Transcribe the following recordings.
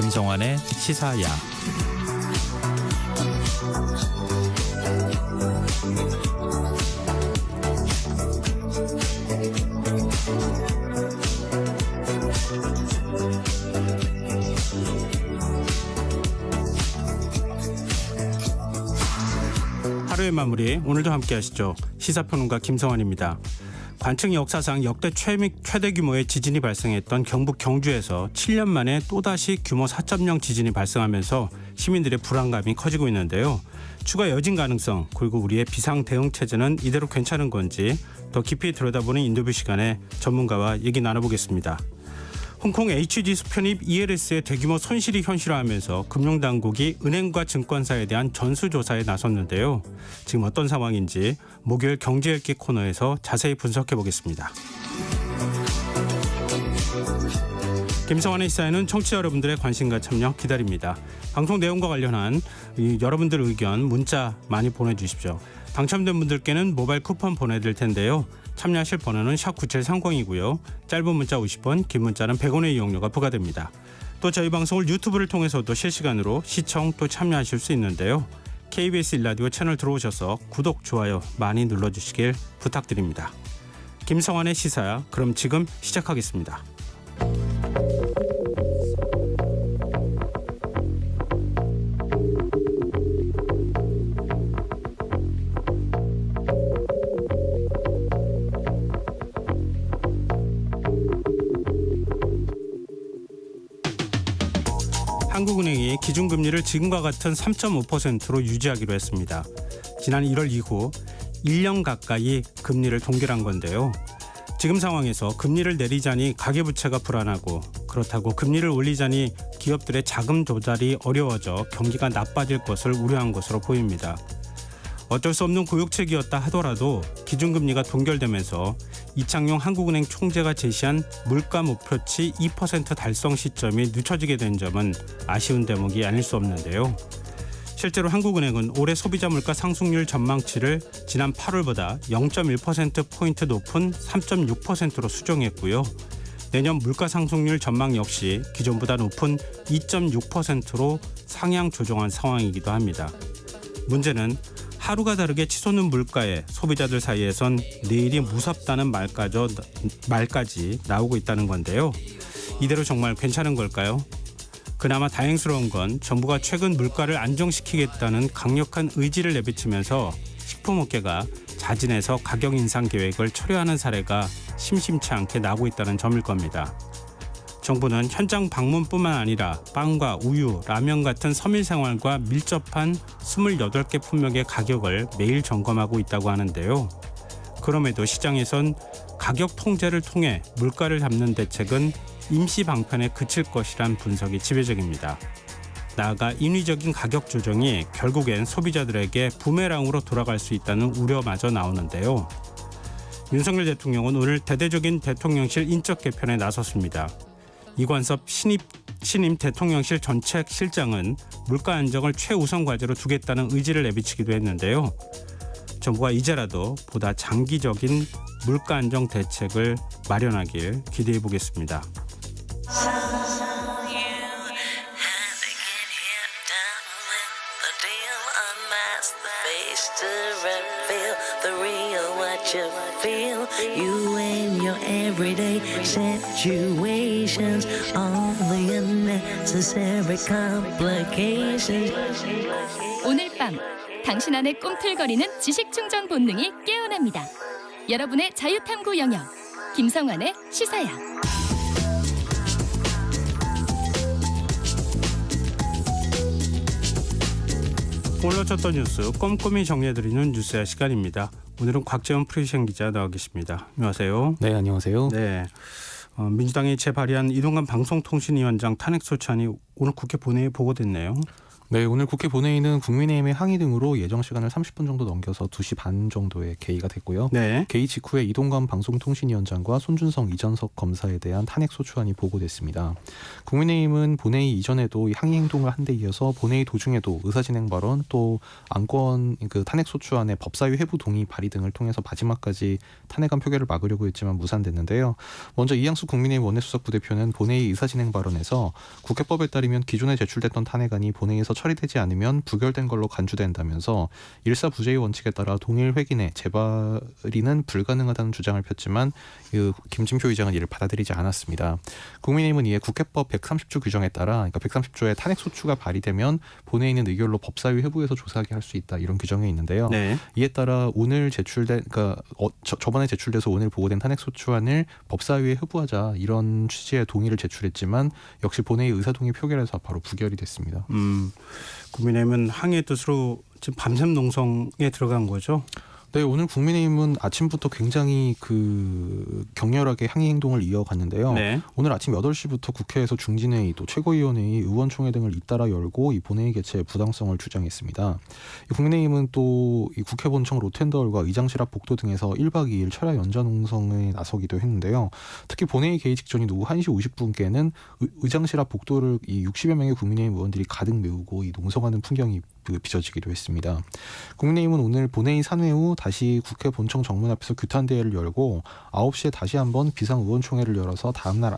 김성환의 시사야. 하루의 마무리, 오늘도 함께 하시죠. 시사평론가 김성환입니다. 관측 역사상 역대 최대 규모의 지진이 발생했던 경북 경주에서 7년 만에 또다시 규모 4.0 지진이 발생하면서 시민들의 불안감이 커지고 있는데요. 추가 여진 가능성, 그리고 우리의 비상 대응 체제는 이대로 괜찮은 건지 더 깊이 들여다보는 인터뷰 시간에 전문가와 얘기 나눠보겠습니다. 홍콩 HG수 편입 ELS의 대규모 손실이 현실화하면서 금융당국이 은행과 증권사에 대한 전수조사에 나섰는데요. 지금 어떤 상황인지 목요일 경제읽기 코너에서 자세히 분석해보겠습니다. 김성환의 시사에는 청취자 여러분들의 관심과 참여 기다립니다. 방송 내용과 관련한 여러분들 의견 문자 많이 보내주십시오. 당첨된 분들께는 모바일 쿠폰 보내드릴 텐데요. 참여하실 번호는 샵9730이고요. 짧은 문자 50원, 긴 문자는 100원의 이용료가 부과됩니다. 또 저희 방송을 유튜브를 통해서도 실시간으로 시청 또 참여하실 수 있는데요. KBS 1라디오 채널 들어오셔서 구독, 좋아요 많이 눌러주시길 부탁드립니다. 김성환의 시사야, 그럼 지금 시작하겠습니다. 한국은행이 기준금리를 지금과 같은 3.5%로 유지하기로 했습니다. 지난 1월 이후 1년 가까이 금리를 동결한 건데요. 지금 상황에서 금리를 내리자니 가계부채가 불안하고, 그렇다고 금리를 올리자니 기업들의 자금 조달이 어려워져 경기가 나빠질 것을 우려한 것으로 보입니다. 어쩔 수 없는 고육책이었다 하더라도 기준금리가 동결되면서 이창용 한국은행 총재가 제시한 물가 목표치 2% 달성 시점이 늦춰지게 된 점은 아쉬운 대목이 아닐 수 없는데요. 실제로 한국은행은 올해 소비자 물가 상승률 전망치를 지난 8월보다 0.1%포인트 높은 3.6%로 수정했고요. 내년 물가 상승률 전망 역시 기존보다 높은 2.6%로 상향 조정한 상황이기도 합니다. 문제는 하루가 다르게 치솟는 물가에 소비자들 사이에선 내일이 무섭다는 말까지 나오고 있다는 건데요. 이대로 정말 괜찮은 걸까요? 그나마 다행스러운 건 정부가 최근 물가를 안정시키겠다는 강력한 의지를 내비치면서 식품업계가 자진해서 가격 인상 계획을 철회하는 사례가 심심치 않게 나오고 있다는 점일 겁니다. 정부는 현장 방문뿐만 아니라 빵과 우유, 라면 같은 서민 생활과 밀접한 28개 품목의 가격을 매일 점검하고 있다고 하는데요. 그럼에도 시장에선 가격 통제를 통해 물가를 잡는 대책은 임시 방편에 그칠 것이란 분석이 지배적입니다. 나아가 인위적인 가격 조정이 결국엔 소비자들에게 부메랑으로 돌아갈 수 있다는 우려마저 나오는데요. 윤석열 대통령은 오늘 대대적인 대통령실 인적 개편에 나섰습니다. 이관섭 신임 대통령실 정책실장은 물가 안정을 최우선 과제로 두겠다는 의지를 내비치기도 했는데요. 정부가 이제라도 보다 장기적인 물가 안정 대책을 마련하길 기대해 보겠습니다. You and your everyday situations, all the unnecessary complications. 오늘 밤 당신 안에 꿈틀거리는 지식 충전 본능이 깨어납니다. 여러분의 자유탐구 영역 김성환의 시사야. 오늘 놓쳤던 뉴스 꼼꼼히 정리해드리는 뉴스야 시간입니다. 오늘은 곽재원 프리시앵 기자 나와 계십니다. 안녕하세요. 네, 안녕하세요. 네, 민주당이 재발의한 이동관 방송통신위원장 탄핵 소추안이 오늘 국회 본회의에 보고됐네요. 네, 오늘 국회 본회의는 국민의힘의 항의 등으로 예정 시간을 30분 정도 넘겨서 2시 반 정도에 개의가 됐고요. 네. 개의 직후에 이동관 방송통신위원장과 손준성 이전석 검사에 대한 탄핵소추안이 보고됐습니다. 국민의힘은 본회의 이전에도 이 항의 행동을 한 데 이어서 본회의 도중에도 의사진행 발언 또 안건 탄핵소추안의 법사위 회부 동의 발의 등을 통해서 마지막까지 탄핵안 표결을 막으려고 했지만 무산됐는데요. 먼저 이양수 국민의힘 원내수석 부대표는 본회의 의사진행 발언에서 국회법에 따르면 기존에 제출됐던 탄핵안이 본회의에서 처리되지 않으면 부결된 걸로 간주된다면서 일사부재의 원칙에 따라 동일 회기 내 재발의는 불가능하다는 주장을 폈지만 김진표 의장은 이를 받아들이지 않았습니다. 국민의힘은 이에 국회법 130조 규정에 따라 그러니까 130조의 탄핵소추가 발의되면 본회의는 의결로 법사위 회부에서 조사하게 할 수 있다 이런 규정이 있는데요. 네. 이에 따라 오늘 제출된 저번에 제출돼서 오늘 보고된 탄핵소추안을 법사위에 회부하자 이런 취지의 동의를 제출했지만 역시 본회의 의사동의 표결에서 바로 부결이 됐습니다. 국민의힘은 항의 뜻으로 지금 밤샘 농성에 들어간 거죠. 네, 오늘 국민의힘은 아침부터 굉장히 격렬하게 항의 행동을 이어갔는데요. 네. 오늘 아침 8시부터 국회에서 중진회의 또 최고위원회의 의원총회 등을 잇따라 열고 이 본회의 개최의 부당성을 주장했습니다. 국민의힘은 또 이 국회 본청 로텐더홀과 의장실 앞 복도 등에서 1박 2일 철야 연좌 농성에 나서기도 했는데요. 특히 본회의 개의 직전인 오후 1시 50분께는 의장실 앞 복도를 이 60여 명의 국민의힘 의원들이 가득 메우고 이 농성하는 풍경이 빚어지기도 했습니다. 국민의힘은 오늘 본회의 산회 후 다시 국회 본청 정문 앞에서 규탄대회를 열고 9시에 다시 한번 비상의원총회를 열어서 다음날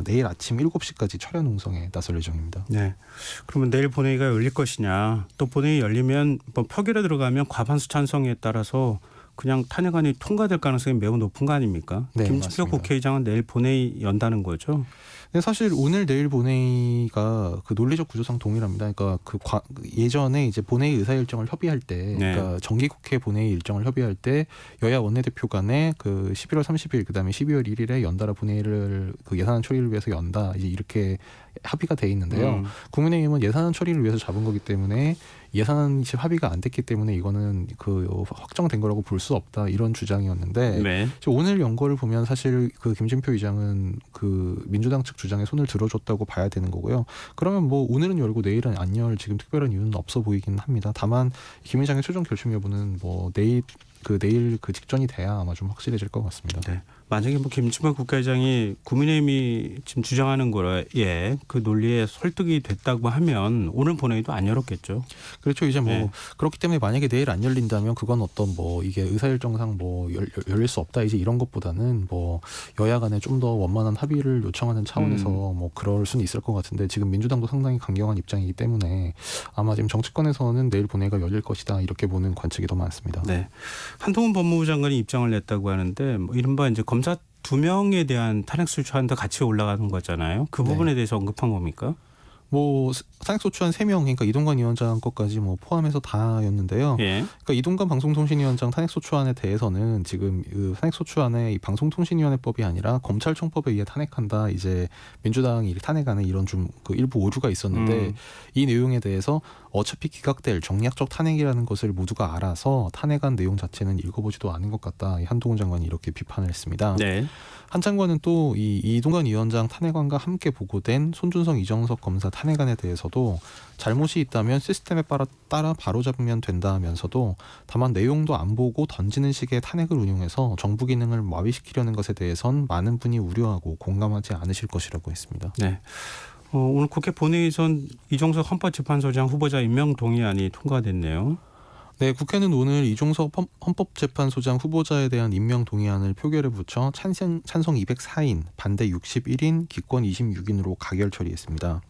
내일 아침 7시까지 철야 농성에 나설 예정입니다. 네. 그러면 내일 본회의가 열릴 것이냐 또 본회의 열리면 표결에 들어가면 과반수 찬성에 따라서 그냥 탄핵안이 통과될 가능성이 매우 높은 거 아닙니까? 네, 김진표 맞습니다. 국회의장은 내일 본회의 연다는 거죠. 네, 사실 오늘 내일 본회의가 논리적 구조상 동일합니다. 그러니까 예전에 이제 본회의 의사 일정을 협의할 때, 네. 그러니까 정기국회 본회의 일정을 협의할 때 여야 원내대표 간에 11월 30일 그다음에 12월 1일에 연달아 본회의를 예산안 처리를 위해서 연다 이제 이렇게 합의가 돼 있는데요. 국민의힘은 예산안 처리를 위해서 잡은 거기 때문에 예산안 합의가 안 됐기 때문에 이거는 확정된 거라고 볼 수 없다 이런 주장이었는데 네. 오늘 연거를 보면 사실 김진표 의장은 민주당 측 주장에 손을 들어줬다고 봐야 되는 거고요. 그러면 오늘은 열고 내일은 안 열 지금 특별한 이유는 없어 보이긴 합니다. 다만 김 의장의 최종 결심 여부는 내일 직전이 돼야 아마 좀 확실해질 것 같습니다. 네. 만약에 김진표 국회의장이 국민의힘이 지금 주장하는 거에 그 논리에 설득이 됐다고 하면 오늘 본회의도 안 열었겠죠. 그렇죠. 이제 네. 그렇기 때문에 만약에 내일 안 열린다면 그건 어떤 이게 의사일정상 열릴 수 없다 이제 이런 것보다는 여야 간에 좀 더 원만한 합의를 요청하는 차원에서 그럴 수는 있을 것 같은데 지금 민주당도 상당히 강경한 입장이기 때문에 아마 지금 정치권에서는 내일 본회의가 열릴 것이다 이렇게 보는 관측이 더 많습니다. 네. 한동훈 법무부 장관이 입장을 냈다고 하는데 이른바 이제 검사 2명에 대한 탄핵소추안도 같이 올라가는 거잖아요. 그 부분에 대해서 언급한 겁니까? 탄핵소추안 3명 그러니까 이동관 위원장 것까지 포함해서 다였는데요. 예. 그러니까 이동관 방송통신위원장 탄핵소추안에 대해서는 지금 탄핵소추안의 이 방송통신위원회법이 아니라 검찰청법에 의해 탄핵한다. 이제 민주당이 탄핵안에 이런 좀 일부 오류가 있었는데 이 내용에 대해서 어차피 기각될 정략적 탄핵이라는 것을 모두가 알아서 탄핵안 내용 자체는 읽어보지도 않은 것 같다. 한동훈 장관이 이렇게 비판을 했습니다. 네. 한 장관은 또 이동관 위원장 탄핵안과 함께 보고된 손준성 이정석 검사 탄핵안에 대해서도 잘못이 있다면 시스템에 따라 바로잡으면 된다면서도 다만 내용도 안 보고 던지는 식의 탄핵을 운용해서 정부 기능을 마비시키려는 것에 대해선 많은 분이 우려하고 공감하지 않으실 것이라고 했습니다. 네. 오늘 국회 본회의에선 이종석 헌법재판소장 후보자 임명 동의안이 통과됐네요. 네, 국회는 오늘 이종석 헌법재판소장 후보자에 대한 임명 동의안을 표결에 붙여 찬성 204인, 반대 61인, 기권 26인으로 가결 처리했습니다.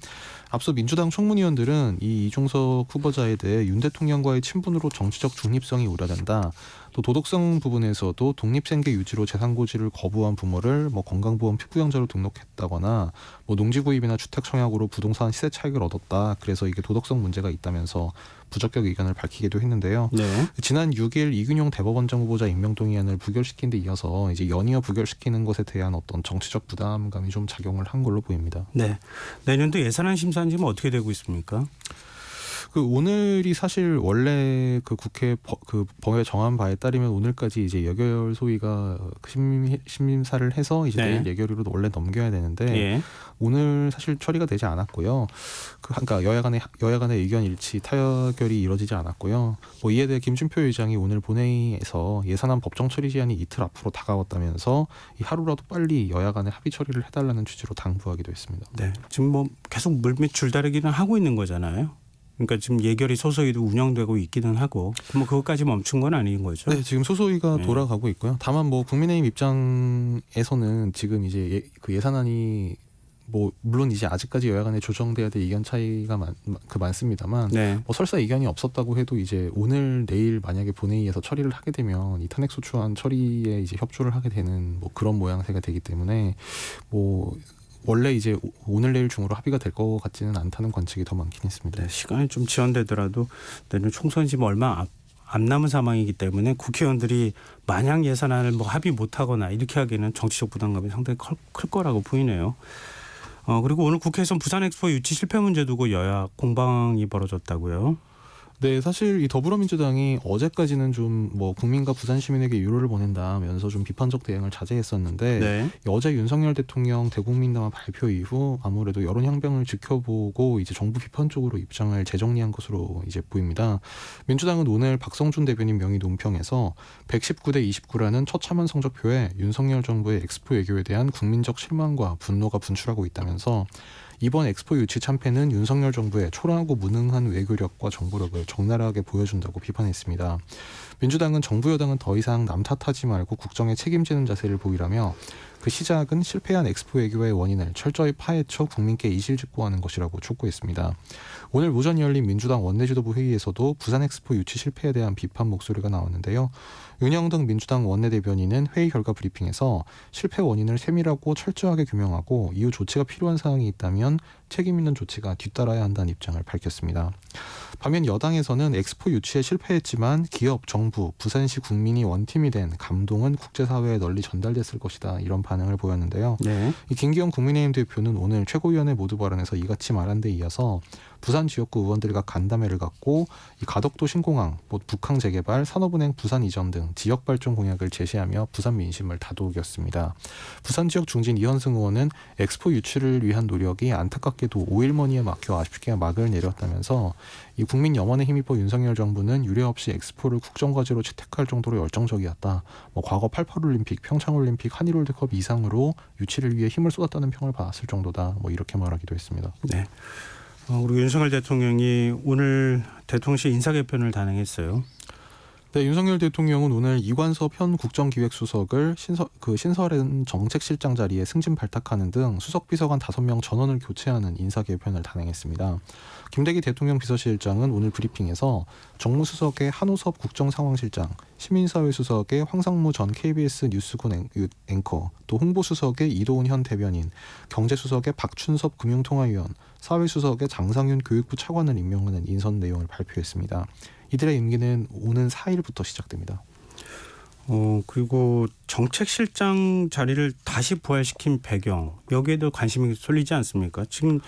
앞서 민주당 청문위원들은 이 이종석 후보자에 대해 윤 대통령과의 친분으로 정치적 중립성이 우려된다. 또 도덕성 부분에서도 독립생계 유지로 재산고지를 거부한 부모를 건강보험 피부양자로 등록했다거나 농지구입이나 주택 청약으로 부동산 시세 차익을 얻었다. 그래서 이게 도덕성 문제가 있다면서 부적격 의견을 밝히기도 했는데요. 네. 지난 6일 이균용 대법원장 후보자 임명 동의안을 부결시킨 데 이어서 이제 연이어 부결시키는 것에 대한 어떤 정치적 부담감이 좀 작용을 한 걸로 보입니다. 네. 내년도 예산안 심사는 지금 어떻게 되고 있습니까? 그 오늘이 사실 원래 그 국회 법에 정한 바에 따르면 오늘까지 이제 예결 소위가 심사를 해서 이제 네. 내일 예결위로 원래 넘겨야 되는데 예. 오늘 사실 처리가 되지 않았고요. 그러니까 여야 간의 의견 일치 타결이 이뤄지지 않았고요. 뭐 이에 대해 김준표 의장이 오늘 본회의에서 예산안 법정 처리 기한이 이틀 앞으로 다가왔다면서 이 하루라도 빨리 여야 간의 합의 처리를 해달라는 취지로 당부하기도 했습니다. 네. 지금 뭐 계속 물밑 줄다리기는 하고 있는 거잖아요. 그러니까 지금 예결위 소소위도 운영되고 있기는 하고 뭐 그것까지 멈춘 건 아닌 거죠. 네, 지금 소소위가 네. 돌아가고 있고요. 다만 뭐 국민의힘 입장에서는 지금 이제 그 예산안이 뭐 물론 이제 아직까지 여야 간에 조정돼야 될 의견 차이가 많습니다만 네. 뭐 설사 의견이 없었다고 해도 이제 오늘 내일 만약에 본회의에서 처리를 하게 되면 이 탄핵소추안 처리에 이제 협조를 하게 되는 뭐 그런 모양새가 되기 때문에 뭐 원래 이제 오늘 내일 중으로 합의가 될 것 같지는 않다는 관측이 더 많긴 했습니다. 네. 시간이 좀 지연되더라도 내년 총선이 지금 얼마 안 남은 상황이기 때문에 국회의원들이 마냥 예산안을 뭐 합의 못하거나 이렇게 하기에는 정치적 부담감이 상당히 클 거라고 보이네요. 그리고 오늘 국회에서는 부산 엑스포 유치 실패 문제 두고 여야 공방이 벌어졌다고요. 네, 사실 이 더불어민주당이 어제까지는 좀 뭐 국민과 부산 시민에게 유로를 보낸다면서 좀 비판적 대응을 자제했었는데 네. 어제 윤석열 대통령 대국민담화 발표 이후 아무래도 여론 향방을 지켜보고 이제 정부 비판 쪽으로 입장을 재정리한 것으로 이제 보입니다. 민주당은 오늘 박성준 대변인 명의 논평에서 119대 29라는 처참한 성적표에 윤석열 정부의 엑스포 외교에 대한 국민적 실망과 분노가 분출하고 있다면서 이번 엑스포 유치 참패는 윤석열 정부의 초라하고 무능한 외교력과 정보력을 적나라하게 보여준다고 비판했습니다. 민주당은 정부 여당은 더 이상 남 탓하지 말고 국정에 책임지는 자세를 보이라며 그 시작은 실패한 엑스포 외교의 원인을 철저히 파헤쳐 국민께 이실직고하는 것이라고 촉구했습니다. 오늘 오전 열린 민주당 원내지도부 회의에서도 부산 엑스포 유치 실패에 대한 비판 목소리가 나왔는데요. 윤영등 민주당 원내대변인은 회의 결과 브리핑에서 실패 원인을 세밀하고 철저하게 규명하고 이후 조치가 필요한 사항이 있다면 책임 있는 조치가 뒤따라야 한다는 입장을 밝혔습니다. 반면 여당에서는 엑스포 유치에 실패했지만 기업, 정부, 부산시 국민이 원팀이 된 감동은 국제사회에 널리 전달됐을 것이다 이런 반응을 보였는데요. 네. 이 김기현 국민의힘 대표는 오늘 최고위원회 모두 발언에서 이같이 말한 데 이어서 부산 지역구 의원들과 간담회를 갖고 이 가덕도 신공항, 뭐 북항 재개발, 산업은행 부산 이전 등 지역 발전 공약을 제시하며 부산 민심을 다독였습니다. 부산 지역 중진 이현승 의원은 엑스포 유치를 위한 노력이 안타깝게도 5일머니에 막혀 아쉽게 막을 내렸다면서 이 국민 염원에 힘입어 윤석열 정부는 유례 없이 엑스포를 국정과제로 채택할 정도로 열정적이었다. 뭐 과거 88올림픽, 평창올림픽, 한일월드컵 이상으로 유치를 위해 힘을 쏟았다는 평을 받았을 정도다. 뭐 이렇게 말하기도 했습니다. 네. 그리고 윤석열 대통령이 오늘 대통령실 인사개편을 단행했어요. 네, 윤석열 대통령은 오늘 이관섭 현 국정기획수석을 신설한 정책실장 자리에 승진 발탁하는 등 수석비서관 5명 전원을 교체하는 인사개편을 단행했습니다. 김대기 대통령 비서실장은 오늘 브리핑에서 정무수석의 한호섭 국정상황실장, 시민사회수석의 황상무 전 KBS 뉴스군 앵커, 또 홍보수석의 이도훈 현 대변인, 경제수석의 박춘섭 금융통화위원, 사회수석의 장상윤 교육부 차관을 임명하는 인선 내용을 발표했습니다. 이들의 임기는 오는 4일부터 시작됩니다. 그리고 정책실장 자리를 다시 부활시킨 배경 여기에도 관심이 쏠리지 않습니까? 지금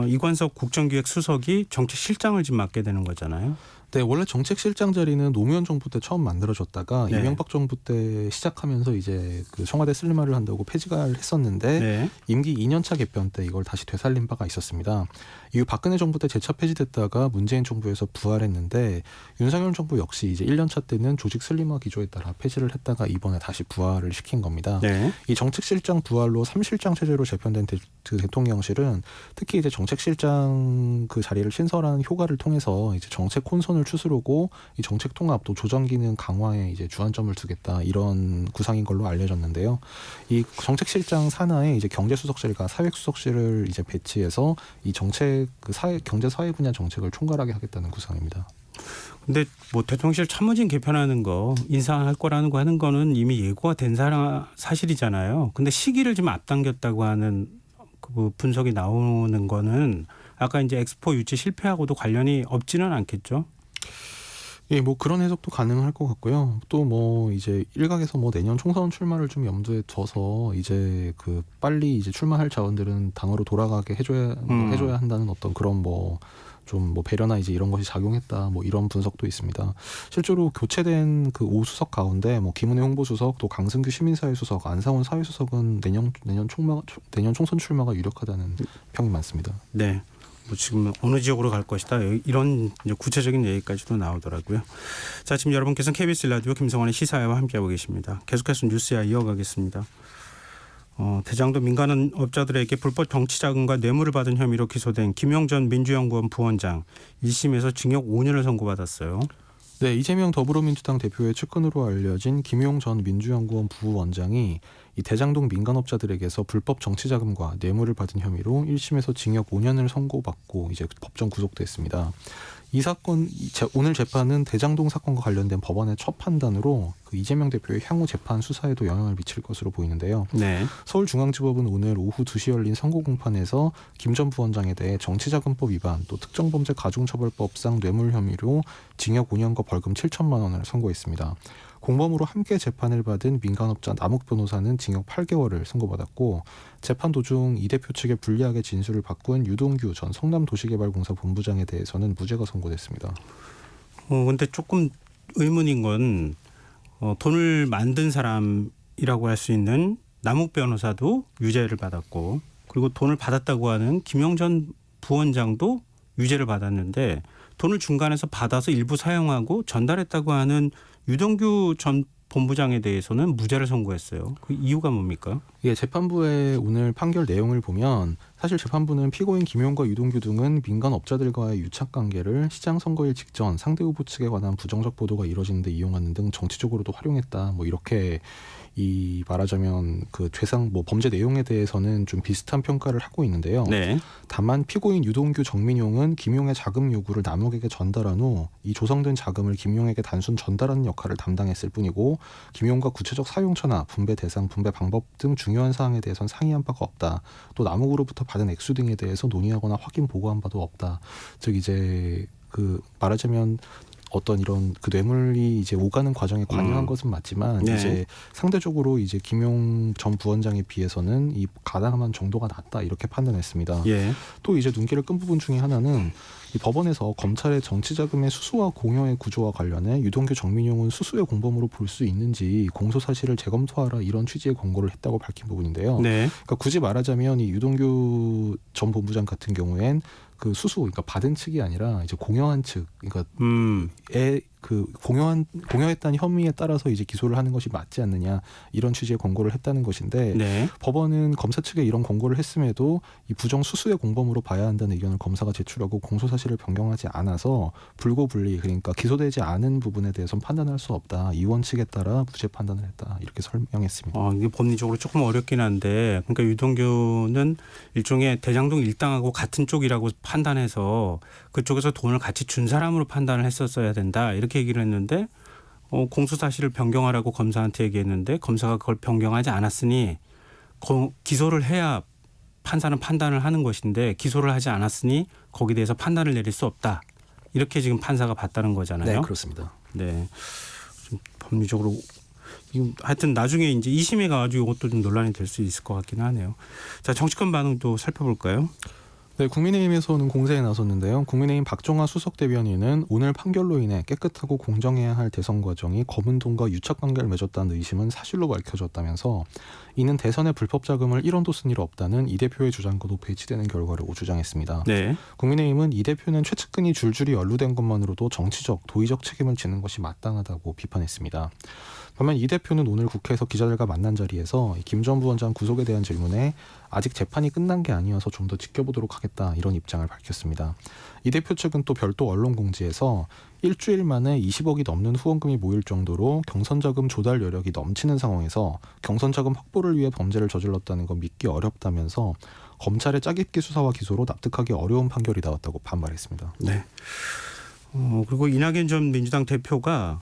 이관섭 국정기획수석이 정책실장을 지금 맡게 되는 거잖아요. 네, 원래 정책실장 자리는 노무현 정부 때 처음 만들어졌다가 네. 이명박 정부 때 시작하면서 이제 그 청와대 슬림화를 한다고 폐지가 했었는데 네. 임기 2년차 개편 때 이걸 다시 되살린 바가 있었습니다. 이후 박근혜 정부 때 재차 폐지됐다가 문재인 정부에서 부활했는데 윤석열 정부 역시 이제 1년차 때는 조직 슬림화 기조에 따라 폐지를 했다가 이번에 다시 부활을 시킨 겁니다. 네. 이 정책실장 부활로 3실장 체제로 재편된 대통령실은 특히 이제 정책실장 그 자리를 신설하는 효과를 통해서 이제 정책 혼선을 추스르고 이 정책 통합 또 조정 기능 강화에 이제 주안점을 두겠다 이런 구상인 걸로 알려졌는데요. 이 정책실장 산하에 이제 경제수석실과 사회수석실을 이제 배치해서 이 정책 그 경제 사회 분야 정책을 총괄하게 하겠다는 구상입니다. 근데 뭐 대통령실 참모진 개편하는 거 인사할 거라는 거 하는 거는 이미 예고가 된 사실이잖아요. 근데 시기를 좀 앞당겼다고 하는 그 분석이 나오는 거는 아까 이제 엑스포 유치 실패하고도 관련이 없지는 않겠죠? 예, 뭐 그런 해석도 가능할 것 같고요. 또 뭐 이제 일각에서 뭐 내년 총선 출마를 좀 염두에 둬서 이제 그 빨리 이제 출마할 자원들은 당으로 돌아가게 해줘야 한다는 어떤 그런 뭐 좀 뭐 배려나 이제 이런 것이 작용했다 뭐 이런 분석도 있습니다. 실제로 교체된 그 5수석 가운데 뭐 김은혜 홍보수석, 또 강승규 시민사회수석, 안상원 사회수석은 내년 총선 출마가 유력하다는 평이 많습니다. 네. 뭐 지금 어느 지역으로 갈 것이다 이런 이제 구체적인 얘기까지도 나오더라고요. 자, 지금 여러분께서는 KBS 라디오 김성환의 시사회와 함께하고 계십니다. 계속해서 뉴스야 이어가겠습니다. 대장동 민간업자들에게 불법 정치 자금과 뇌물을 받은 혐의로 기소된 김용 전 민주연구원 부원장 1심에서 징역 5년을 선고받았어요. 네, 이재명 더불어민주당 대표의 측근으로 알려진 김용 전 민주연구원 부원장이 이 대장동 민간업자들에게서 불법 정치자금과 뇌물을 받은 혐의로 1심에서 징역 5년을 선고받고 이제 법정 구속됐습니다. 이 사건 오늘 재판은 대장동 사건과 관련된 법원의 첫 판단으로 그 이재명 대표의 향후 재판 수사에도 영향을 미칠 것으로 보이는데요. 네. 서울중앙지법은 오늘 오후 2시 열린 선고 공판에서 김 전 부원장에 대해 정치자금법 위반 또 특정범죄 가중처벌법상 뇌물 혐의로 징역 5년과 벌금 7천만 원을 선고했습니다. 공범으로 함께 재판을 받은 민간업자 남욱 변호사는 징역 8개월을 선고받았고 재판 도중 이 대표 측의 불리하게 진술을 바꾼 유동규 전 성남도시개발공사 본부장에 대해서는 무죄가 선고됐습니다. 근데 조금 의문인 건 돈을 만든 사람이라고 할 수 있는 남욱 변호사도 유죄를 받았고 그리고 돈을 받았다고 하는 김용 전 부원장도 유죄를 받았는데 돈을 중간에서 받아서 일부 사용하고 전달했다고 하는 유동규 전 본부장에 대해서는 무죄를 선고했어요. 그 이유가 뭡니까? 예, 재판부의 오늘 판결 내용을 보면 사실 재판부는 피고인 김용과 유동규 등은 민간업자들과의 유착관계를 시장 선거일 직전 상대 후보 측에 관한 부정적 보도가 이뤄지는 데 이용하는 등 정치적으로도 활용했다. 뭐 이렇게 이 말하자면 그 죄상 뭐 범죄 내용에 대해서는 좀 비슷한 평가를 하고 있는데요. 네. 다만 피고인 유동규 정민용은 김용의 자금 요구를 남욱에게 전달한 후 이 조성된 자금을 김용에게 단순 전달하는 역할을 담당했을 뿐이고 김용과 구체적 사용처나 분배 대상, 분배 방법 등 중요한 사항에 대해서는 상의한 바가 없다. 또 남욱으로부터 받은 액수 등에 대해서 논의하거나 확인 보고한 바도 없다. 즉 이제 그 말하자면 어떤 이런 그 뇌물이 이제 오가는 과정에 관여한 것은 맞지만 네. 이제 상대적으로 이제 김용 전 부원장에 비해서는 이 가담한 정도가 낮다 이렇게 판단했습니다. 예. 또 이제 눈길을 끈 부분 중에 하나는 이 법원에서 검찰의 정치자금의 수수와 공여의 구조와 관련해 유동규 정민용은 수수의 공범으로 볼 수 있는지 공소 사실을 재검토하라 이런 취지의 권고를 했다고 밝힌 부분인데요. 네. 그러니까 굳이 말하자면 이 유동규 전 본부장 같은 경우엔 그 수수, 그러니까 받은 측이 아니라 이제 공여한 측, 그러니까 그 공여했다는 혐의에 따라서 이제 기소를 하는 것이 맞지 않느냐 이런 취지의 권고를 했다는 것인데 네. 법원은 검사 측에 이런 권고를 했음에도 이 부정 수수의 공범으로 봐야 한다는 의견을 검사가 제출하고 공소 사실을 변경하지 않아서 불고불리 그러니까 기소되지 않은 부분에 대해서는 판단할 수 없다. 이 원칙에 따라 무죄 판단을 했다 이렇게 설명했습니다. 이게 법리적으로 조금 어렵긴 한데 그러니까 유동규는 일종의 대장동 일당하고 같은 쪽이라고 판단해서 그쪽에서 돈을 같이 준 사람으로 판단을 했었어야 된다 이렇게 얘기를 했는데 공소 사실을 변경하라고 검사한테 얘기했는데 검사가 그걸 변경하지 않았으니 기소를 해야 판사는 판단을 하는 것인데 기소를 하지 않았으니 거기에 대해서 판단을 내릴 수 없다 이렇게 지금 판사가 봤다는 거잖아요. 네, 그렇습니다. 네, 좀 법리적으로 하여튼 나중에 이제 2심에 가가지고 이것도 좀 논란이 될 수 있을 것 같긴 하네요. 자, 정치권 반응도 살펴볼까요? 네, 국민의힘에서는 공세에 나섰는데요. 국민의힘 박종화 수석 대변인은 오늘 판결로 인해 깨끗하고 공정해야 할 대선 과정이 검은 돈과 유착 관계를 맺었다는 의심은 사실로 밝혀졌다면서 이는 대선에 불법 자금을 1원도 쓴 일 없다는 이 대표의 주장과도 배치되는 결과를 주장했습니다. 네. 국민의힘은 이 대표는 최측근이 줄줄이 연루된 것만으로도 정치적, 도의적 책임을 지는 것이 마땅하다고 비판했습니다. 반면 이 대표는 오늘 국회에서 기자들과 만난 자리에서 김 전 부원장 구속에 대한 질문에 아직 재판이 끝난 게 아니어서 좀 더 지켜보도록 하겠다 이런 입장을 밝혔습니다. 이 대표 측은 또 별도 언론 공지에서 일주일 만에 20억이 넘는 후원금이 모일 정도로 경선자금 조달 여력이 넘치는 상황에서 경선자금 확보를 위해 범죄를 저질렀다는 건 믿기 어렵다면서 검찰의 짜깁기 수사와 기소로 납득하기 어려운 판결이 나왔다고 반발했습니다. 네. 그리고 이낙연 전 민주당 대표가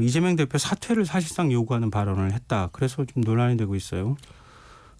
이재명 대표 사퇴를 사실상 요구하는 발언을 했다. 그래서 좀 논란이 되고 있어요.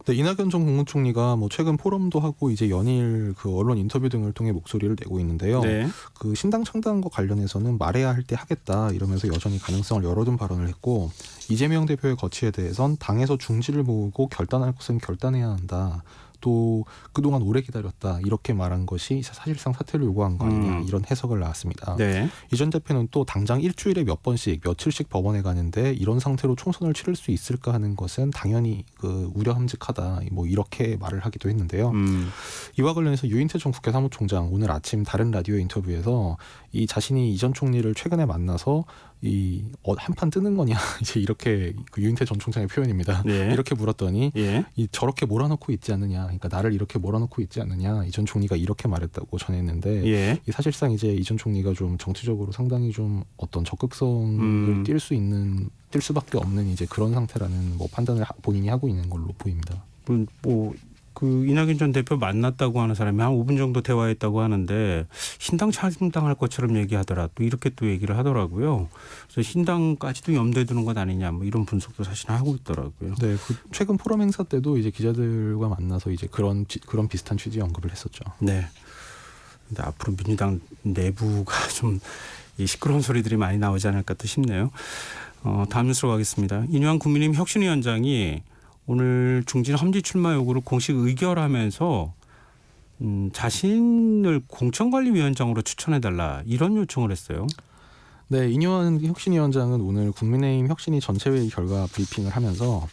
네, 이낙연 전 국무총리가 뭐 최근 포럼도 하고 이제 연일 그 언론 인터뷰 등을 통해 목소리를 내고 있는데요. 네. 그 신당 창당과 관련해서는 말해야 할 때 하겠다 이러면서 여전히 가능성을 열어둔 발언을 했고 이재명 대표의 거취에 대해선 당에서 중지를 모으고 결단할 것은 결단해야 한다. 또 그동안 오래 기다렸다 이렇게 말한 것이 사실상 사퇴를 요구한 거 아니냐 이런 해석을 나왔습니다. 네. 이 전 대표는 또 당장 일주일에 몇 번씩 며칠씩 법원에 가는데 이런 상태로 총선을 치를 수 있을까 하는 것은 당연히 우려함직하다 뭐 이렇게 말을 하기도 했는데요. 이와 관련해서 유인태 전 국회 사무총장 오늘 아침 다른 라디오 인터뷰에서 이 자신이 이 전 총리를 최근에 만나서 한판 뜨는 거냐 이제 이렇게 유인태 전 총장의 표현입니다. 네. 이렇게 물었더니 예. 저렇게 몰아넣고 있지 않느냐, 그러니까 나를 이렇게 몰아넣고 있지 않느냐 이 전 총리가 이렇게 말했다고 전했는데 예. 사실상 이제 이 전 총리가 좀 정치적으로 상당히 좀 어떤 적극성을 띌 수밖에 없는 이제 그런 상태라는 뭐 판단을 본인이 하고 있는 걸로 보입니다. 그 이낙연 전 대표 만났다고 하는 사람이 한 5분 정도 대화했다고 하는데 신당 창당할 것처럼 얘기하더라. 또 이렇게 또 얘기를 하더라고요. 그래서 신당까지도 염두에 두는 것 아니냐 뭐 이런 분석도 사실 하고 있더라고요. 네, 최근 포럼 행사 때도 이제 기자들과 만나서 이제 그런 비슷한 취지의 언급을 했었죠. 네. 근데 앞으로 민주당 내부가 좀 시끄러운 소리들이 많이 나오지 않을까 또 싶네요. 다음 뉴스로 가겠습니다. 이뇨한 국민의힘 혁신위원장이 오늘 중진 험지 출마 요구를 공식 의결하면서 자신을 공천관리위원장으로 추천해달라 이런 요청을 했어요. 네, 이뇨한 혁신위원장은 오늘 국민의힘 혁신위 전체회의 결과 브리핑을 하면서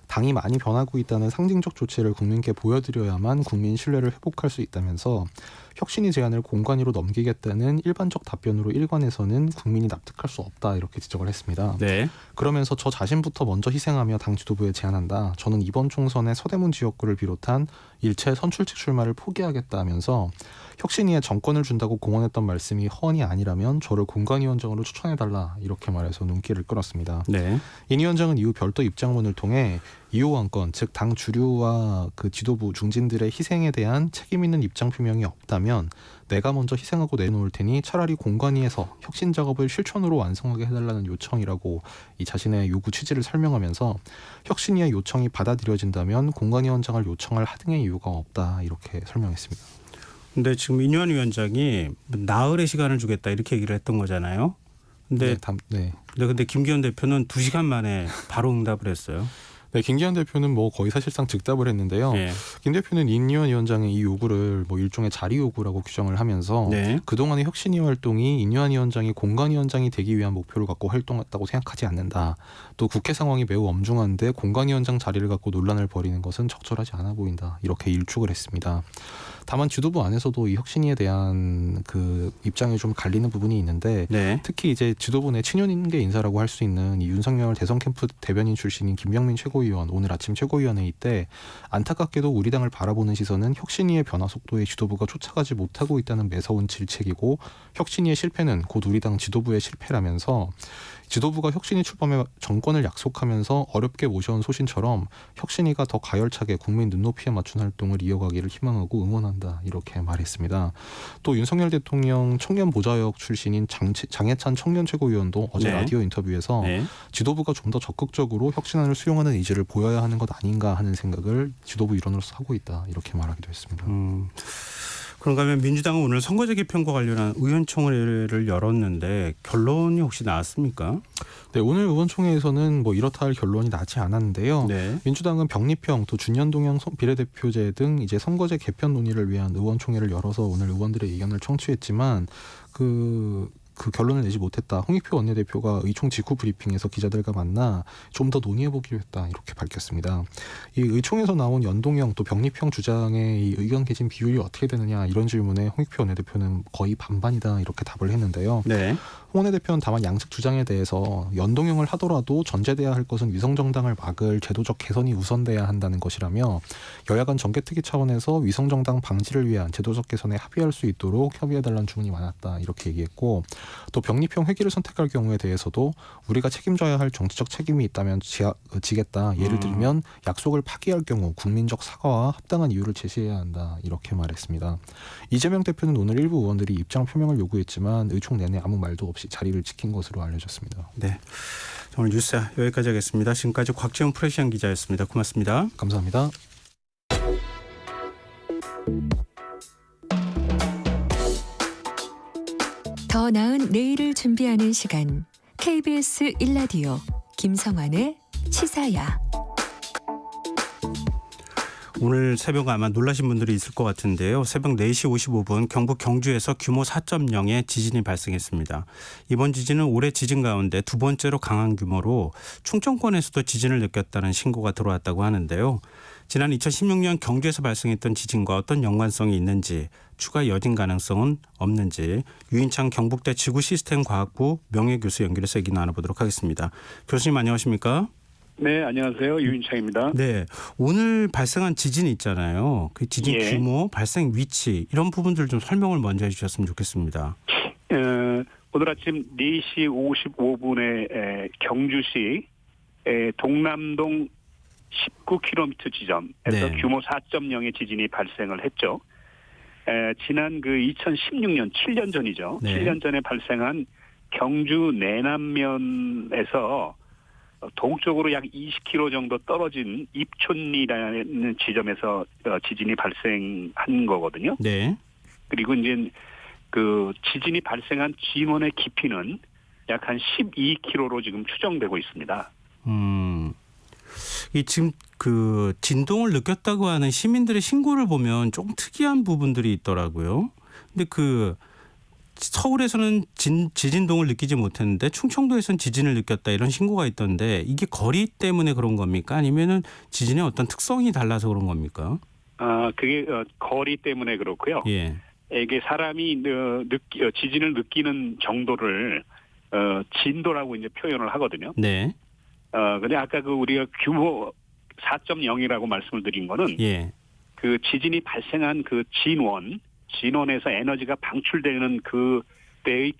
당이 많이 변하고 있다는 상징적 조치를 국민께 보여드려야만 국민 신뢰를 회복할 수 있다면서 혁신위 제안을 공관위로 넘기겠다는 일반적 답변으로 일관해서는 국민이 납득할 수 없다 이렇게 지적을 했습니다. 네. 그러면서 저 자신부터 먼저 희생하며 당 지도부에 제안한다. 저는 이번 총선에 서대문 지역구를 비롯한 일체 선출직 출마를 포기하겠다면서 혁신위에 정권을 준다고 공언했던 말씀이 허언이 아니라면 저를 공관위원장으로 추천해달라 이렇게 말해서 눈길을 끌었습니다. 네. 인 위원장은 이후 별도 입장문을 통해 2호 안건, 즉 당 주류와 그 지도부 중진들의 희생에 대한 책임 있는 입장 표명이 없다면 내가 먼저 희생하고 내놓을 테니 차라리 공관위에서 혁신 작업을 실천으로 완성하게 해달라는 요청이라고 이 자신의 요구 취지를 설명하면서 혁신위의 요청이 받아들여진다면 공관위원장을 요청할 하등의 이유가 없다 이렇게 설명했습니다. 근데 지금 인뇨한 위원장이 나흘의 시간을 주겠다 이렇게 얘기를 했던 거잖아요. 근데 근데 김기현 대표는 2시간 만에 바로 응답을 했어요. 네, 김기현 대표는 뭐 거의 사실상 즉답을 했는데요. 네. 김 대표는 인뇨한 위원장의 이 요구를 뭐 일종의 자리 요구라고 규정을 하면서 네. 그동안의 혁신위 활동이 인뇨한 위원장이 공관위원장이 되기 위한 목표를 갖고 활동했다고 생각하지 않는다. 또 국회 상황이 매우 엄중한데 공관위원장 자리를 갖고 논란을 벌이는 것은 적절하지 않아 보인다. 이렇게 일축을 했습니다. 다만 지도부 안에서도 이 혁신위에 대한 그 입장이 좀 갈리는 부분이 있는데 네. 특히 이제 지도부 내 친윤계 인사라고 할 수 있는 이 윤석열 대선 캠프 대변인 출신인 김병민 최고위원 오늘 아침 최고위원회의 때 안타깝게도 우리 당을 바라보는 시선은 혁신위의 변화 속도에 지도부가 쫓아가지 못하고 있다는 매서운 질책이고 혁신위의 실패는 곧 우리 당 지도부의 실패라면서 지도부가 혁신위 출범에 정권을 약속하면서 어렵게 모셔온 소신처럼 혁신위가 더 가열차게 국민 눈높이에 맞춘 활동을 이어가기를 희망하고 응원한다 이렇게 말했습니다. 또 윤석열 대통령 청년 보좌역 출신인 장해찬 청년 최고위원도 어제 네. 라디오 인터뷰에서 네. 지도부가 좀 더 적극적으로 혁신안을 수용하는 의지를 보여야 하는 것 아닌가 하는 생각을 지도부 일원으로서 하고 있다 이렇게 말하기도 했습니다. 그런가 하면 민주당은 오늘 선거제 개편과 관련한 의원총회를 열었는데 결론이 혹시 나왔습니까? 네, 오늘 의원총회에서는 뭐 이렇다 할 결론이 나지 않았는데요. 네. 민주당은 병립형 또 준연동형 비례대표제 등 이제 선거제 개편 논의를 위한 의원총회를 열어서 오늘 의원들의 의견을 청취했지만 그 결론을 내지 못했다. 홍익표 원내대표가 의총 직후 브리핑에서 기자들과 만나 좀 더 논의해보기로 했다. 이렇게 밝혔습니다. 이 의총에서 나온 연동형 또 병립형 주장의 이 의견 개진 비율이 어떻게 되느냐 이런 질문에 홍익표 원내대표는 거의 반반이다 이렇게 답을 했는데요. 네. 홍 원내대표는 다만 양측 주장에 대해서 연동형을 하더라도 전제돼야 할 것은 위성정당을 막을 제도적 개선이 우선돼야 한다는 것이라며 여야 간 정개특위 차원에서 위성정당 방지를 위한 제도적 개선에 합의할 수 있도록 협의해달라는 주문이 많았다 이렇게 얘기했고 또 병립형 회기를 선택할 경우에 대해서도 우리가 책임져야 할 정치적 책임이 있다면 지겠다. 예를 들면 약속을 파기할 경우 국민적 사과와 합당한 이유를 제시해야 한다 이렇게 말했습니다. 이재명 대표는 오늘 일부 의원들이 입장 표명을 요구했지만 의총 내내 아무 말도 없이 자리를 지킨 것으로 알려졌습니다. 네. 오늘 뉴스 여기까지 하겠습니다. 지금까지 곽지훈 프레시안 기자였습니다. 고맙습니다. 감사합니다. 더 나은 내일을 준비하는 시간 KBS 1라디오 김성환의 시사야. 오늘 새벽 아마 놀라신 분들이 있을 것 같은데요. 새벽 4시 55분 경북 경주에서 규모 4.0의 지진이 발생했습니다. 이번 지진은 올해 지진 가운데 두 번째로 강한 규모로 충청권에서도 지진을 느꼈다는 신고가 들어왔다고 하는데요. 지난 2016년 경주에서 발생했던 지진과 어떤 연관성이 있는지, 추가 여진 가능성은 없는지 유인창 경북대 지구시스템과학부 명예교수 연결해서 얘기 나눠보도록 하겠습니다. 교수님 안녕하십니까? 네, 안녕하세요. 유인창입니다. 네, 오늘 발생한 지진이 있잖아요. 그 지진 예. 규모, 발생 위치 이런 부분들 좀 설명을 먼저 해주셨으면 좋겠습니다. 오늘 아침 4시 55분에 경주시 동남동 19km 지점에서 네. 규모 4.0의 지진이 발생을 했죠. 지난 그 2016년 7년 전이죠. 네. 7년 전에 발생한 경주 내남면에서 동쪽으로 약 20km 정도 떨어진 입촌리라는 지점에서 지진이 발생한 거거든요. 네. 그리고 이제 그 지진이 발생한 진원의 깊이는 약 한 12km로 지금 추정되고 있습니다. 이 지금 그 진동을 느꼈다고 하는 시민들의 신고를 보면 조금 특이한 부분들이 있더라고요. 근데 그 서울에서는 지진동을 느끼지 못했는데 충청도에서는 지진을 느꼈다 이런 신고가 있던데 이게 거리 때문에 그런 겁니까? 아니면은 지진의 어떤 특성이 달라서 그런 겁니까? 그게 거리 때문에 그렇고요. 예. 이게 사람이 지진을 느끼는 정도를 진도라고 이제 표현을 하거든요. 네. 근데 아까 그 우리가 규모 4.0이라고 말씀을 드린 거는 예. 그 지진이 발생한 그 진원에서 에너지가 방출되는 그 때의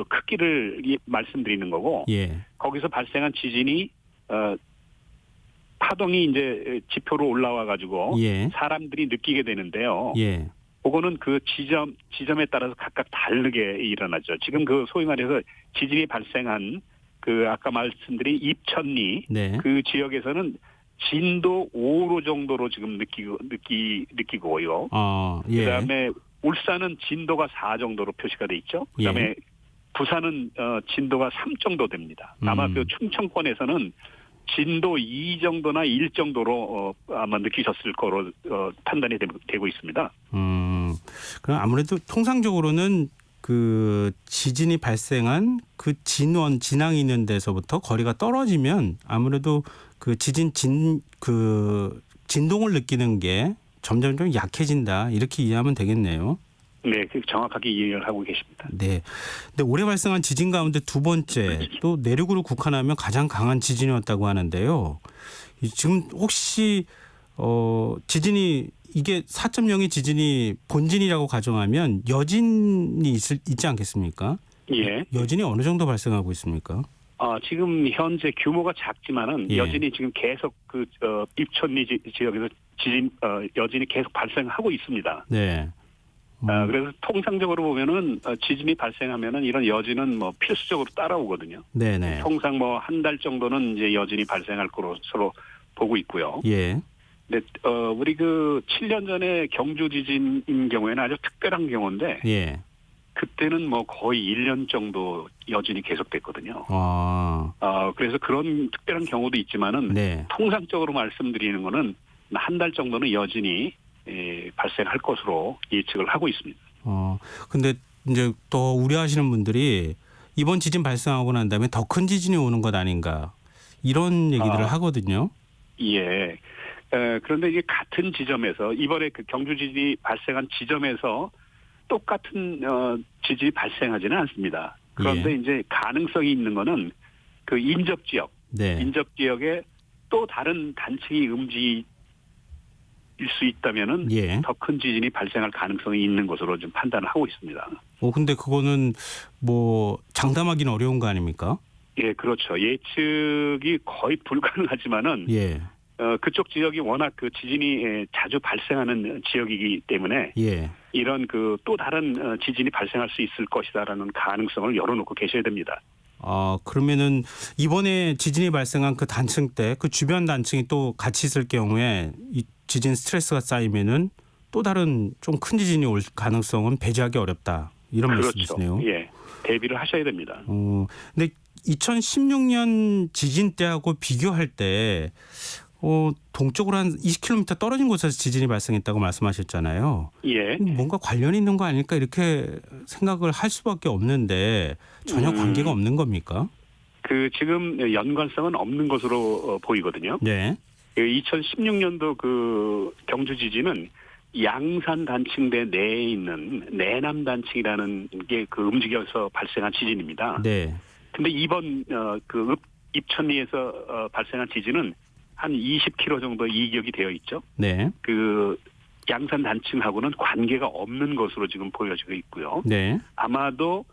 크기를 말씀드리는 거고, 예. 거기서 발생한 지진이 파동이 이제 지표로 올라와 가지고 예. 사람들이 느끼게 되는데요. 예. 그거는 그 지점에 따라서 각각 다르게 일어나죠. 지금 그 소위 말해서 지진이 발생한 그 아까 말씀드린 입천리 네. 그 지역에서는 진도 5로 정도로 지금 느끼고요. 예. 그다음에 울산은 진도가 4 정도로 표시가 돼 있죠. 그다음에 예. 부산은 진도가 3 정도 됩니다. 아마 그 충청권에서는 진도 2 정도나 1 정도로 아마 느끼셨을 거로 판단이 되고 있습니다. 그럼 아무래도 통상적으로는 그 지진이 발생한 그 진앙이 있는 데서부터 거리가 떨어지면 아무래도 그 진동을 느끼는 게 점점 좀 약해진다 이렇게 이해하면 되겠네요. 네, 정확하게 이해를 하고 계십니다. 네. 근데 올해 발생한 지진 가운데 두 번째 또 내륙으로 국한하면 가장 강한 지진이었다고 하는데요. 지금 혹시 지진이 이게 4.0의 지진이 본진이라고 가정하면 여진이 있지 않겠습니까? 예. 여진이 어느 정도 발생하고 있습니까? 지금 현재 규모가 작지만은 예. 여진이 지금 계속 그 입천리 지역에서 여진이 계속 발생하고 있습니다. 네. 그래서 통상적으로 보면은 지진이 발생하면은 이런 여진은 뭐 필수적으로 따라오거든요. 네네. 통상 뭐 한 달 정도는 이제 여진이 발생할 것으로 보고 있고요. 예. 근데 우리 그 7년 전에 경주 지진인 경우에는 아주 특별한 경우인데 예. 그때는 뭐 거의 1년 정도 여진이 계속됐거든요. 그래서 그런 특별한 경우도 있지만은 네. 통상적으로 말씀드리는 거는 한 달 정도는 여진이 발생할 것으로 예측을 하고 있습니다. 근데 이제 또 우려하시는 분들이 이번 지진 발생하고 난 다음에 더 큰 지진이 오는 것 아닌가 이런 얘기들을 하거든요. 예. 그런데 이게 같은 지점에서 이번에 그 경주 지진이 발생한 지점에서 똑같은 지진이 발생하지는 않습니다. 그런데 예. 이제 가능성이 있는 거는 그 인접 지역, 네. 인접 지역에 또 다른 단층이 음지일 수 있다면은 예. 더 큰 지진이 발생할 가능성이 있는 것으로 좀 판단을 하고 있습니다. 근데 그거는 뭐 장담하기는 어려운 거 아닙니까? 예, 그렇죠. 예측이 거의 불가능하지만은 예. 그쪽 지역이 워낙 그 지진이 자주 발생하는 지역이기 때문에 예. 이런 그 또 다른 지진이 발생할 수 있을 것이다라는 가능성을 열어놓고 계셔야 됩니다. 그러면은 이번에 지진이 발생한 그 단층 때 그 주변 단층이 또 같이 있을 경우에 이 지진 스트레스가 쌓이면은 또 다른 좀 큰 지진이 올 가능성은 배제하기 어렵다. 이런 그렇죠. 말씀이시네요. 예, 대비를 하셔야 됩니다. 근데 2016년 지진 때하고 비교할 때 동쪽으로 한 20km 떨어진 곳에서 지진이 발생했다고 말씀하셨잖아요. 예. 뭔가 관련이 있는 거 아닐까 이렇게 생각을 할 수밖에 없는데 전혀 관계가 없는 겁니까? 그 지금 연관성은 없는 것으로 보이거든요. 네. 2016년도 그 경주 지진은 양산 단층대 내에 있는 내남 단층이라는 게 그 움직여서 발생한 지진입니다. 네. 근데 이번 그 입천리에서 발생한 지진은 한 20km 정도 이격이 되어 있죠. 네. 그 양산 단층하고는 관계가 없는 것으로 지금 보여지고 있고요. 네. 아마도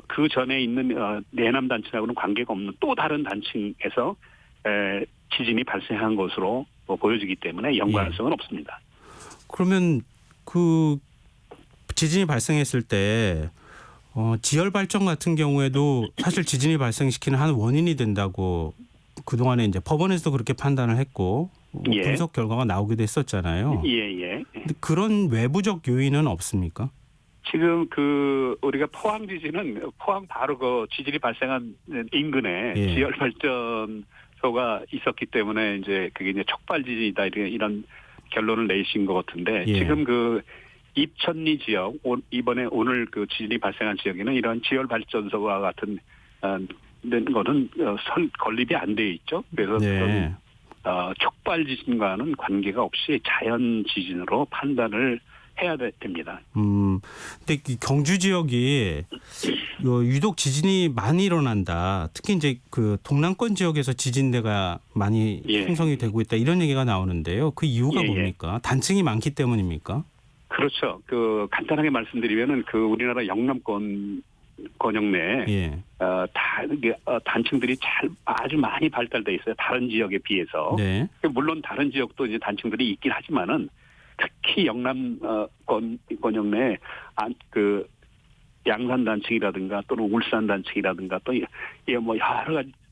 그 전에 있는 내남 단층하고는 관계가 없는 또 다른 단층에서 지진이 발생한 것으로 보여지기 때문에 연관성은 없습니다. 그러면 그 지진이 발생했을 때 지열 발전 같은 경우에도 사실 지진이 발생시키는 한 원인이 된다고 그동안에 이제 법원에서도 그렇게 판단을 했고 예. 분석 결과가 나오기도 했었잖아요. 예. 근데 그런 외부적 요인은 없습니까? 지금 그 우리가 포항 지진은 포항 바로 그 지진이 발생한 인근에 예. 지열 발전소가 있었기 때문에 이제 그게 이제 촉발 지진이다 이런 결론을 내신 것 같은데 예. 지금 그 입천리 지역 이번에 오늘 그 지진이 발생한 지역에는 이런 지열 발전소와 같은 거는 건립이 안 돼 있죠. 그래서 네. 촉발 지진과는 관계가 없이 자연 지진으로 판단을 해야 됩니다. 근데 이 경주 지역이 유독 지진이 많이 일어난다. 특히 이제 그 동남권 지역에서 지진대가 많이 예. 형성이 되고 있다. 이런 얘기가 나오는데요. 그 이유가 예. 뭡니까? 단층이 많기 때문입니까? 그렇죠. 그 간단하게 말씀드리면은 그 우리나라 영남권 권역 내 예. 단층들이 아주 많이 발달돼 있어요. 다른 지역에 비해서. 네. 물론 다른 지역도 이제 단층들이 있긴 하지만은 특히 영남권 권역 내 그 양산 단층이라든가 또는 울산 단층이라든가 또 뭐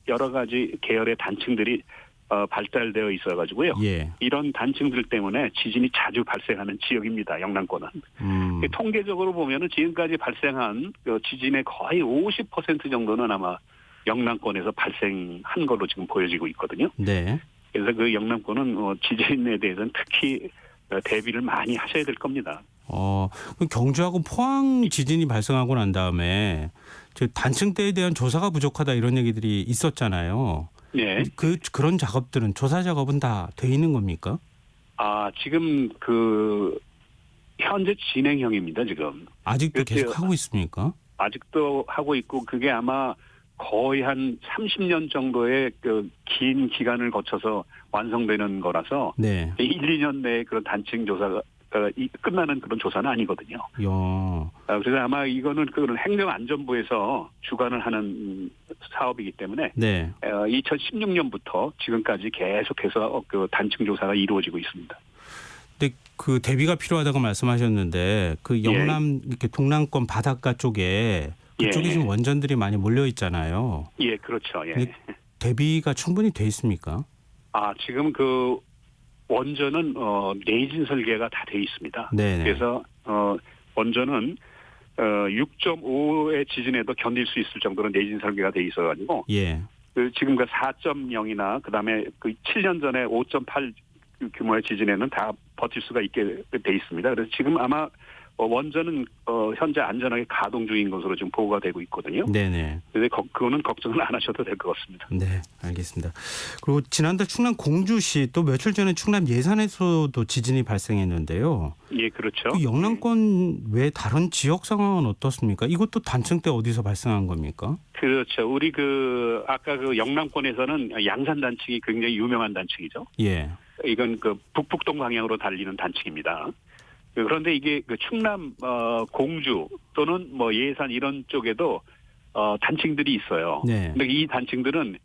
여러 가지 계열의 단층들이 발달되어 있어가지고요. 예. 이런 단층들 때문에 지진이 자주 발생하는 지역입니다. 영남권은. 통계적으로 보면은 지금까지 발생한 지진의 거의 50% 정도는 아마 영남권에서 발생한 걸로 지금 보여지고 있거든요. 네. 그래서 그 영남권은 지진에 대해서는 특히 대비를 많이 하셔야 될 겁니다. 그 경주하고 포항 지진이 발생하고 난 다음에 단층대에 대한 조사가 부족하다 이런 얘기들이 있었잖아요. 네. 그런 작업들은 조사 작업은 다 돼 있는 겁니까? 지금 그 현재 진행형입니다. 지금 아직도 그렇죠. 계속 하고 있습니까? 아직도 하고 있고 그게 아마 거의 한 30년 정도의 그 긴 기간을 거쳐서 완성되는 거라서 네. 1, 2년 내에 그런 단층 조사가 끝나는 그런 조사는 아니거든요. 그래서 아마 이거는 그런 행정안전부에서 주관을 하는 사업이기 때문에 네. 2016년부터 지금까지 계속해서 그 단층 조사가 이루어지고 있습니다. 근데 그 대비가 필요하다고 말씀하셨는데 그 영남 이렇게 동남권 바닷가 쪽에 그쪽에 예. 지금 원전들이 많이 몰려 있잖아요. 예, 그렇죠. 예. 근데 대비가 충분히 돼 있습니까? 지금 그 원전은 내진 설계가 다 돼 있습니다. 네네. 그래서 원전은 6.5의 지진에도 견딜 수 있을 정도로 내진 설계가 돼 있어가지고 예. 지금 그 4.0이나 그다음에 그 7년 전에 5.8 규모의 지진에는 다 버틸 수가 있게 돼 있습니다. 그래서 지금 아마 원전은 현재 안전하게 가동 중인 것으로 지금 보고가 되고 있거든요. 네네. 그래서 그거는 걱정을 안 하셔도 될 것 같습니다. 네, 알겠습니다. 그리고 지난달 충남 공주시 또 며칠 전에 충남 예산에서도 지진이 발생했는데요. 예, 그렇죠. 그 영남권 외 다른 지역 상황은 어떻습니까? 이것도 단층대 어디서 발생한 겁니까? 그렇죠. 우리 아까 그 영남권에서는 양산 단층이 굉장히 유명한 단층이죠. 예. 이건 그 북북동 방향으로 달리는 단층입니다. 그런데 이게 그 충남 공주 또는 뭐 예산 이런 쪽에도 단층들이 있어요. 네. 근데 이 단층들은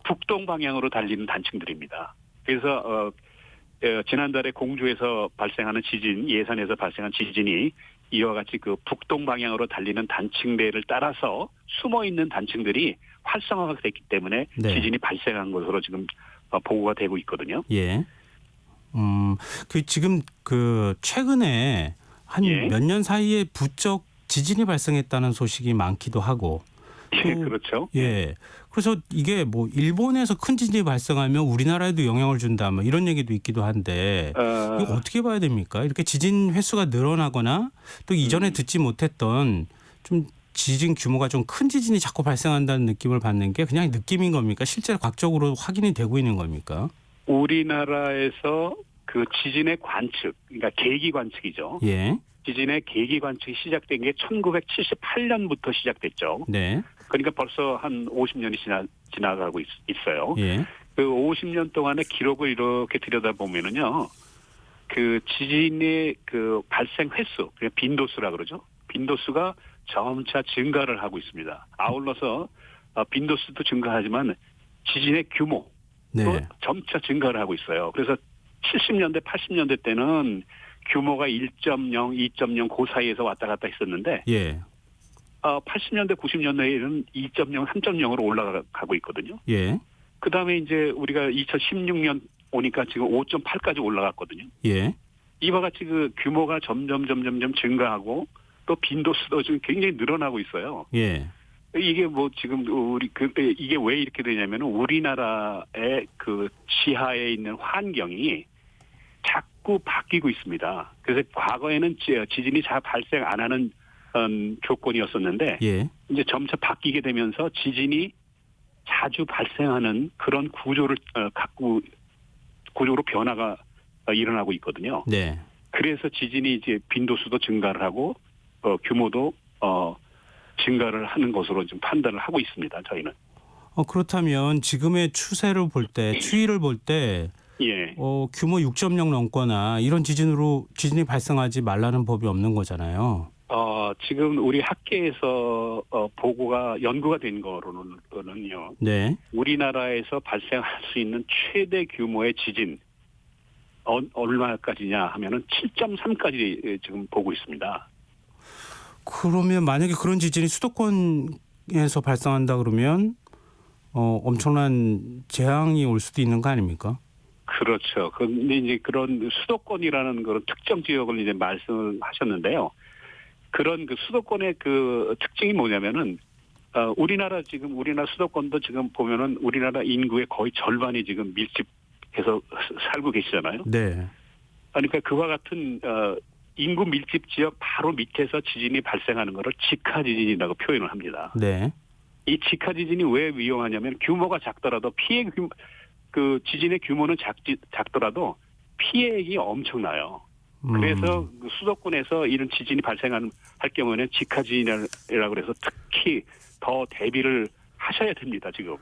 북동 방향으로 달리는 단층들입니다. 그래서 지난달에 공주에서 발생하는 지진, 예산에서 발생한 지진이 이와 같이 그 북동 방향으로 달리는 단층대를 따라서 숨어 있는 단층들이 활성화가 됐기 때문에 네. 지진이 발생한 것으로 지금 보고가 되고 있거든요. 예. 지금 최근에 한 몇 년 사이에 부쩍 지진이 발생했다는 소식이 많기도 하고 예, 그렇죠. 예. 그래서 이게 뭐 일본에서 큰 지진이 발생하면 우리나라에도 영향을 준다 뭐 이런 얘기도 있기도 한데 이거 어떻게 봐야 됩니까? 이렇게 지진 횟수가 늘어나거나 또 이전에 듣지 못했던 좀 지진 규모가 좀 큰 지진이 자꾸 발생한다는 느낌을 받는 게 그냥 느낌인 겁니까? 실제로 과학적으로 확인이 되고 있는 겁니까? 우리나라에서 그 지진의 관측, 그러니까 계기 관측이죠. 예. 지진의 계기 관측이 시작된 게 1978년부터 시작됐죠. 네. 그러니까 벌써 한 50년이 지나가고 있어요. 예. 그 50년 동안의 기록을 이렇게 들여다보면은요, 그 지진의 그 발생 횟수, 그냥 빈도수라 그러죠. 빈도수가 점차 증가를 하고 있습니다. 아울러서 빈도수도 증가하지만 지진의 규모 또 네. 점차 증가를 하고 있어요. 그래서 70년대, 80년대 때는 규모가 1.0, 2.0 그 사이에서 왔다 갔다 했었는데 예. 80년대, 90년대에는 2.0, 3.0으로 올라가고 있거든요. 예. 그다음에 이제 우리가 2016년 오니까 지금 5.8까지 올라갔거든요. 예. 이와 같이 그 규모가 점점 증가하고 또 빈도수도 지금 굉장히 늘어나고 있어요. 예. 이게 뭐 지금 이게 왜 이렇게 되냐면은 우리나라의 그 지하에 있는 환경이 자꾸 바뀌고 있습니다. 그래서 과거에는 지진이 잘 발생 안 하는 조건이었었는데 예. 이제 점차 바뀌게 되면서 지진이 자주 발생하는 그런 구조로 변화가 일어나고 있거든요. 네. 그래서 지진이 이제 빈도수도 증가를 하고 규모도 증가를 하는 것으로 좀 판단을 하고 있습니다. 저희는. 그렇다면 지금의 추세를 볼 때, 추이를 볼 때 예. 규모 6.0 넘거나 이런 지진이 발생하지 말라는 법이 없는 거잖아요. 지금 우리 학계에서 연구가 된 거로는요. 네. 우리나라에서 발생할 수 있는 최대 규모의 지진 얼마까지냐 하면은 7.3까지 지금 보고 있습니다. 그러면 만약에 그런 지진이 수도권에서 발생한다 그러면 엄청난 재앙이 올 수도 있는 거 아닙니까? 그렇죠. 근데 이제 그런 수도권이라는 그런 특정 지역을 이제 말씀을 하셨는데요. 그런 그 수도권의 그 특징이 뭐냐면은 우리나라 수도권도 지금 보면은 우리나라 인구의 거의 절반이 지금 밀집해서 살고 계시잖아요. 네. 그러니까 그와 같은 인구 밀집 지역 바로 밑에서 지진이 발생하는 것을 직하 지진이라고 표현을 합니다. 네. 이 직하 지진이 왜 위험하냐면 규모가 작더라도 그 지진의 규모는 작더라도 피해액이 엄청나요. 그래서 그 수도권에서 이런 지진이 발생할 경우에는 직하 지진이라고 해서 특히 더 대비를 하셔야 됩니다. 지금.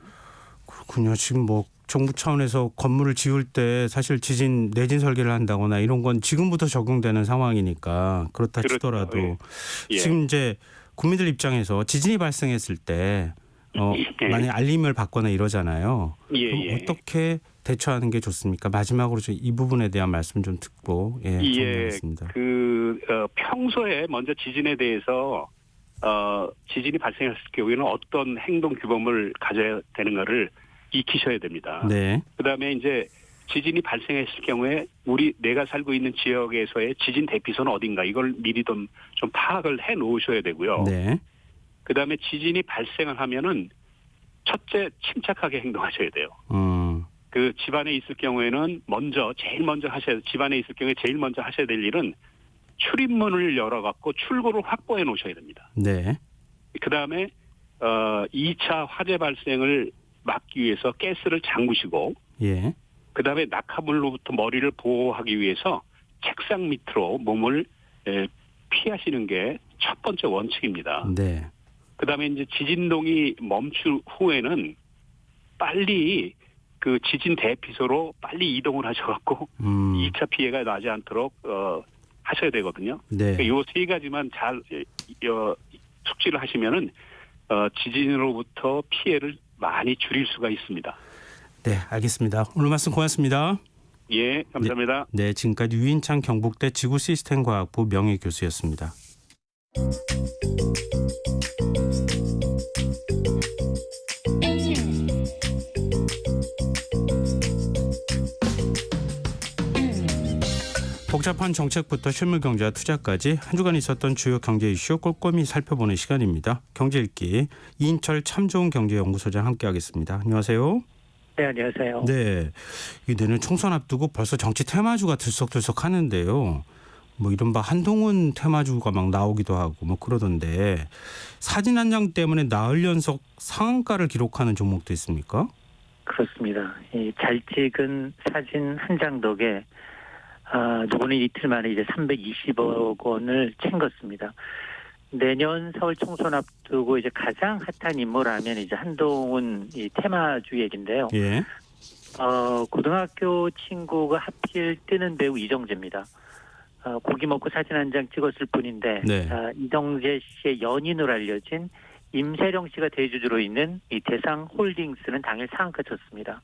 그렇군요. 지금 뭐 정부 차원에서 건물을 지을 때 사실 내진 설계를 한다거나 이런 건 지금부터 적용되는 상황이니까 그렇다 그렇죠. 치더라도 예. 지금 이제 국민들 입장에서 지진이 발생했을 때 예. 만약에 알림을 받거나 이러잖아요. 예, 그럼 예. 어떻게 대처하는 게 좋습니까? 마지막으로 이 부분에 대한 말씀 좀 듣고 정리하겠습니다. 평소에 먼저 지진에 대해서 지진이 발생했을 경우에는 어떤 행동 규범을 가져야 되는가를 익히셔야 됩니다. 네. 그다음에 이제 지진이 발생했을 경우에 내가 살고 있는 지역에서의 지진 대피소는 어딘가 이걸 미리 좀 파악을 해 놓으셔야 되고요. 네. 그다음에 지진이 발생을 하면은 첫째 침착하게 행동하셔야 돼요. 그 집안에 있을 경우에는 집안에 있을 경우에 제일 먼저 하셔야 될 일은 출입문을 열어갖고 출구를 확보해 놓으셔야 됩니다. 네. 그다음에 2차 화재 발생을 막기 위해서 가스를 잠그시고 예. 그다음에 낙하물로부터 머리를 보호하기 위해서 책상 밑으로 몸을 피하시는 게 첫 번째 원칙입니다. 네. 그다음에 이제 지진동이 멈출 후에는 빨리 그 지진 대피소로 빨리 이동을 하셔갖고 2차 피해가 나지 않도록 하셔야 되거든요. 네. 이 세 가지만 잘 숙지를 하시면은 지진으로부터 피해를 많이 줄일 수가 있습니다. 네, 알겠습니다. 오늘 말씀 고맙습니다. 예, 감사합니다. 네, 지금까지 유인창 경북대 지구시스템과학부 명예교수였습니다. 복잡한 정책부터 실물 경제와 투자까지 한 주간 있었던 주요 경제 이슈 꼼꼼히 살펴보는 시간입니다. 경제 읽기 이인철 참 좋은 경제연구소장 함께하겠습니다. 안녕하세요. 네, 안녕하세요. 네, 내년 총선 앞두고 벌써 정치 테마주가 들썩들썩 하는데요. 뭐 이른바 한동훈 테마주가 막 나오기도 하고 뭐 그러던데 사진 한 장 때문에 나흘 연속 상한가를 기록하는 종목도 있습니까? 그렇습니다. 이 잘 찍은 사진 한 장 덕에 누구는 이틀 만에 이제 320억 원을 챙겼습니다. 내년 서울 총선 앞두고 이제 가장 핫한 인물하면 이제 한동훈 이 테마주 얘긴데요. 예. 고등학교 친구가 하필 뜨는 배우 이정재입니다. 고기 먹고 사진 한 장 찍었을 뿐인데 네. 이정재 씨의 연인으로 알려진 임세령 씨가 대주주로 있는 이 대상홀딩스는 당일 상한가 쳤습니다.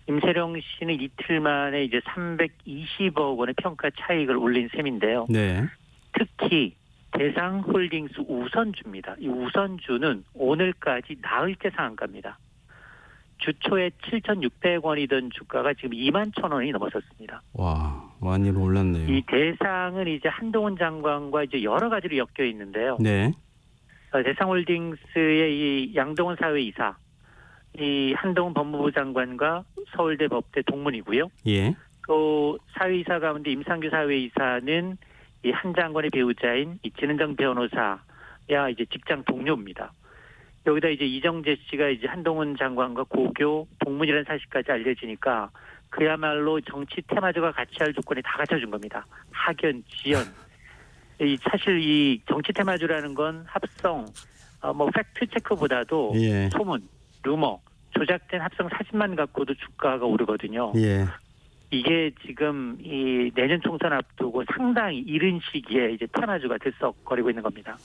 임세령 씨는 이틀 만에 이제 320억 원의 평가 차익을 올린 셈인데요. 네. 특히 대상홀딩스 우선주입니다. 이 우선주는 오늘까지 나흘째 상한가입니다. 주초에 7,600원이던 주가가 지금 21,000원이 넘어섰습니다. 와, 많이 올랐네요. 이 대상은 이제 한동훈 장관과 이제 여러 가지로 엮여 있는데요. 네. 대상홀딩스의 이 양동훈 사회이사, 이 한동훈 법무부 장관과 서울대 법대 동문이고요. 예. 또 사회이사 가운데 임상규 사회이사는 이 한 장관의 배우자인 이 진은정 변호사야 이제 직장 동료입니다. 여기다 이제 이정재 씨가 이제 한동훈 장관과 고교 동문이라는 사실까지 알려지니까 그야말로 정치 테마주가 같이 할 조건이 다 갖춰준 겁니다. 학연, 지연. 사실 이 정치 테마주라는 건 합성, 뭐 팩트 체크보다도 예. 소문, 루머, 조작된 합성 사진만 갖고도 주가가 오르거든요. 예. 이게 지금 이 내년 총선 앞두고 상당히 이른 시기에 이제 테마주가 들썩거리고 있는 겁니다.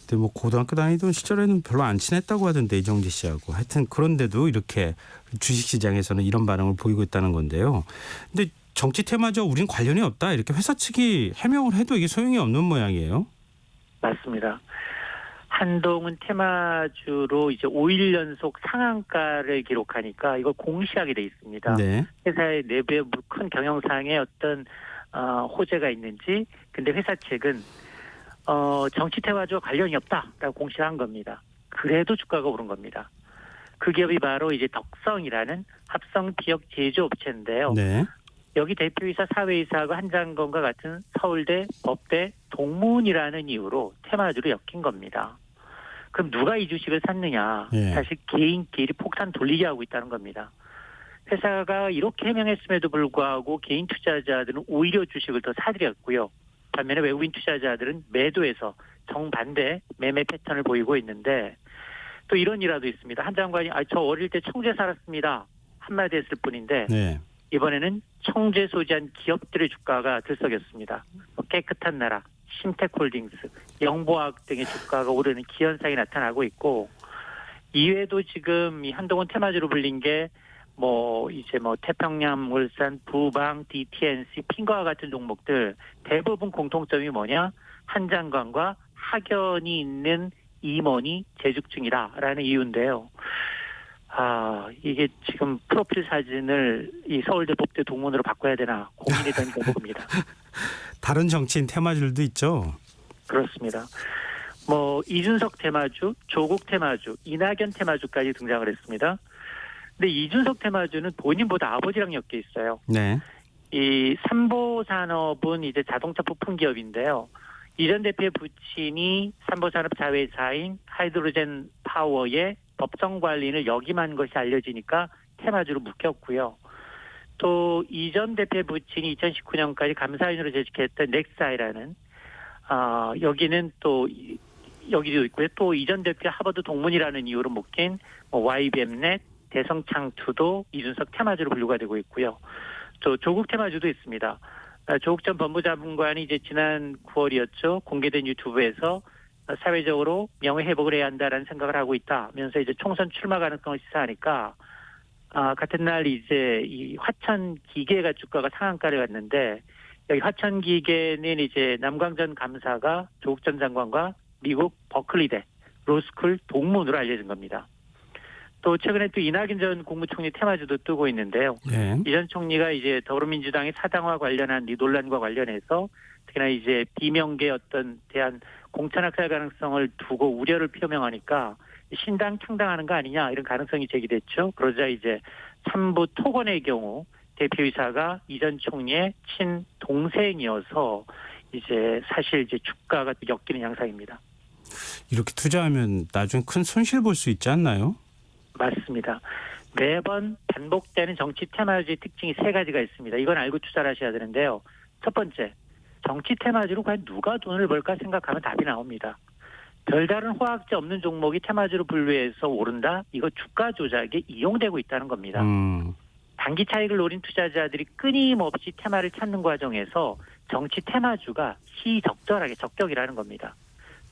근데 뭐 고등학교 다니던 시절에는 별로 안 친했다고 하던데 이정재 씨하고 하여튼 그런데도 이렇게 주식시장에서는 이런 반응을 보이고 있다는 건데요. 근데 정치 테마주와 우린 관련이 없다 이렇게 회사 측이 해명을 해도 이게 소용이 없는 모양이에요. 맞습니다. 한동훈 테마주로 이제 5일 연속 상한가를 기록하니까 이걸 공시하게 돼 있습니다. 네. 회사의 내부에 큰 경영상의 어떤 호재가 있는지, 근데 회사 측은 정치 테마주와 관련이 없다라고 공시한 겁니다. 그래도 주가가 오른 겁니다. 그 기업이 바로 이제 덕성이라는 합성 비역 제조업체인데요. 네. 여기 대표이사, 사회이사하고 한 장관과 같은 서울대, 법대, 동문이라는 이유로 테마주로 엮인 겁니다. 그럼 누가 이 주식을 샀느냐? 예. 사실 개인끼리 폭탄 돌리게 하고 있다는 겁니다. 회사가 이렇게 해명했음에도 불구하고 개인 투자자들은 오히려 주식을 더 사들였고요. 반면에 외국인 투자자들은 매도해서 정반대 매매 패턴을 보이고 있는데 또 이런 일화도 있습니다. 한 장관이 저 어릴 때 청주에 살았습니다. 한마디 했을 뿐인데 네. 이번에는 청주에 소지한 기업들의 주가가 들썩였습니다. 깨끗한 나라, 신텍홀딩스, 영보화학 등의 주가가 오르는 기현상이 나타나고 있고 이외에도 지금 이 한동훈 테마주로 불린 게 이제 태평양물산, 부방, DTNC, 핀거와 같은 종목들 대부분 공통점이 뭐냐? 한 장관과 학연이 있는 임원이 재직 중이다라는 이유인데요. 이게 지금 프로필 사진을 이 서울대 법대 동문으로 바꿔야 되나 고민이던 대목입니다. 다른 정치인 테마주들도 있죠. 그렇습니다. 이준석 테마주, 조국 테마주, 이낙연 테마주까지 등장을 했습니다. 근데 이준석 테마주는 본인보다 아버지랑 엮여 있어요. 네. 이 삼보산업은 이제 자동차 부품 기업인데요. 이 전 대표의 부친이 삼보산업 자회사인 하이드로젠 파워의 법정 관리인을 역임한 것이 알려지니까 테마주로 묶였고요. 또 이 전 대표의 부친이 2019년까지 감사인으로 재직했던 넥사이라는 여기는 또 여기도 있고요. 또 이 전 대표 하버드 동문이라는 이유로 묶인 YBM넷, 대성창투도 이준석 테마주로 분류가 되고 있고요. 또 조국 테마주도 있습니다. 조국 전 법무장관이 이제 지난 9월이었죠. 공개된 유튜브에서 사회적으로 명예 회복을 해야 한다라는 생각을 하고 있다면서 이제 총선 출마 가능성을 시사하니까 같은 날 이제 이 화천 기계가 주가가 상한가를 갔는데 여기 화천 기계는 이제 남광전 감사가 조국 전 장관과 미국 버클리대 로스쿨 동문으로 알려진 겁니다. 또 최근에 또 이낙연 전 국무총리 테마주도 뜨고 있는데요. 네. 이 전 총리가 이제 더불어민주당의 사당화 관련한 이 논란과 관련해서 특히나 이제 비명계 어떤 대한 공천학살 가능성을 두고 우려를 표명하니까 신당 창당하는 거 아니냐 이런 가능성이 제기됐죠. 그러자 이제 삼부 토건의 경우 대표이사가 이 전 총리의 친동생이어서 이제 사실 이제 주가가 엮이는 양상입니다. 이렇게 투자하면 나중에 큰 손실 볼 수 있지 않나요? 맞습니다. 매번 반복되는 정치 테마주의 특징이 세 가지가 있습니다. 이건 알고 투자를 하셔야 되는데요. 첫 번째, 정치 테마주로 과연 누가 돈을 벌까 생각하면 답이 나옵니다. 별다른 호황지 없는 종목이 테마주로 분류해서 오른다? 이거 주가 조작에 이용되고 있다는 겁니다. 단기 차익을 노린 투자자들이 끊임없이 테마를 찾는 과정에서 정치 테마주가 시적절하게 적격이라는 겁니다.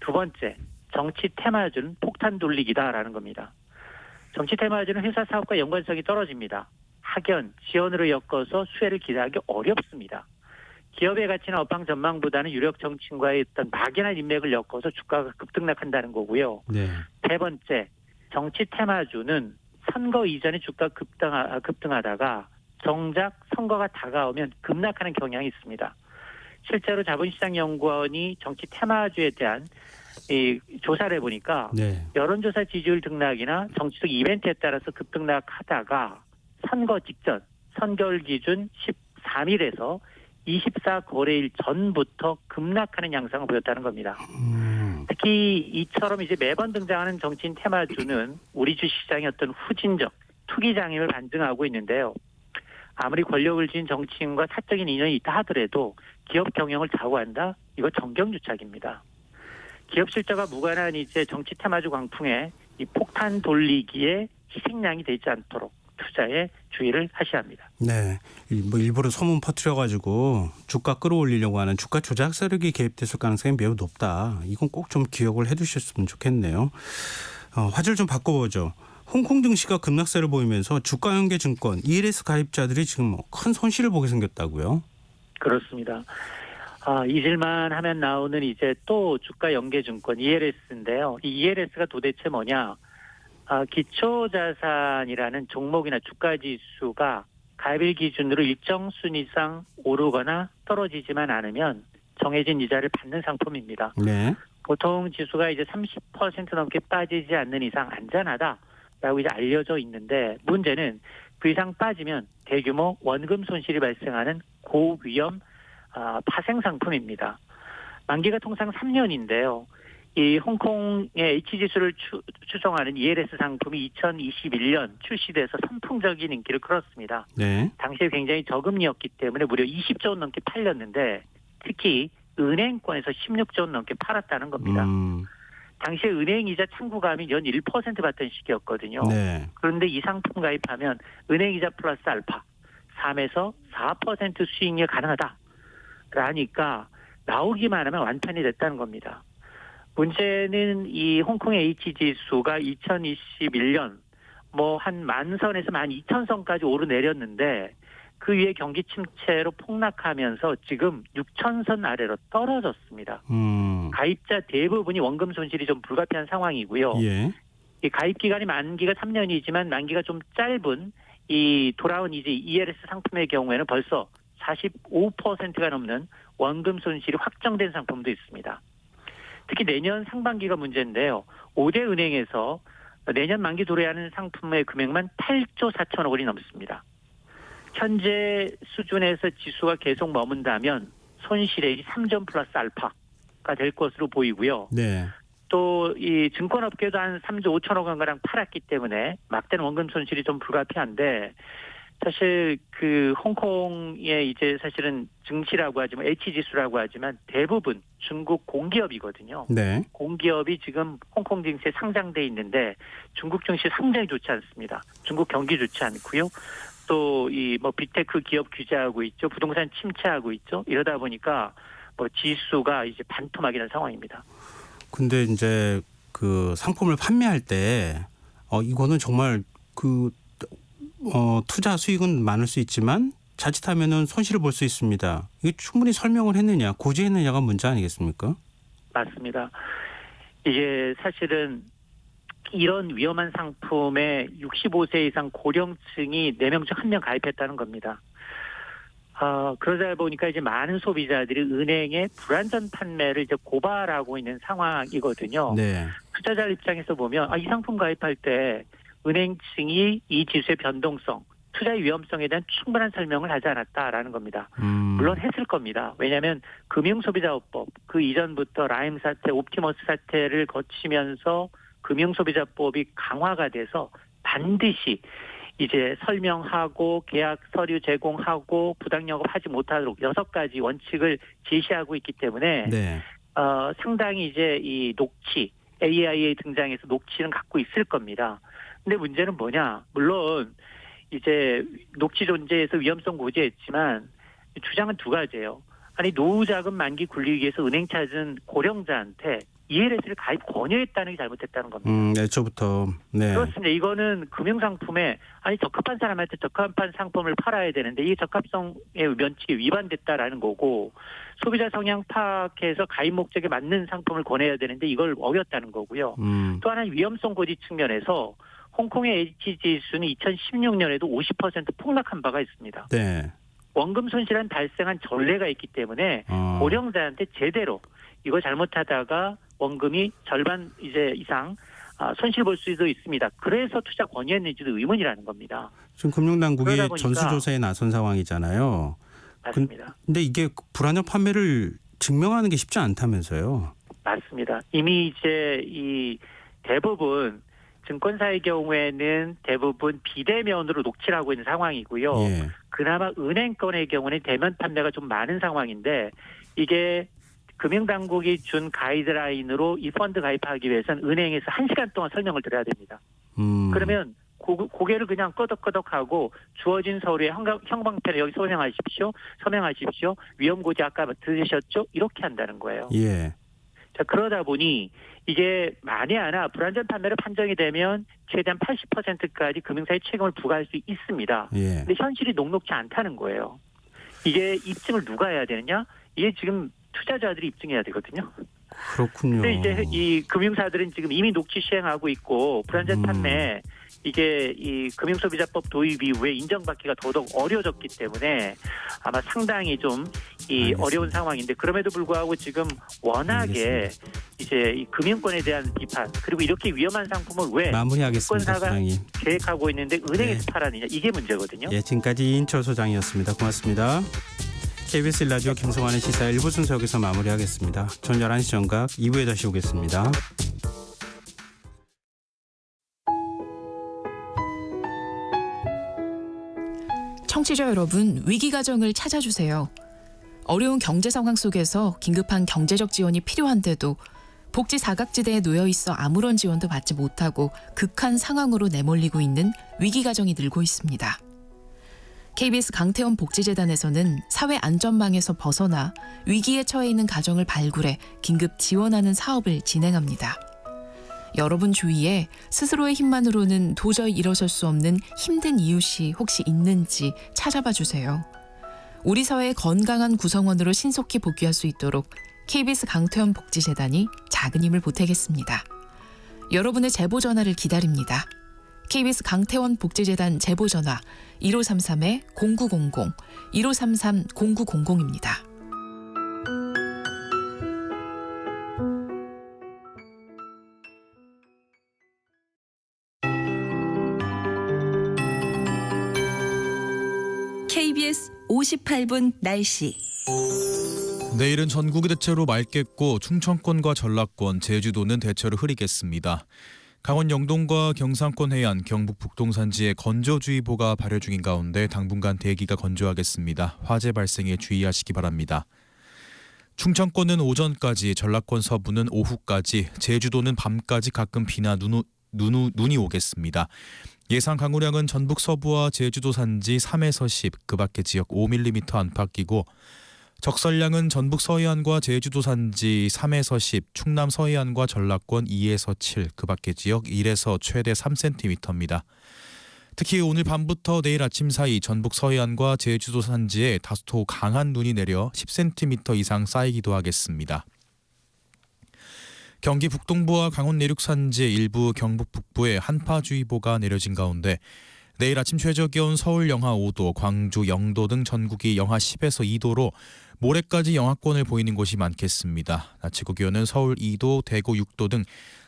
두 번째, 정치 테마주는 폭탄 돌리기다라는 겁니다. 정치 테마주는 회사 사업과 연관성이 떨어집니다. 학연, 지원으로 엮어서 수혜를 기대하기 어렵습니다. 기업의 가치나 업황 전망보다는 유력 정치인과의 어떤 막연한 인맥을 엮어서 주가가 급등락한다는 거고요. 네. 세 번째, 정치 테마주는 선거 이전에 주가 급등하다가 정작 선거가 다가오면 급락하는 경향이 있습니다. 실제로 자본시장연구원이 정치 테마주에 대한 이 조사를 해보니까 네. 여론조사 지지율 등락이나 정치적 이벤트에 따라서 급등락하다가 선거 직전, 선거일 기준 13일에서 24거래일 전부터 급락하는 양상을 보였다는 겁니다. 특히 이처럼 이제 매번 등장하는 정치인 테마주는 우리 주식시장의 어떤 후진적 투기 장애를 반증하고 있는데요. 아무리 권력을 쥔 정치인과 사적인 인연이 있다 하더라도 기업 경영을 좌우한다? 이거 정경유착입니다. 기업 실적과 무관한 이제 정치 테마주 광풍에 이 폭탄 돌리기에 희생양이 되지 않도록 투자에 주의를 하셔야 합니다. 네, 뭐 일부러 소문 퍼뜨려가지고 주가 끌어올리려고 하는 주가 조작 세력이 개입됐을 가능성이 매우 높다. 이건 꼭 좀 기억을 해두셨으면 좋겠네요. 화제를 좀 바꿔보죠. 홍콩 증시가 급락세를 보이면서 주가연계증권 ELS 가입자들이 지금 큰 손실을 보게 생겼다고요? 그렇습니다. 잊을만 하면 나오는 이제 또 주가연계증권 ELS인데요. 이 ELS가 도대체 뭐냐? 기초자산이라는 종목이나 주가지수가 가입일 기준으로 일정 순 이상 오르거나 떨어지지만 않으면 정해진 이자를 받는 상품입니다. 네. 보통 지수가 이제 30% 넘게 빠지지 않는 이상 안전하다라고 이제 알려져 있는데 문제는 그 이상 빠지면 대규모 원금 손실이 발생하는 고위험 파생 상품입니다. 만기가 통상 3년인데요. 이 홍콩의 H지수를 추정하는 ELS 상품이 2021년 출시돼서 선풍적인 인기를 끌었습니다. 네. 당시에 굉장히 저금리였기 때문에 무려 20조 원 넘게 팔렸는데 특히 은행권에서 16조 원 넘게 팔았다는 겁니다. 당시에 은행이자 창구감이 연 1% 받던 시기였거든요. 네. 그런데 이 상품 가입하면 은행이자 플러스 알파 3에서 4% 수익이 가능하다. 라니까 나오기만 하면 완판이 됐다는 겁니다. 문제는 이 홍콩의 H지수가 2021년 한 10,000선에서 12,000선까지 오르내렸는데 그 위에 경기 침체로 폭락하면서 지금 6,000선 아래로 떨어졌습니다. 가입자 대부분이 원금 손실이 좀 불가피한 상황이고요. 예. 이 가입 기간이 만기가 3년이지만 만기가 좀 짧은 이 돌아온 이제 ELS 상품의 경우에는 벌써 45%가 넘는 원금 손실이 확정된 상품도 있습니다. 특히 내년 상반기가 문제인데요. 5대 은행에서 내년 만기 도래하는 상품의 금액만 8조 4천억 원이 넘습니다. 현재 수준에서 지수가 계속 머문다면 손실액이 3점 플러스 알파가 될 것으로 보이고요. 네. 또 이 증권업계도 한 3조 5천억 원가량 팔았기 때문에 막대는 원금 손실이 좀 불가피한데 사실 그 홍콩의 이제 사실은 증시라고 하지만 H지수라고 하지만 대부분 중국 공기업이거든요. 네. 공기업이 지금 홍콩 증시에 상장돼 있는데 중국 증시 상당히 좋지 않습니다. 중국 경기 좋지 않고요. 또 이 빅테크 기업 규제하고 있죠. 부동산 침체하고 있죠. 이러다 보니까 지수가 이제 반토막이 난 상황입니다. 근데 이제 그 상품을 판매할 때 이거는 정말 투자 수익은 많을 수 있지만 자칫하면은 손실을 볼 수 있습니다. 이게 충분히 설명을 했느냐, 고지했느냐가 문제 아니겠습니까? 맞습니다. 이게 사실은 이런 위험한 상품에 65세 이상 고령층이 4명 중 1명 가입했다는 겁니다. 그러다 보니까 이제 많은 소비자들이 은행에 불안전 판매를 이제 고발하고 있는 상황이거든요. 네. 투자자 입장에서 보면 이 상품 가입할 때 은행층이 이 지수의 변동성, 투자의 위험성에 대한 충분한 설명을 하지 않았다라는 겁니다. 물론 했을 겁니다. 왜냐하면 금융소비자법 그 이전부터 라임 사태, 옵티머스 사태를 거치면서 금융소비자법이 강화가 돼서 반드시 이제 설명하고 계약 서류 제공하고 부당 영업하지 못하도록 6가지 원칙을 제시하고 있기 때문에 네. 상당히 이제 이 녹취 AIA 등장해서 녹취는 갖고 있을 겁니다. 근데 문제는 뭐냐? 물론 이제 녹취 존재에서 위험성 고지했지만 주장은 2가지예요. 아니 노후 자금 만기 굴리기 위해서 은행 찾은 고령자한테 ELS를 가입 권유했다는 게 잘못했다는 겁니다. 애초부터. 네. 그렇습니다. 이거는 금융상품에 적합한 사람한테 적합한 상품을 팔아야 되는데 이 적합성의 면칙이 위반됐다라는 거고 소비자 성향 파악해서 가입 목적에 맞는 상품을 권해야 되는데 이걸 어겼다는 거고요. 또 하나는 위험성 고지 측면에서 홍콩의 H지수는 2016년에도 50% 폭락한 바가 있습니다. 네. 원금 손실한 발생한 전례가 있기 때문에 고령자한테 제대로 이거 잘못하다가 원금이 절반 이제 이상 손실 볼 수도 있습니다. 그래서 투자 권유했는지도 의문이라는 겁니다. 지금 금융당국이 전수조사에 나선 상황이잖아요. 맞습니다. 근데 이게 불안전 판매를 증명하는 게 쉽지 않다면서요. 맞습니다. 이미 이제 이 대부분 증권사의 경우에는 대부분 비대면으로 녹취를 하고 있는 상황이고요. 예. 그나마 은행권의 경우는 대면 판매가 좀 많은 상황인데 이게 금융당국이 준 가이드라인으로 이 펀드 가입하기 위해서는 은행에서 1시간 동안 설명을 드려야 됩니다. 그러면 고개를 그냥 끄덕끄덕하고 주어진 서류에 형광펜에 여기 서명하십시오. 위험고지 아까 들으셨죠? 이렇게 한다는 거예요. 예. 자, 그러다 보니 이게 만에 하나 불안전 판매로 판정이 되면 최대한 80%까지 금융사에 책임을 부과할 수 있습니다. 예. 근데 현실이 녹록지 않다는 거예요. 이게 입증을 누가 해야 되느냐? 이게 지금 투자자들이 입증해야 되거든요. 그렇군요. 근데 이제 이 금융사들은 지금 이미 녹취 시행하고 있고 불안전 판매 이게 이 금융소비자법 도입 이후에 인정받기가 더더욱 어려워졌기 때문에 아마 상당히 좀 이 어려운 상황인데 그럼에도 불구하고 지금 워낙에 이제 이 금융권에 대한 비판 그리고 이렇게 위험한 상품을 왜 마무리하겠습니다, 증권사가 소장님. 계획하고 있는데 은행에서 팔았느냐 이게 문제거든요. 예, 지금까지 이인철 소장이었습니다. 고맙습니다. KBS 라디오 김성환의 시사 1부 순서 여기서 마무리하겠습니다. 전 11시 정각 2부에 다시 오겠습니다. 청취자 여러분, 위기 가정을 찾아주세요. 어려운 경제 상황 속에서 긴급한 경제적 지원이 필요한데도 복지 사각지대에 놓여 있어 아무런 지원도 받지 못하고 극한 상황으로 내몰리고 있는 위기 가정이 늘고 있습니다. KBS 강태원 복지재단에서는 사회 안전망에서 벗어나 위기에 처해 있는 가정을 발굴해 긴급 지원하는 사업을 진행합니다. 여러분 주위에 스스로의 힘만으로는 도저히 일어설 수 없는 힘든 이웃이 혹시 있는지 찾아봐 주세요. 우리 사회의 건강한 구성원으로 신속히 복귀할 수 있도록 KBS 강태원 복지재단이 작은 힘을 보태겠습니다. 여러분의 제보 전화를 기다립니다. KBS 강태원 복지재단 제보 전화 1533-0900, 1533-0900입니다. KBS 58분 날씨. 내일은 전국이 대체로 맑겠고 충청권과 전라권, 제주도는 대체로 흐리겠습니다. 강원 영동과 경상권 해안, 경북 북동산지에 건조주의보가 발효 중인 가운데 당분간 대기가 건조하겠습니다. 화재 발생에 주의하시기 바랍니다. 충청권은 오전까지, 전라권 서부는 오후까지, 제주도는 밤까지 가끔 비나 눈이 오겠습니다. 예상 강우량은 전북 서부와 제주도 산지 3에서 10, 그 밖의 지역 5mm 안팎이고 적설량은 전북 서해안과 제주도 산지 3에서 10, 충남 서해안과 전라권 2에서 7, 그 밖의 지역 1에서 최대 3cm입니다. 특히 오늘 밤부터 내일 아침 사이 전북 서해안과 제주도 산지에 다소 강한 눈이 내려 10cm 이상 쌓이기도 하겠습니다. 경기 북동부와 강원 내륙 산지 일부 경북 북부에 한파주의보가 내려진 가운데 내일 아침 최저 기온 서울 영하 5도, 광주, 영도 등 전국이 영하 10에서 2도로 모레까지 영하권을 보이는 곳이 많겠습니다. 낮 최고 기온은 서울 2도, 대구 6도 등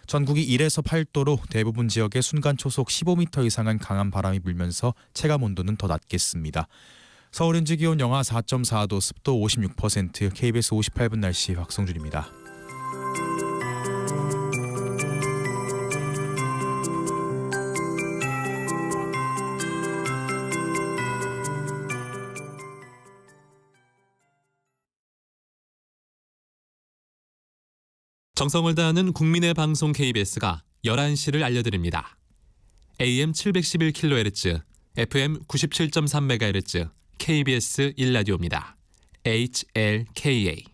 전국이 1에서 8도로 대부분 지역에 순간 초속 15m 이상의 강한 바람이 불면서 체감 온도는 더 낮겠습니다. 서울 현재 기온 영하 4.4도, 습도 56%, KBS 58분 날씨 박성준입니다. 정성을 다하는 국민의 방송 KBS가 11시를 알려드립니다. AM 711kHz, FM 97.3MHz, KBS 1라디오입니다. HLKA.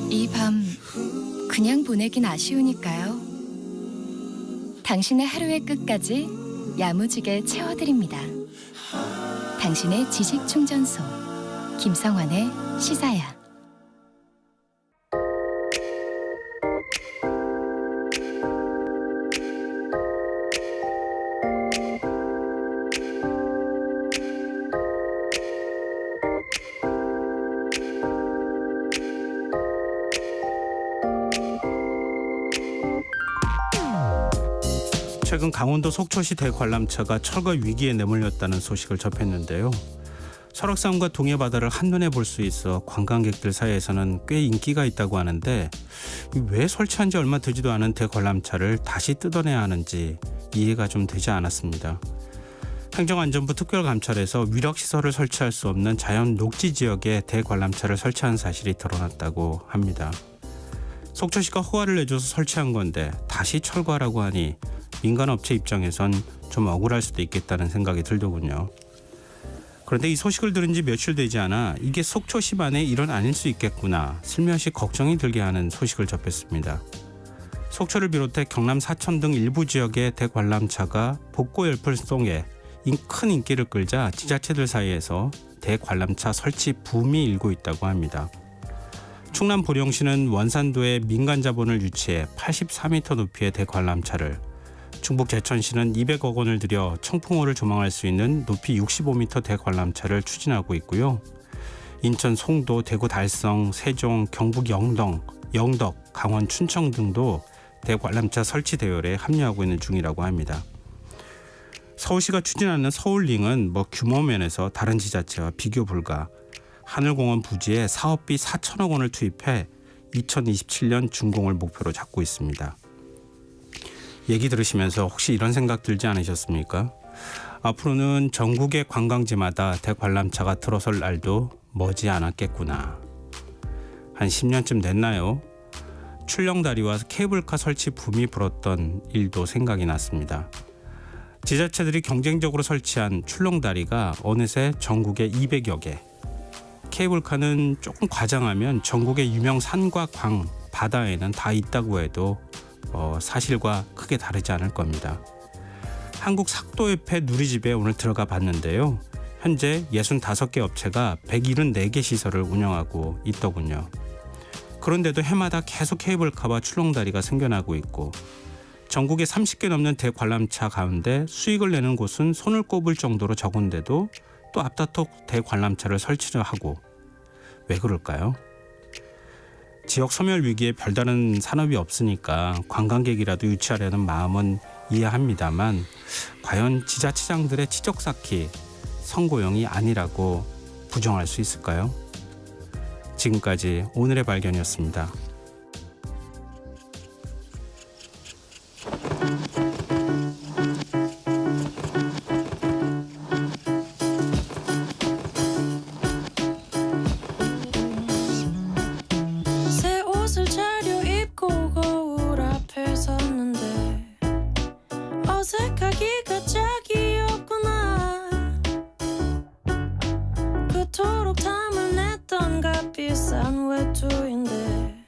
이 밤 그냥 보내긴 아쉬우니까요. 당신의 하루의 끝까지 야무지게 채워드립니다. 당신의 지식 충전소 김성환의 시사야. 최근 강원도 속초시 대관람차가 철거 위기에 내몰렸다는 소식을 접했는데요. 설악산과 동해바다를 한눈에 볼 수 있어 관광객들 사이에서는 꽤 인기가 있다고 하는데 왜 설치한 지 얼마 되지도 않은 대관람차를 다시 뜯어내야 하는지 이해가 좀 되지 않았습니다. 행정안전부 특별감찰에서 위력시설을 설치할 수 없는 자연 녹지 지역에 대관람차를 설치한 사실이 드러났다고 합니다. 속초시가 허가를 내줘서 설치한 건데 다시 철거하라고 하니 민간업체 입장에선 좀 억울할 수도 있겠다는 생각이 들더군요. 그런데 이 소식을 들은 지 며칠 되지 않아 이게 속초시만의 일은 아닐 수 있겠구나 슬며시 걱정이 들게 하는 소식을 접했습니다. 속초를 비롯해 경남 사천 등 일부 지역의 대관람차가 복고 열풍송에 큰 인기를 끌자 지자체들 사이에서 대관람차 설치 붐이 일고 있다고 합니다. 충남 보령시는 원산도에 민간 자본을 유치해 84m 높이의 대관람차를, 충북 제천시는 200억 원을 들여 청풍호를 조망할 수 있는 높이 65m 대관람차를 추진하고 있고요. 인천 송도, 대구 달성, 세종, 경북 영덕, 강원 춘청 등도 대관람차 설치 대열에 합류하고 있는 중이라고 합니다. 서울시가 추진하는 서울링은 규모 면에서 다른 지자체와 비교 불가. 하늘공원 부지에 사업비 4천억 원을 투입해 2027년 준공을 목표로 잡고 있습니다. 얘기 들으시면서 혹시 이런 생각 들지 않으셨습니까? 앞으로는 전국의 관광지마다 대관람차가 들어설 날도 머지 않았겠구나. 한 10년쯤 됐나요? 출렁다리와 케이블카 설치 붐이 불었던 일도 생각이 났습니다. 지자체들이 경쟁적으로 설치한 출렁다리가 어느새 전국에 200여 개, 케이블카는 조금 과장하면 전국의 유명 산과 광, 바다에는 다 있다고 해도 사실과 크게 다르지 않을 겁니다. 한국삭도협회 누리집에 오늘 들어가 봤는데요. 현재 65개 업체가 174개 시설을 운영하고 있더군요. 그런데도 해마다 계속 케이블카와 출렁다리가 생겨나고 있고 전국에 30개 넘는 대관람차 가운데 수익을 내는 곳은 손을 꼽을 정도로 적은데도 또 앞다퉈 대관람차를 설치를 하고, 왜 그럴까요? 지역 소멸 위기에 별다른 산업이 없으니까 관광객이라도 유치하려는 마음은 이해합니다만 과연 지자체장들의 치적 쌓기 선고용이 아니라고 부정할 수 있을까요? 지금까지 오늘의 발견이었습니다. 어색하기가 짝이었구나. 그토록 탐을 냈던 값비싼 외투인데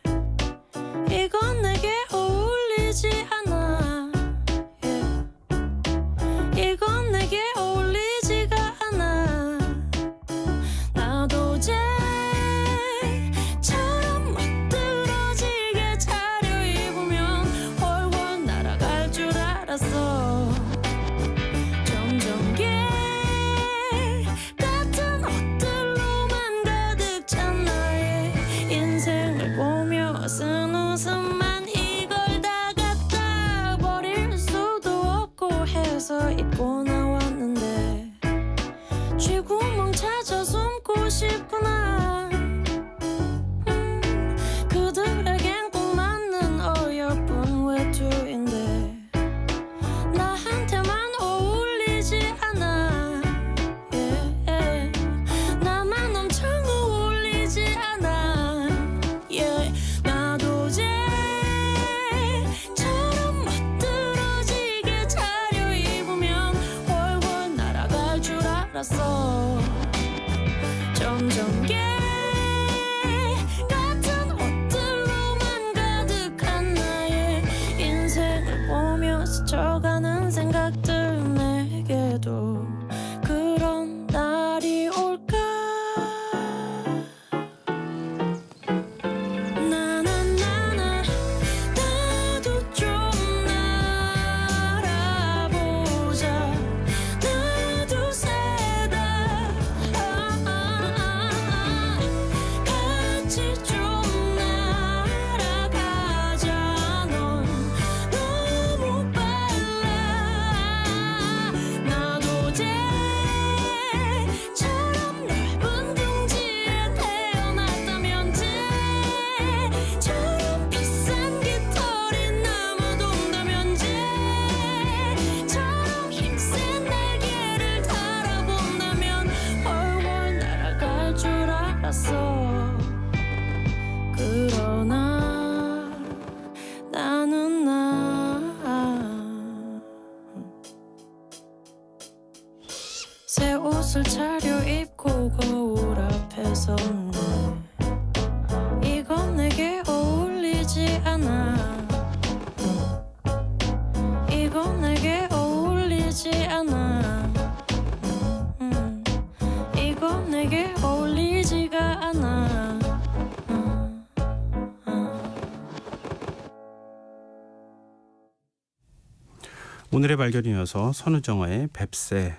오늘의 발견이어서 선우정아의 뱁새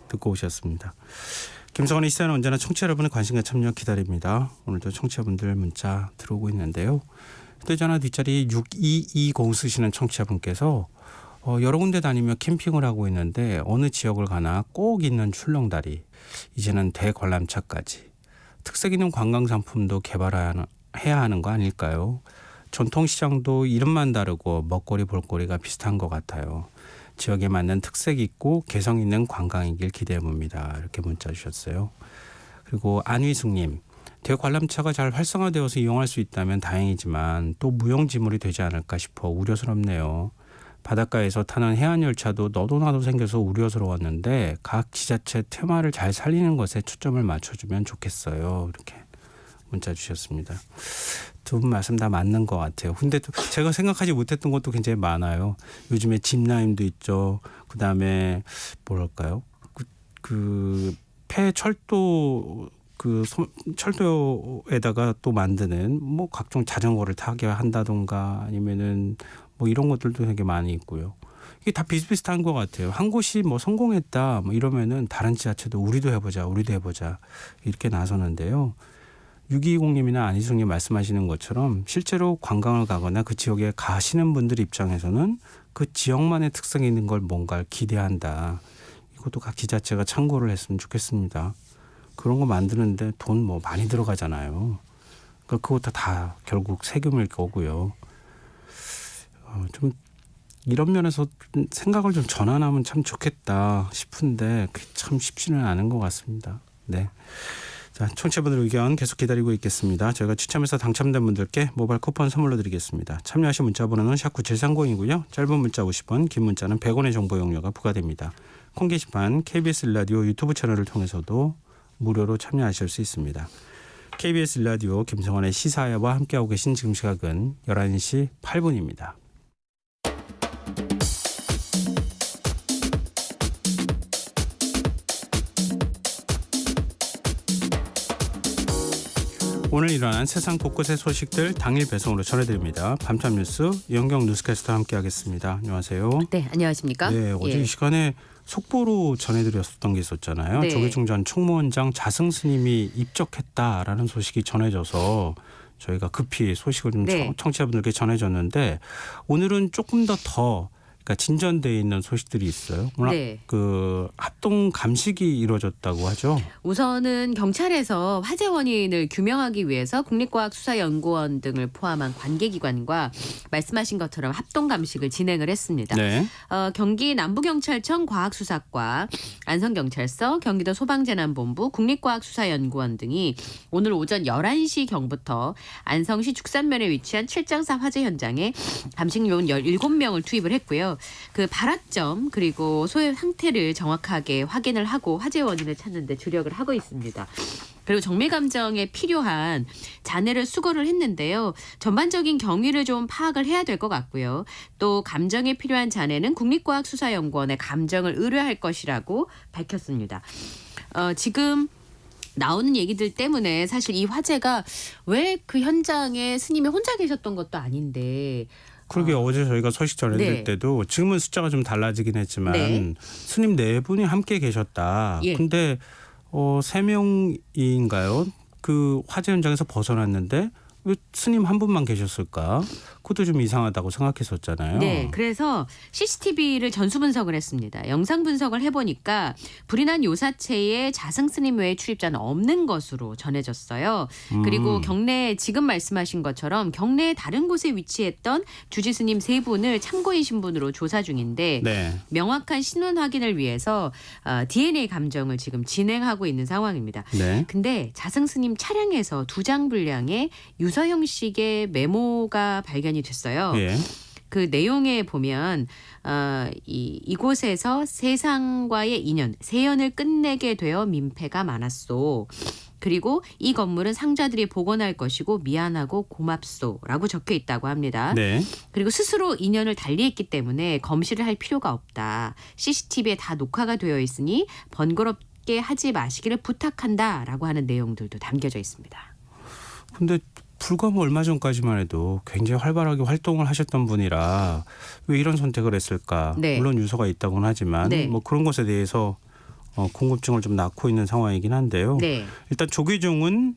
듣고 오셨습니다. 김성환의 시사는 언제나 청취자 여러분의 관심과 참여 기다립니다. 오늘도 청취자분들 문자 들어오고 있는데요. 휴대전화 뒷자리 6220 쓰시는 청취자분께서 여러 군데 다니며 캠핑을 하고 있는데 어느 지역을 가나 꼭 있는 출렁다리, 이제는 대관람차까지 특색 있는 관광상품도 개발해야 하는 거 아닐까요? 전통시장도 이름만 다르고 먹거리 볼거리가 비슷한 것 같아요. 지역에 맞는 특색 있고 개성 있는 관광이길 기대해봅니다. 이렇게 문자 주셨어요. 그리고 안휘숙님, 대관람차가 잘 활성화되어서 이용할 수 있다면 다행이지만 또 무용지물이 되지 않을까 싶어 우려스럽네요. 바닷가에서 타는 해안열차도 너도나도 생겨서 우려스러웠는데 각 지자체 테마를 잘 살리는 것에 초점을 맞춰주면 좋겠어요. 이렇게 문자 주셨습니다. 두 분 말씀 다 맞는 것 같아요. 근데 또 제가 생각하지 못했던 것도 굉장히 많아요. 요즘에 짚라인도 있죠. 그다음에 뭐랄까요? 그 폐철도 철도에다가 또 만드는 뭐 각종 자전거를 타게 한다던가 아니면은 뭐 이런 것들도 되게 많이 있고요. 이게 다 비슷비슷한 것 같아요. 한 곳이 뭐 성공했다 뭐 이러면은 다른 지자체도 우리도 해보자 이렇게 나서는데요. 6220님이나 안희숙님 말씀하시는 것처럼 실제로 관광을 가거나 그 지역에 가시는 분들 입장에서는 그 지역만의 특성이 있는 걸 뭔가를 기대한다. 이것도 각 지자체가 참고를 했으면 좋겠습니다. 그런 거 만드는데 돈 뭐 많이 들어가잖아요. 그러니까 그것도 다 결국 세금일 거고요. 좀 이런 면에서 생각을 좀 전환하면 참 좋겠다 싶은데 그게 참 쉽지는 않은 것 같습니다. 네. 자, 청취자분들 의견 계속 기다리고 있겠습니다. 저희가 추첨해서 당첨된 분들께 모바일 쿠폰 선물로 드리겠습니다. 참여하신 문자 번호는 샵9730이고요. 짧은 문자 50원, 긴 문자는 100원의 정보 용료가 부과됩니다. 콩 게시판 KBS 일라디오 유튜브 채널을 통해서도 무료로 참여하실 수 있습니다. KBS 일라디오 김성환의 시사와 함께하고 계신 지금 시각은 11시 8분입니다. 오늘 일어난 세상 곳곳의 소식들 당일 배송으로 전해드립니다. 밤참 뉴스 이현경 뉴스캐스터와 함께하겠습니다. 안녕하세요. 네, 안녕하십니까? 네, 어제 이 시간에 속보로 전해드렸었던 게 있었잖아요. 네. 조계종 전 총무원장 자승 스님이 입적했다라는 소식이 전해져서 저희가 급히 소식을 좀 네. 청취자분들께 전해줬는데 오늘은 조금 더 그러니까 진전돼 있는 소식들이 있어요. 오늘 네. 그 합동 감식이 이루어졌다고 하죠. 우선은 경찰에서 화재 원인을 규명하기 위해서 국립과학수사연구원 등을 포함한 관계기관과 말씀하신 것처럼 합동 감식을 진행을 했습니다. 네. 경기 남부경찰청 과학수사과, 안성경찰서, 경기도 소방재난본부, 국립과학수사연구원 등이 오늘 오전 11시 경부터 안성시 죽산면에 위치한 7장사 화재 현장에 감식요원 17명을 투입을 했고요. 그 발화점 그리고 소의 상태를 정확하게 확인을 하고 화재 원인을 찾는 데 주력을 하고 있습니다. 그리고 정밀 감정에 필요한 잔해를 수거를 했는데요. 전반적인 경위를 좀 파악을 해야 될 것 같고요. 또 감정에 필요한 잔해는 국립과학수사연구원에 감정을 의뢰할 것이라고 밝혔습니다. 지금 나오는 얘기들 때문에 사실 이 화재가 왜 그 현장에 스님이 혼자 계셨던 것도 아닌데 그러게 어제 저희가 소식 전해드릴 네. 때도 지금은 숫자가 좀 달라지긴 했지만 네. 스님 4분이 함께 계셨다. 예. 근데 3명인가요? 그 화재 현장에서 벗어났는데 왜 스님 한 분만 계셨을까? 그것도 좀 이상하다고 생각했었잖아요. 네, 그래서 CCTV를 전수 분석을 했습니다. 영상 분석을 해보니까 불이 난 요사체에 자승 스님 외에 출입자는 없는 것으로 전해졌어요. 그리고 경내에 지금 말씀하신 것처럼 경내에 다른 곳에 위치했던 주지 스님 3분을 참고인 신분으로 조사 중인데 네. 명확한 신원 확인을 위해서 DNA 감정을 지금 진행하고 있는 상황입니다. 네. 근데 자승 스님 차량에서 2장 분량의 유서 형식의 메모가 발견이 됐어요. 예. 그 내용에 보면 이곳에서 세상과의 인연, 세연을 끝내게 되어 민폐가 많았소. 그리고 이 건물은 상자들이 복원할 것이고 미안하고 고맙소라고 적혀 있다고 합니다. 네. 그리고 스스로 인연을 달리했기 때문에 검시를 할 필요가 없다. CCTV에 다 녹화가 되어 있으니 번거롭게 하지 마시기를 부탁한다라고 하는 내용들도 담겨져 있습니다. 근데 불과 뭐 얼마 전까지만 해도 굉장히 활발하게 활동을 하셨던 분이라 왜 이런 선택을 했을까? 네. 물론 유서가 있다고는 하지만 네. 뭐 그런 것에 대해서 궁금증을 좀 낳고 있는 상황이긴 한데요. 네. 일단 조계종은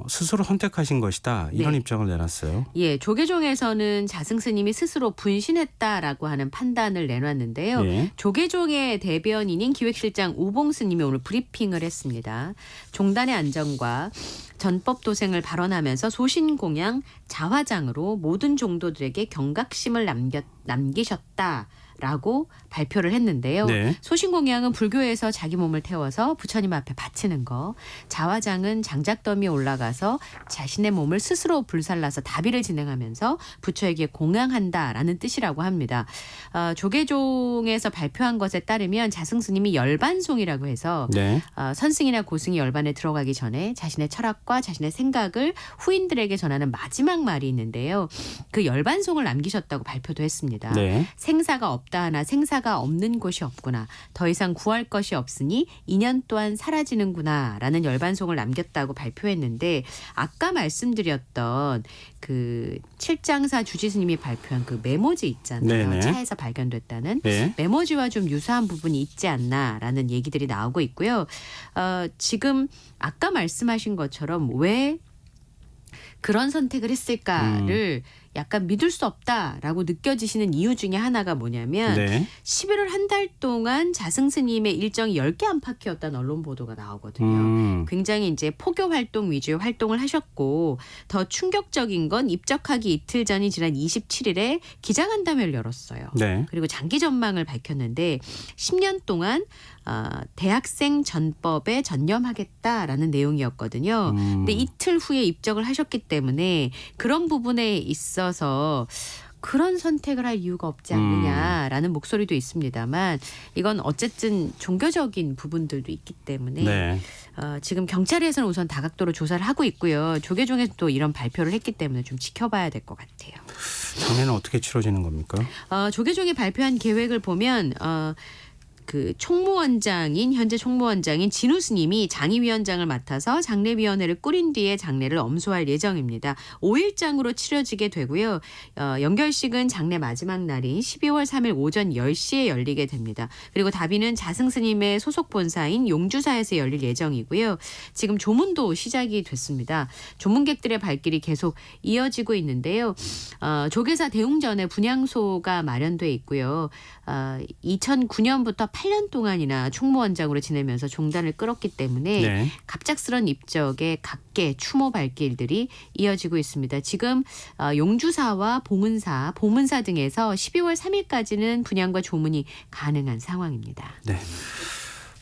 스스로 선택하신 것이다 이런 네. 입장을 내놨어요. 예, 조계종에서는 자승 스님이 스스로 분신했다라고 하는 판단을 내놨는데요. 예. 조계종의 대변인인 기획실장 우봉 스님이 오늘 브리핑을 했습니다. 종단의 안정과 전법 도생을 발언하면서 소신공양 자화장으로 모든 종도들에게 경각심을 남기셨다라고 발표를 했는데요. 네. 소신공양은 불교에서 자기 몸을 태워서 부처님 앞에 바치는 거, 자화장은 장작더미에 올라가서 자신의 몸을 스스로 불살라서 다비를 진행하면서 부처에게 공양한다라는 뜻이라고 합니다. 조계종에서 발표한 것에 따르면 자승 스님이 열반송이라고 해서 네. 선승이나 고승이 열반에 들어가기 전에 자신의 철학과 자신의 생각을 후인들에게 전하는 마지막 말이 있는데요. 그 열반송을 남기셨다고 발표도 했습니다. 네. 생사가 없다 하나 생사가 없는 곳이 없구나. 더 이상 구할 것이 없으니 인연 또한 사라지는구나 라는 열반송을 남겼다고 발표했는데 아까 말씀드렸던 그 칠장사 주지스님이 발표한 그 메모지 있잖아요. 네네. 차에서 발견됐다는 네. 메모지와 좀 유사한 부분이 있지 않나라는 얘기들이 나오고 있고요. 지금 아까 말씀하신 것처럼 왜 그런 선택을 했을까를 약간 믿을 수 없다라고 느껴지시는 이유 중에 하나가 뭐냐면 네. 11월 한 달 동안 자승 스님의 일정이 10개 안팎이었다는 언론 보도가 나오거든요. 굉장히 이제 포교 활동 위주의 활동을 하셨고 더 충격적인 건 입적하기 이틀 전인 지난 27일에 기자간담회를 열었어요. 네. 그리고 장기 전망을 밝혔는데 10년 동안 대학생 전법에 전념하겠다라는 내용이었거든요. 근데 이틀 후에 입적을 하셨기 때문에 그런 부분에 있어서 그런 선택을 할 이유가 없지 않느냐라는 목소리도 있습니다만 이건 어쨌든 종교적인 부분들도 있기 때문에 네. 지금 경찰에서는 우선 다각도로 조사를 하고 있고요. 조계종에서도 이런 발표를 했기 때문에 좀 지켜봐야 될 것 같아요. 장례는 어떻게 치러지는 겁니까? 조계종이 발표한 계획을 보면 그 현재 총무원장인 진우 스님이 장의위원장을 맡아서 장례위원회를 꾸린 뒤에 장례를 엄수할 예정입니다. 5일장으로 치러지게 되고요. 연결식은 장례 마지막 날인 12월 3일 오전 10시에 열리게 됩니다. 그리고 다비는 자승 스님의 소속 본사인 용주사에서 열릴 예정이고요. 지금 조문도 시작이 됐습니다. 조문객들의 발길이 계속 이어지고 있는데요. 조계사 대웅전에 분향소가 마련돼 있고요. 2009년부터 8년 동안이나 총무원장으로 지내면서 종단을 끌었기 때문에 네. 갑작스런 입적에 각계 추모 발길들이 이어지고 있습니다. 지금 용주사와 봉은사, 보문사 등에서 12월 3일까지는 분향과 조문이 가능한 상황입니다. 네.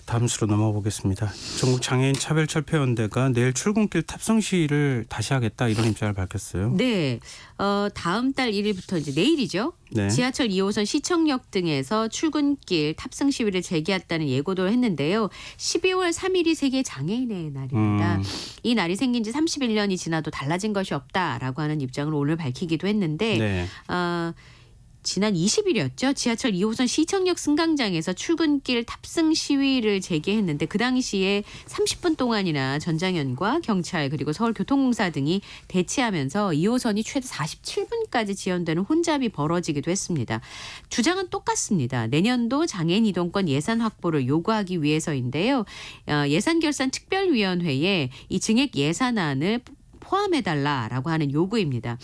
다음 수로 넘어가 보겠습니다. 전국 장애인 차별철폐연대가 내일 출근길 탑승 시위를 다시 하겠다 이런 입장을 밝혔어요. 네, 다음 달 1일부터 이제 내일이죠. 네. 지하철 2호선 시청역 등에서 출근길 탑승 시위를 재개했다는 예고도 했는데요. 12월 3일이 세계 장애인의 날입니다. 이 날이 생긴 지 31년이 지나도 달라진 것이 없다라고 하는 입장을 오늘 밝히기도 했는데 네. 지난 20일이었죠. 지하철 2호선 시청역 승강장에서 출근길 탑승 시위를 재개했는데 그 당시에 30분 동안이나 전장현과 경찰 그리고 서울교통공사 등이 대치하면서 2호선이 최대 47분까지 지연되는 혼잡이 벌어지기도 했습니다. 주장은 똑같습니다. 내년도 장애인 이동권 예산 확보를 요구하기 위해서인데요. 예산결산특별위원회에 이 증액 예산안을 포함해달라라고 하는 요구입니다.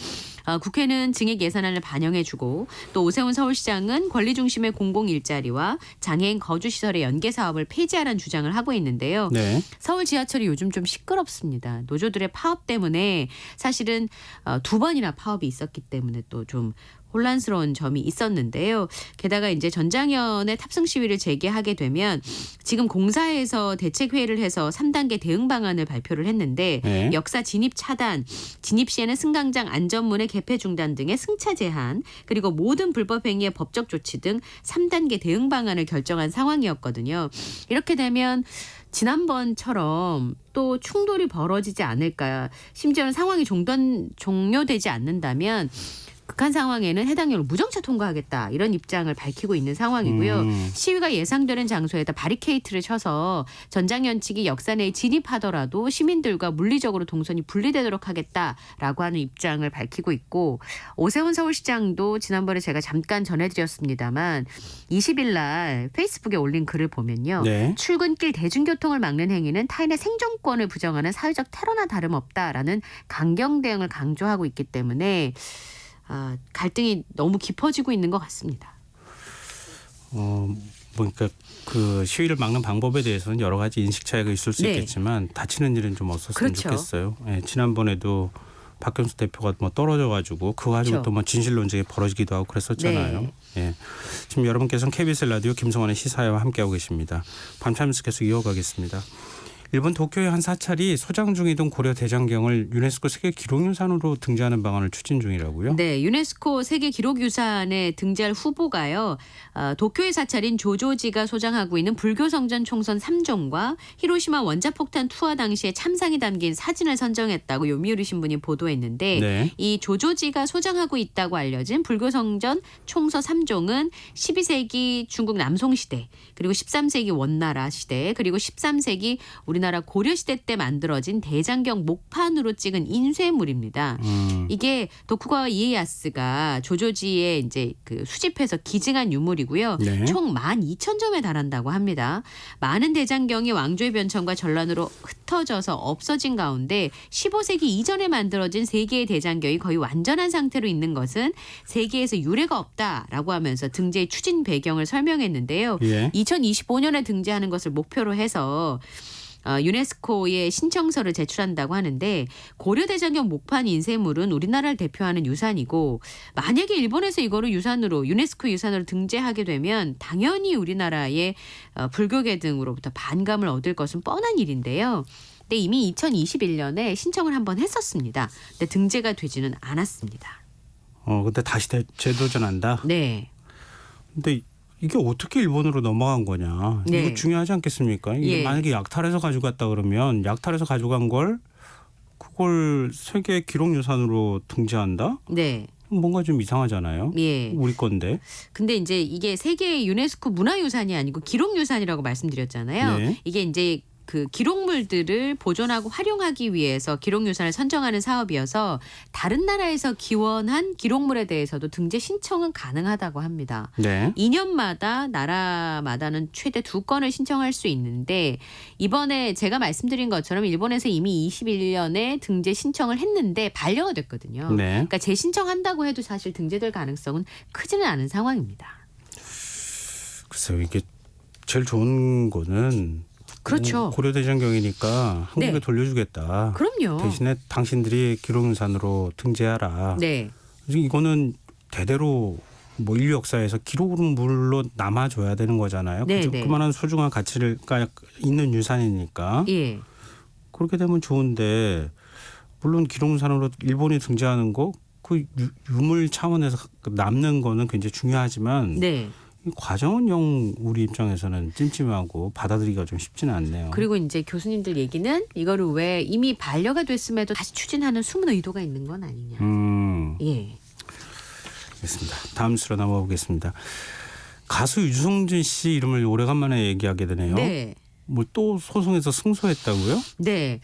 국회는 증액 예산안을 반영해주고 또 오세훈 서울시장은 권리중심의 공공일자리와 장애인 거주시설의 연계 사업을 폐지하라는 주장을 하고 있는데요. 네. 서울 지하철이 요즘 좀 시끄럽습니다. 노조들의 파업 때문에 사실은 2번이나 파업이 있었기 때문에 또 좀 혼란스러운 점이 있었는데요. 게다가 이제 전장현의 탑승 시위를 재개하게 되면 지금 공사에서 대책회의를 해서 3단계 대응 방안을 발표를 했는데 네. 역사 진입 차단, 진입 시에는 승강장 안전문의 개폐 중단 등의 승차 제한, 그리고 모든 불법 행위의 법적 조치 등 3단계 대응 방안을 결정한 상황이었거든요. 이렇게 되면 지난번처럼 또 충돌이 벌어지지 않을까. 심지어는 상황이 종료되지 않는다면 극한 상황에는 해당령을 무정차 통과하겠다 이런 입장을 밝히고 있는 상황이고요. 시위가 예상되는 장소에다 바리케이트를 쳐서 전장현 측이 역사 내에 진입하더라도 시민들과 물리적으로 동선이 분리되도록 하겠다라고 하는 입장을 밝히고 있고 오세훈 서울시장도 지난번에 제가 잠깐 전해드렸습니다만 20일 날 페이스북에 올린 글을 보면요. 네. 출근길 대중교통을 막는 행위는 타인의 생존권을 부정하는 사회적 테러나 다름없다라는 강경 대응을 강조하고 있기 때문에 갈등이 너무 깊어지고 있는 것 같습니다. 그러니까 그 시위를 막는 방법에 대해서는 여러 가지 인식 차이가 있을 수 네. 있겠지만 다치는 일은 좀 없었으면 그렇죠. 좋겠어요. 예, 지난번에도 박경수 대표가 뭐 떨어져가지고 그거 가지고 그렇죠. 또 뭐 진실 논쟁이 벌어지기도 하고 그랬었잖아요. 네. 예, 지금 여러분께서는 KBS 라디오 김성환의 시사회와 함께하고 계십니다. 밤참스 계속 이어가겠습니다. 일본 도쿄의 한 사찰이 소장 중이던 고려 대장경을 유네스코 세계 기록유산으로 등재하는 방안을 추진 중이라고요? 네, 유네스코 세계 기록유산에 등재할 후보가요. 도쿄의 사찰인 조조지가 소장하고 있는 불교 성전 총선 3종과 히로시마 원자폭탄 투하 당시의 참상이 담긴 사진을 선정했다고 요미우리 신문이 보도했는데 네. 이 조조지가 소장하고 있다고 알려진 불교 성전 총서 3종은 12세기 중국 남송 시대 그리고 13세기 원나라 시대 그리고 13세기 우리나라 고려 시대 때 만들어진 대장경 목판으로 찍은 인쇄물입니다. 이게 도쿠가와 이에야스가 조조지에 이제 그 수집해서 기증한 유물이고요. 네. 총 12,000점에 달한다고 합니다. 많은 대장경이 왕조의 변천과 전란으로 흩어져서 없어진 가운데 15세기 이전에 만들어진 세 개의 대장경이 거의 완전한 상태로 있는 것은 세계에서 유례가 없다라고 하면서 등재의 추진 배경을 설명했는데요. 예. 2025년에 등재하는 것을 목표로 해서 유네스코에 신청서를 제출한다고 하는데 고려 대장경 목판 인쇄물은 우리나라를 대표하는 유산이고 만약에 일본에서 이거를 유산으로 유네스코 유산으로 등재하게 되면 당연히 우리나라의 불교계 등으로부터 반감을 얻을 것은 뻔한 일인데요. 근데 이미 2021년에 신청을 한번 했었습니다. 근데 등재가 되지는 않았습니다. 근데 다시 재도전한다? 네. 근데 이게 어떻게 일본으로 넘어간 거냐. 네. 이거 중요하지 않겠습니까? 이게 예. 만약에 약탈해서 가져갔다 그러면 약탈해서 가져간 걸 그걸 세계 기록유산으로 등재한다? 네. 뭔가 좀 이상하잖아요. 예. 우리 건데. 근데 이제 이게 세계 유네스코 문화유산이 아니고 기록유산이라고 말씀드렸잖아요. 네. 이게 이제 그 기록물들을 보존하고 활용하기 위해서 기록유산을 선정하는 사업이어서 다른 나라에서 기원한 기록물에 대해서도 등재 신청은 가능하다고 합니다. 네. 2년마다 나라마다는 최대 2건을 신청할 수 있는데 이번에 제가 말씀드린 것처럼 일본에서 이미 21년에 등재 신청을 했는데 반려가 됐거든요. 네. 그러니까 재신청한다고 해도 사실 등재될 가능성은 크지는 않은 상황입니다. 글쎄요. 이게 제일 좋은 거는 그렇죠. 고려 대장경이니까 한국에 네. 돌려주겠다. 그럼요. 대신에 당신들이 기록유산으로 등재하라. 네. 이거는 대대로 뭐 인류 역사에서 기록으로는 물론 남아줘야 되는 거잖아요. 네, 그죠? 네. 그만한 소중한 가치가 있는 유산이니까. 예. 그렇게 되면 좋은데 물론 기록유산으로 일본이 등재하는 거 그 유물 차원에서 남는 거는 굉장히 중요하지만 네. 이 과정은 영 우리 입장에서는 찜찜하고 받아들이기가 좀 쉽지는 않네요. 그리고 이제 교수님들 얘기는 이거를 왜 이미 반려가 됐음에도 다시 추진하는 숨은 의도가 있는 건 아니냐. 예. 알겠습니다. 다음 수로 넘어가 보겠습니다. 가수 유승준 씨 이름을 오래간만에 얘기하게 되네요. 네. 뭐 또 소송에서 승소했다고요? 네.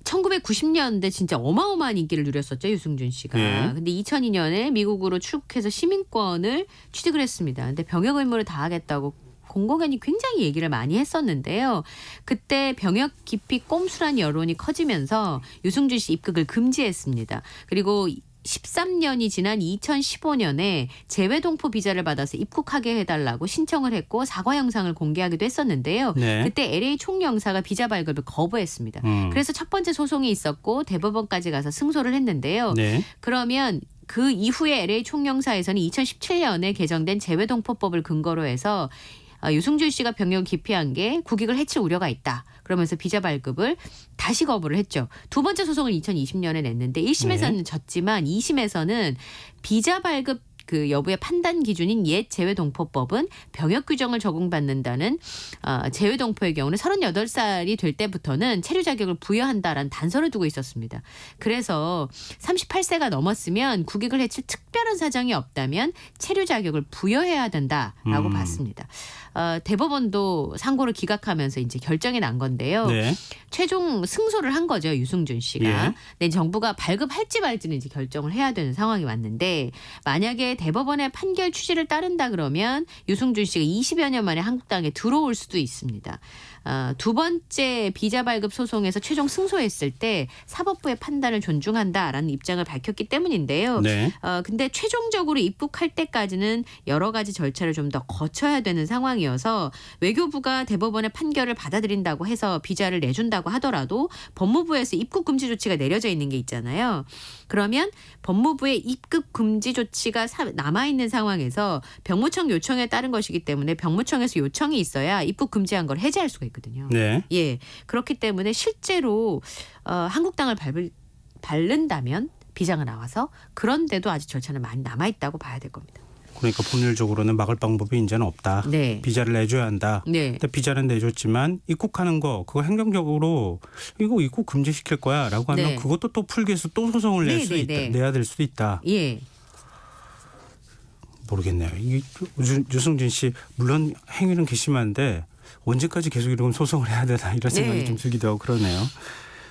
1990년대 진짜 어마어마한 인기를 누렸었죠. 유승준 씨가. 예. 근데 2002년에 미국으로 출국해서 시민권을 취득을 했습니다. 근데 병역 의무를 다하겠다고 공공연히 굉장히 얘기를 많이 했었는데요. 그때 병역 기피 꼼수란 여론이 커지면서 유승준 씨 입국을 금지했습니다. 그리고 13년이 지난 2015년에 재외동포 비자를 받아서 입국하게 해달라고 신청을 했고 사과 영상을 공개하기도 했었는데요. 네. 그때 LA 총영사가 비자 발급을 거부했습니다. 그래서 첫 번째 소송이 있었고 대법원까지 가서 승소를 했는데요. 네. 그러면 그 이후에 LA 총영사에서는 2017년에 개정된 재외동포법을 근거로 해서 유승준 씨가 병역을 기피한 게 국익을 해칠 우려가 있다. 그러면서 비자 발급을 다시 거부를 했죠. 두 번째 소송을 2020년에 냈는데 1심에서는 졌지만 2심에서는 비자 발급 그 여부의 판단 기준인 옛 재외동포법은 병역 규정을 적용받는다는 재외동포의 경우는 38살이 될 때부터는 체류 자격을 부여한다라는 단서를 두고 있었습니다. 그래서 38세가 넘었으면 국익을 해칠 특별한 사정이 없다면 체류 자격을 부여해야 된다라고 봤습니다. 대법원도 상고를 기각하면서 이제 결정이 난 건데요. 네. 최종 승소를 한 거죠, 유승준 씨가. 예. 네, 정부가 발급할지 말지는 이제 결정을 해야 되는 상황이 왔는데 만약에 대법원의 판결 취지를 따른다 그러면 유승준 씨가 20여 년 만에 한국당에 들어올 수도 있습니다. 두 번째 비자 발급 소송에서 최종 승소했을 때 사법부의 판단을 존중한다라는 입장을 밝혔기 때문인데요. 네. 근데 최종적으로 입국할 때까지는 여러 가지 절차를 좀 더 거쳐야 되는 상황이어서 외교부가 대법원의 판결을 받아들인다고 해서 비자를 내준다고 하더라도 법무부에서 입국 금지 조치가 내려져 있는 게 있잖아요. 그러면 법무부의 입국 금지 조치가 남아있는 상황에서 병무청 요청에 따른 것이기 때문에 병무청에서 요청이 있어야 입국 금지한 걸 해제할 수가 있거든요. 네. 예, 그렇기 때문에 실제로 한국당을 밟는다면 비자가 나와서 그런데도 아직 절차는 많이 남아있다고 봐야 될 겁니다. 그러니까 법률적으로는 막을 방법이 이제는 없다. 네. 비자를 내줘야 한다. 네. 근데 비자는 내줬지만 입국하는 거 그거 행정적으로 이거 입국 금지시킬 거야라고 하면 네. 그것도 또 풀기 위해서 또 소송을 낼 수 있다. 내야 될 수도 있다. 예. 모르겠네요. 유승준 씨 물론 행위는 괘씸한데 언제까지 계속 이런 소송을 해야 되나 이런 생각이 네. 좀 들기도 하고 그러네요.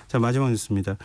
자, 마지막 뉴스입니다.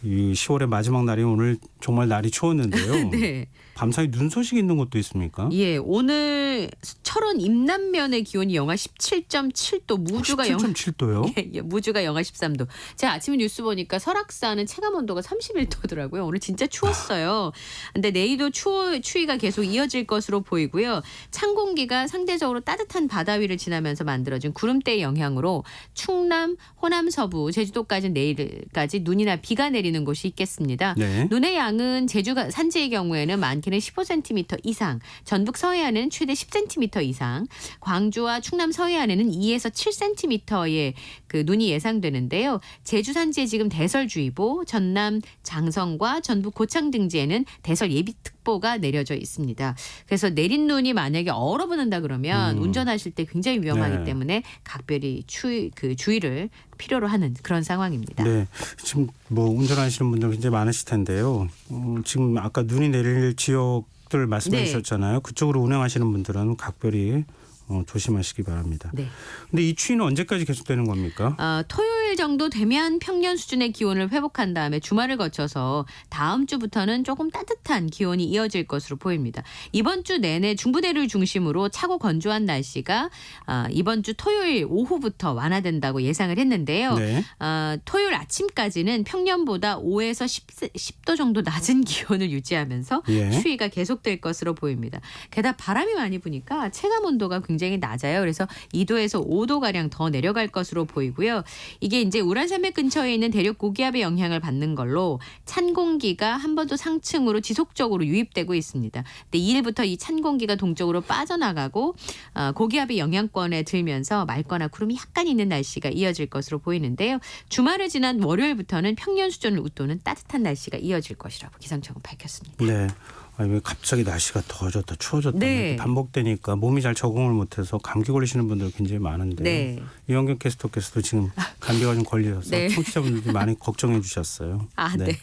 이 10월의 마지막 날이 오늘 정말 날이 추웠는데요. 네. 밤사이 눈 소식이 있는 것도 있습니까? 예, 오늘 철원 임남면의 기온이 영하 17.7도, 무주가 17.7도요? 예, 무주가 영하 13도. 제가 아침에 뉴스 보니까 설악산은 체감 온도가 31도더라고요. 오늘 진짜 추웠어요. 근데 내일도 추위가 계속 이어질 것으로 보이고요. 찬 공기가 상대적으로 따뜻한 바다 위를 지나면서 만들어진 구름대의 영향으로 충남, 호남 서부, 제주도까지 내일까지 눈이나 비가 내리는 곳이 있겠습니다. 네. 눈의 양은 제주 산지의 경우에는 많게는 15cm 이상, 전북 서해안에는 최대 10cm 이상, 광주와 충남 서해안에는 2에서 7cm의 그 눈이 예상되는데요. 제주 산지에 지금 대설주의보, 전남 장성과 전북 고창 등지에는 대설 예비특보가 내려져 있습니다. 그래서 내린 눈이 만약에 얼어붙는다 그러면 운전하실 때 굉장히 위험하기 네. 때문에 각별히 주의를 필요로 하는 그런 상황입니다. 네, 지금 뭐 운전하시는 분들 굉장히 많으실 텐데요. 지금 아까 눈이 내릴 지역들 말씀해 네. 주셨잖아요. 그쪽으로 운행하시는 분들은 각별히 조심하시기 바랍니다. 네. 근데 이 추위는 언제까지 계속되는 겁니까? 토요일 정도 되면 평년 수준의 기온을 회복한 다음에 주말을 거쳐서 다음 주부터는 조금 따뜻한 기온이 이어질 것으로 보입니다. 이번 주 내내 중부대를 중심으로 차고 건조한 날씨가 이번 주 토요일 오후부터 완화된다고 예상을 했는데요. 네. 토요일 아침까지는 평년보다 5에서 10도 정도 낮은 기온을 유지하면서 예. 추위가 계속될 것으로 보입니다. 게다가 바람이 많이 부니까 체감 온도가 굉장히 낮아요. 그래서 2도에서 5도가량 더 내려갈 것으로 보이고요. 이게 이제 우란산맥 근처에 있는 대륙 고기압의 영향을 받는 걸로 찬 공기가 한반도 상층으로 지속적으로 유입되고 있습니다. 근데 2일부터 이 찬 공기가 동쪽으로 빠져나가고 고기압의 영향권에 들면서 맑거나 구름이 약간 있는 날씨가 이어질 것으로 보이는데요. 주말을 지난 월요일부터는 평년 수준을 웃도는 따뜻한 날씨가 이어질 것이라고 기상청은 밝혔습니다. 네. 아니, 왜 갑자기 날씨가 더워졌다 추워졌다 네. 이렇게 반복되니까 몸이 잘 적응을 못해서 감기 걸리시는 분들 굉장히 많은데 네. 이현경 캐스터께서도 지금 감기가 좀 걸려서 네. 청취자분들이 많이 걱정해 주셨어요. 네.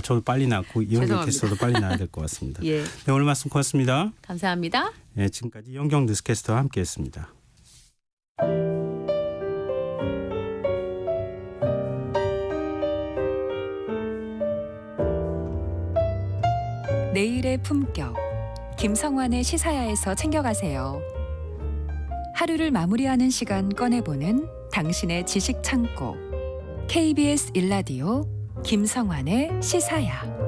저도 빨리 낫고 이현경 죄송합니다. 캐스터도 빨리 나야 될 것 같습니다. 예. 네, 오늘 말씀 고맙습니다. 감사합니다. 네, 지금까지 이현경 뉴스캐스터와 함께했습니다. 내일의 품격. 김성환의 시사야에서 챙겨가세요. 하루를 마무리하는 시간 꺼내보는 당신의 지식 창고. KBS 1라디오 김성환의 시사야.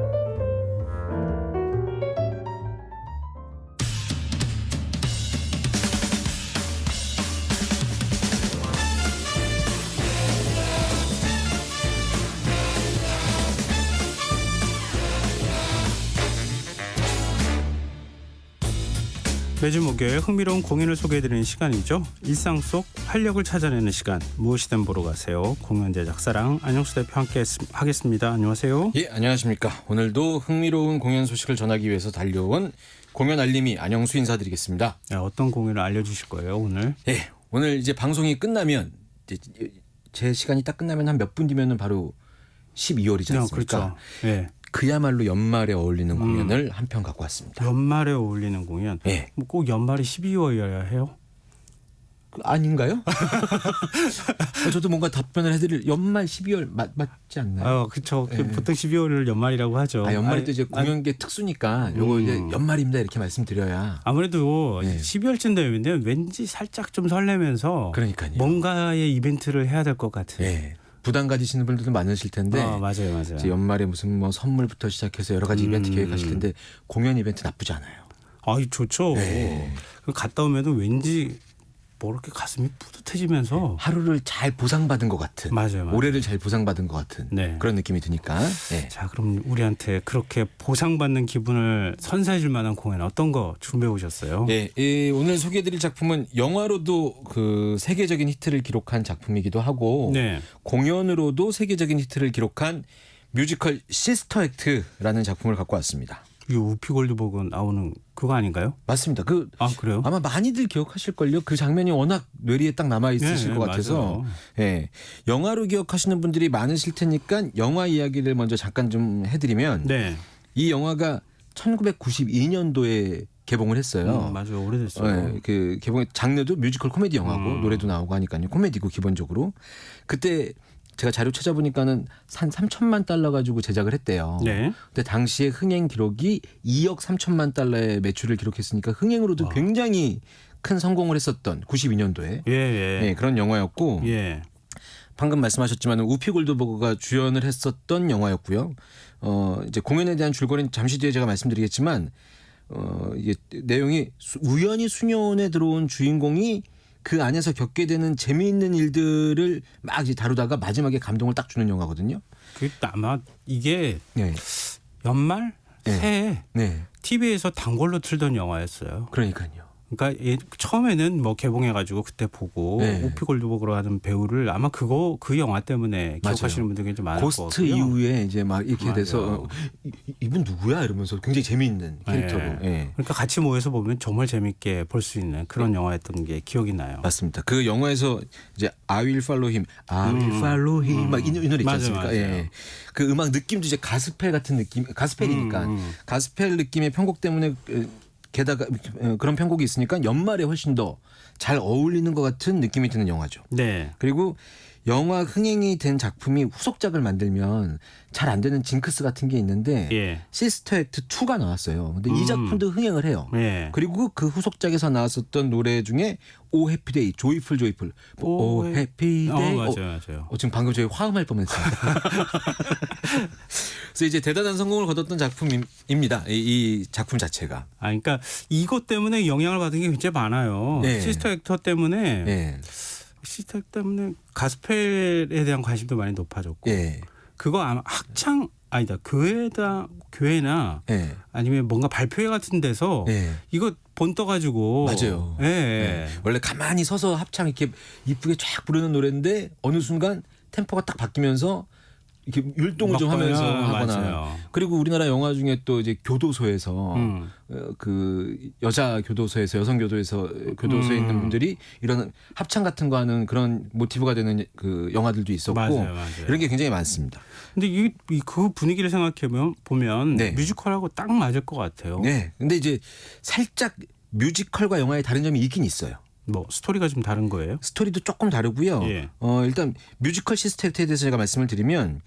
매주 목요일 흥미로운 공연을 소개해드리는 시간이죠. 일상 속 활력을 찾아내는 시간, 무엇이든 보러 가세요. 공연 제작사랑 안영수 대표 함께 하겠습니다. 안녕하세요. 예, 안녕하십니까. 오늘도 흥미로운 공연 소식을 전하기 위해서 달려온 공연 알림이 안영수 인사드리겠습니다. 어떤 공연을 알려주실 거예요, 오늘? 예, 오늘 이제 방송이 끝나면 제 시간이 딱 끝나면 한 몇 분 뒤면은 바로 12월이지 않습니까? 그렇죠. 예. 그야말로 연말에 어울리는 공연을 한 편 갖고 왔습니다. 연말에 어울리는 공연? 예. 뭐 꼭 연말이 12월이어야 해요? 아닌가요? 저도 뭔가 답변을 해드릴 연말 12월 맞지 않나요? 그렇죠. 예. 보통 12월을 연말이라고 하죠. 연말이 또 이제 공연계 특수니까 요거 이제 연말입니다 이렇게 말씀드려야. 아무래도 12월쯤 되면 왠지 살짝 좀 설레면서 그러니까요. 뭔가의 이벤트를 해야 될 것 같아요. 예. 부담 가지시는 분들도 많으실 텐데 맞아요. 이제 연말에 무슨 뭐 선물부터 시작해서 여러 가지 이벤트 계획하실 텐데 공연 이벤트 나쁘지 않아요. 좋죠. 네. 갔다 오면 왠지 뭐 이렇게 가슴이 뿌듯해지면서 하루를 잘 보상받은 것 같은, 맞아요. 올해를 잘 보상받은 것 같은 그런 느낌이 드니까. 네. 자, 그럼 우리한테 그렇게 보상받는 기분을 선사해줄 만한 공연 어떤 거 준비해 오셨어요? 네, 오늘 소개해드릴 작품은 영화로도 그 세계적인 히트를 기록한 작품이기도 하고 공연으로도 세계적인 히트를 기록한 뮤지컬 시스터 액트라는 작품을 갖고 왔습니다. 이 우피 골드버그 나오는 그거 아닌가요? 맞습니다. 그래요? 아마 많이들 기억하실걸요. 그 장면이 워낙 뇌리에 딱 남아 있으실 것 같아서. 예. 영화로 기억하시는 분들이 많으실 테니까 영화 이야기를 먼저 잠깐 좀 해드리면 이 영화가 1992년도에 개봉을 했어요. 맞아요. 오래됐어요. 그 개봉의 장르도 뮤지컬 코미디 영화고 노래도 나오고 하니까요. 코미디고 기본적으로. 그때 제가 자료 찾아보니까는 한 3천만 달러 가지고 제작을 했대요. 근데 당시에 흥행 기록이 2억 3천만 달러의 매출을 기록했으니까 흥행으로도 굉장히 큰 성공을 했었던 92년도에 그런 영화였고 방금 말씀하셨지만 우피 골드버그가 주연을 했었던 영화였고요. 이제 공연에 대한 줄거리는 잠시 뒤에 제가 말씀드리겠지만 이게 내용이 우연히 수녀원에 들어온 주인공이 그 안에서 겪게 되는 재미있는 일들을 막 이제 다루다가 마지막에 감동을 딱 주는 영화거든요. 아마 이게 연말 새해 TV에서 단골로 틀던 영화였어요. 그러니까요. 그러니까 처음에는 뭐 개봉해가지고 그때 보고 우피 골드버그로 하는 배우를 아마 그 영화 때문에 기억하시는 분들이 굉장히 많을 것 같고요. 고스트 이후에 이제 막 이렇게 돼서 이분 누구야 이러면서 굉장히 재미있는 캐릭터로. 그러니까 같이 모여서 보면 정말 재밌게 볼 수 있는 그런 영화였던 게 기억이 나요. 맞습니다. 그 영화에서 이제 I will follow him, I will follow him 막 이 노래 있지 않습니까? 그 음악 느낌도 이제 가스펠 같은 느낌, 가스펠이니까 가스펠 느낌의 편곡 때문에. 게다가 그런 편곡이 있으니까 연말에 훨씬 더 잘 어울리는 것 같은 느낌이 드는 영화죠. 그리고 영화 흥행이 된 작품이 후속작을 만들면 잘 안 되는 징크스 같은 게 있는데 시스터 액트 2가 나왔어요. 근데 이 작품도 흥행을 해요. 그리고 그 후속작에서 나왔었던 노래 중에 오 해피데이, 조이풀 오 해피데이. 맞아요. 지금 방금 저희 화음할 뻔했습니다. 그래서 이제 대단한 성공을 거뒀던 작품입니다. 이 작품 자체가. 그러니까 이것 때문에 영향을 받은 게 굉장히 많아요. 시스터 액터 때문에. 시스터 때문에 가스펠에 대한 관심도 많이 높아졌고 그거 아마 교회나 아니면 뭔가 발표회 같은 데서 이거 본 떠가지고 맞아요. 원래 가만히 서서 합창 이렇게 이쁘게 쫙 부르는 노래인데 어느 순간 템포가 딱 바뀌면서 이렇게 율동을 좀 하면서 하거나. 맞아요. 그리고 우리나라 영화 중에 또 이제 교도소에서 그 여자 교도소에서 여성 교도소에 있는 분들이 이런 합창 같은 거 하는 그런 모티브가 되는 그 영화들도 있었고 맞아요. 이런 게 굉장히 많습니다. 근데 그 분위기를 생각해 보면 뮤지컬하고 딱 맞을 것 같아요. 근데 이제 살짝 뮤지컬과 영화의 다른 점이 있긴 있어요. 뭐 스토리가 좀 다른 거예요? 스토리도 조금 다르고요. 일단 뮤지컬 시스터 액트에 대해서 제가 말씀을 드리면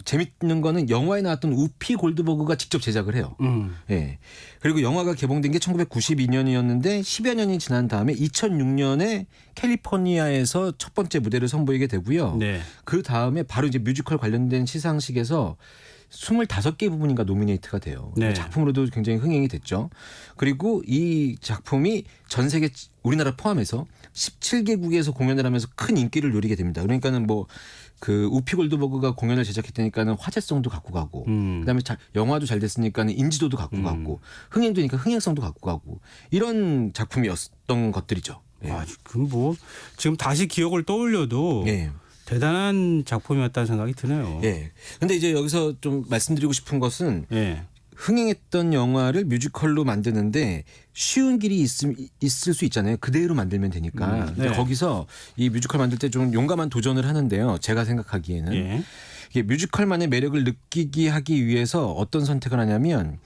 재밌는 거는 영화에 나왔던 우피 골드버그가 직접 제작을 해요. 그리고 영화가 개봉된 게 1992년이었는데 10여 년이 지난 다음에 2006년에 캘리포니아에서 첫 번째 무대를 선보이게 되고요. 그 다음에 바로 이제 뮤지컬 관련된 시상식에서 25개 부분인가 노미네이트가 돼요. 작품으로도 굉장히 흥행이 됐죠. 그리고 이 작품이 전 세계 우리나라 포함해서 17개국에서 공연을 하면서 큰 인기를 누리게 됩니다. 그러니까는 뭐 그 우피 골드버그가 공연을 제작했다니까는 화제성도 갖고 가고, 그다음에 영화도 잘 됐으니까는 인지도도 갖고 가고, 흥행도니까 흥행성도 갖고 가고 이런 작품이었던 것들이죠. 예. 아, 그럼 뭐 지금 다시 기억을 떠올려도 예. 대단한 작품이었다는 생각이 드네요. 예. 근데 이제 여기서 좀 말씀드리고 싶은 것은 예. 흥행했던 영화를 뮤지컬로 만드는데 쉬운 길이 있을 수 있잖아요. 그대로 만들면 되니까. 네. 거기서 이 뮤지컬 만들 때 좀 용감한 도전을 하는데요. 제가 생각하기에는 예. 이게 뮤지컬만의 매력을 느끼게 하기 위해서 어떤 선택을 하냐면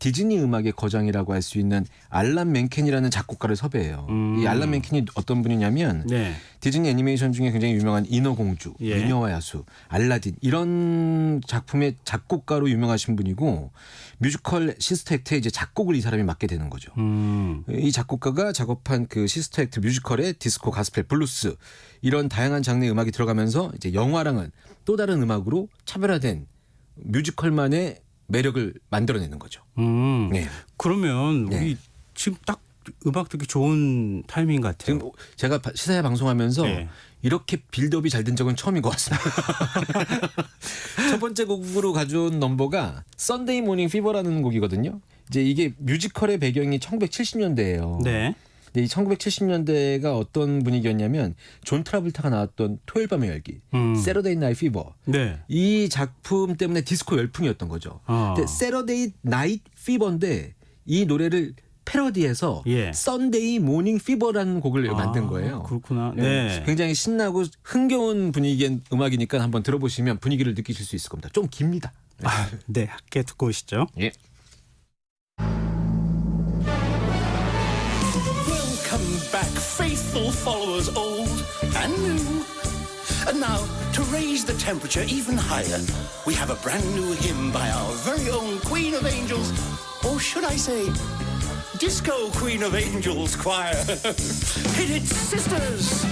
디즈니 음악의 거장이라고 할 수 있는 알란 멘켄이라는 작곡가를 섭외해요. 이 알란 멘켄이 어떤 분이냐면 네. 디즈니 애니메이션 중에 굉장히 유명한 인어공주, 예. 미녀와 야수, 알라딘 이런 작품의 작곡가로 유명하신 분이고 뮤지컬 시스터 액트에 이제 작곡을 이 사람이 맡게 되는 거죠. 이 작곡가가 작업한 그 시스터 액트 뮤지컬의 디스코, 가스펠, 블루스 이런 다양한 장르의 음악이 들어가면서 이제 영화랑은 또 다른 음악으로 차별화된 뮤지컬만의 매력을 만들어내는 거죠. 네. 그러면 우리 지금 딱 음악 듣기 좋은 타이밍 같아요. 지금 제가 시사회 방송하면서 네. 이렇게 빌드업이 잘 된 적은 처음인 것 같습니다. 첫 번째 곡으로 가져온 넘버가 썬데이 모닝 피버라는 곡이거든요. 이제 이게 뮤지컬의 배경이 1970년대예요. 네. 근데 이 1970년대가 어떤 분위기였냐면 존 트라볼타가 나왔던 토요일 밤의 열기, 세러데이 나이트 피버. 네. 이 작품 때문에 디스코 열풍이었던 거죠. 근데 세러데이 나이트 피버인데 이 노래를 패러디해서 썬데이 모닝 피버라는 곡을 만든 거예요. 그렇구나. 네. 굉장히 신나고 흥겨운 분위기의 음악이니까 한번 들어보시면 분위기를 느끼실 수 있을 겁니다. 좀 깁니다. 네, 함께 듣고 오시죠. 예. Welcome back, faithful followers old and new. And now, to raise the temperature even higher, we have a brand new hymn by our very own Queen of Angels, or should I say, Disco Queen of Angels Choir. Hit it, sisters!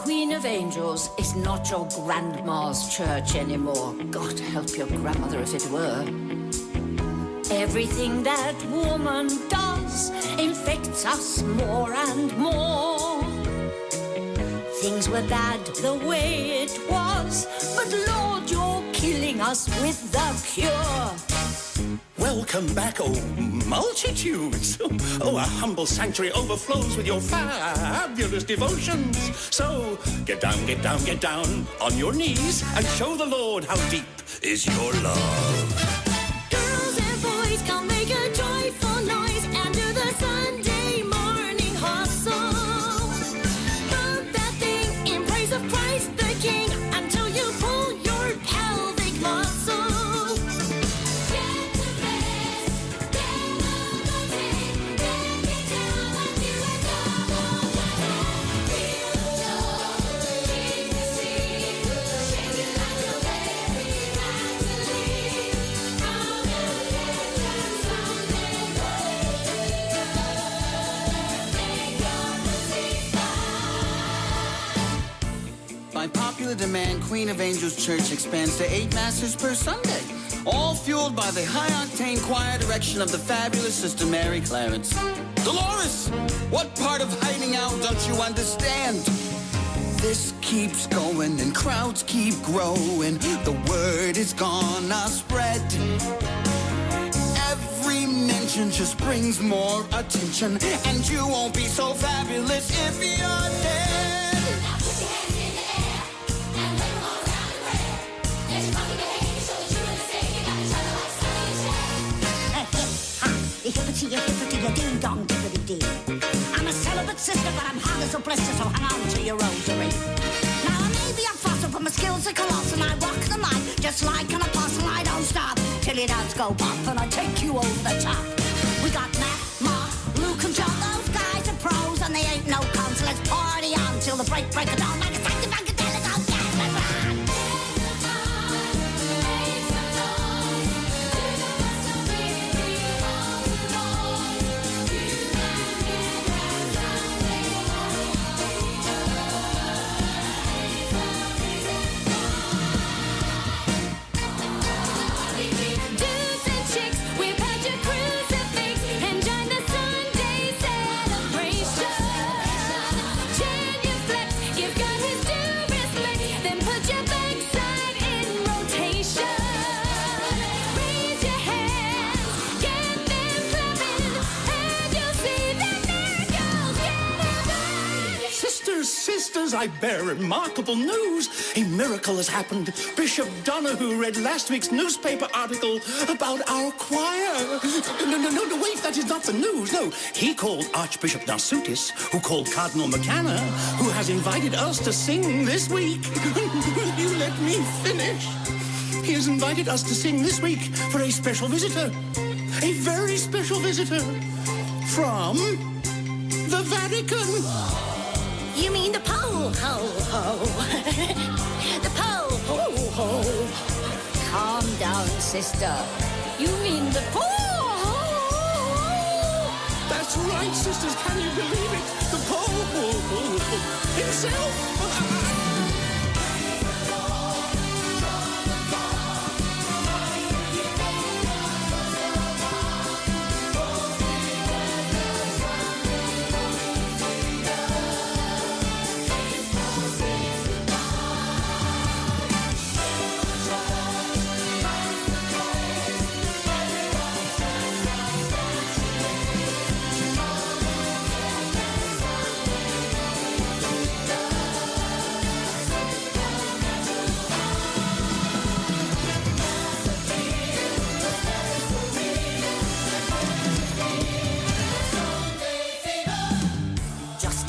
Queen of Angels is not your grandma's church anymore. God help your grandmother if it were. Everything that woman does infects us more and more. Things were bad the way it was, but Lord, you're killing us with the cure. Welcome back, oh multitudes. Oh, our humble sanctuary overflows with your fabulous devotions. So get down, get down, get down on your knees and show the Lord how deep is your love. Girls and boys, come make a joyful noise and do the Sunday morning hustle. Pump that thing in praise of Christ the King until you pull your pelvic muscle. By popular demand, Queen of Angels Church expands to 8 masses per Sunday, all fueled by the high-octane choir direction of the fabulous Sister Mary Clarence. Dolores, what part of hiding out don't you understand? This keeps going and crowds keep growing. The word is gonna spread. Every mention just brings more attention, and you won't be so fabulous if you're dead. Hippity, ding dong, dippity dee. I'm a celibate sister, but I'm hardly so blessed, so hang on to your rosary. Now I may be a fossil, but my skills are colossal, and I rock the mic just like an apostle. I don't stop till your nuts go pop and I take you over the top. We got Matt, Mark, Luke and John. Those guys are pros and they ain't no cons. So let's party on till the break of dawn. Like a sanctify. Sisters, I bear remarkable news. A miracle has happened. Bishop Donahue read last week's newspaper article about our choir. No, wait, that is not the news. No, he called Archbishop Narsoutis, who called Cardinal McKenna, who has invited us to sing this week. You let me finish. He has invited us to sing this week for a special visitor. A very special visitor from the Vatican. You mean the pole, ho, ho. The pole, ho, ho. Calm down, sister. You mean the pole, ho, ho. That's right, sisters. Can you believe it? The pole himself.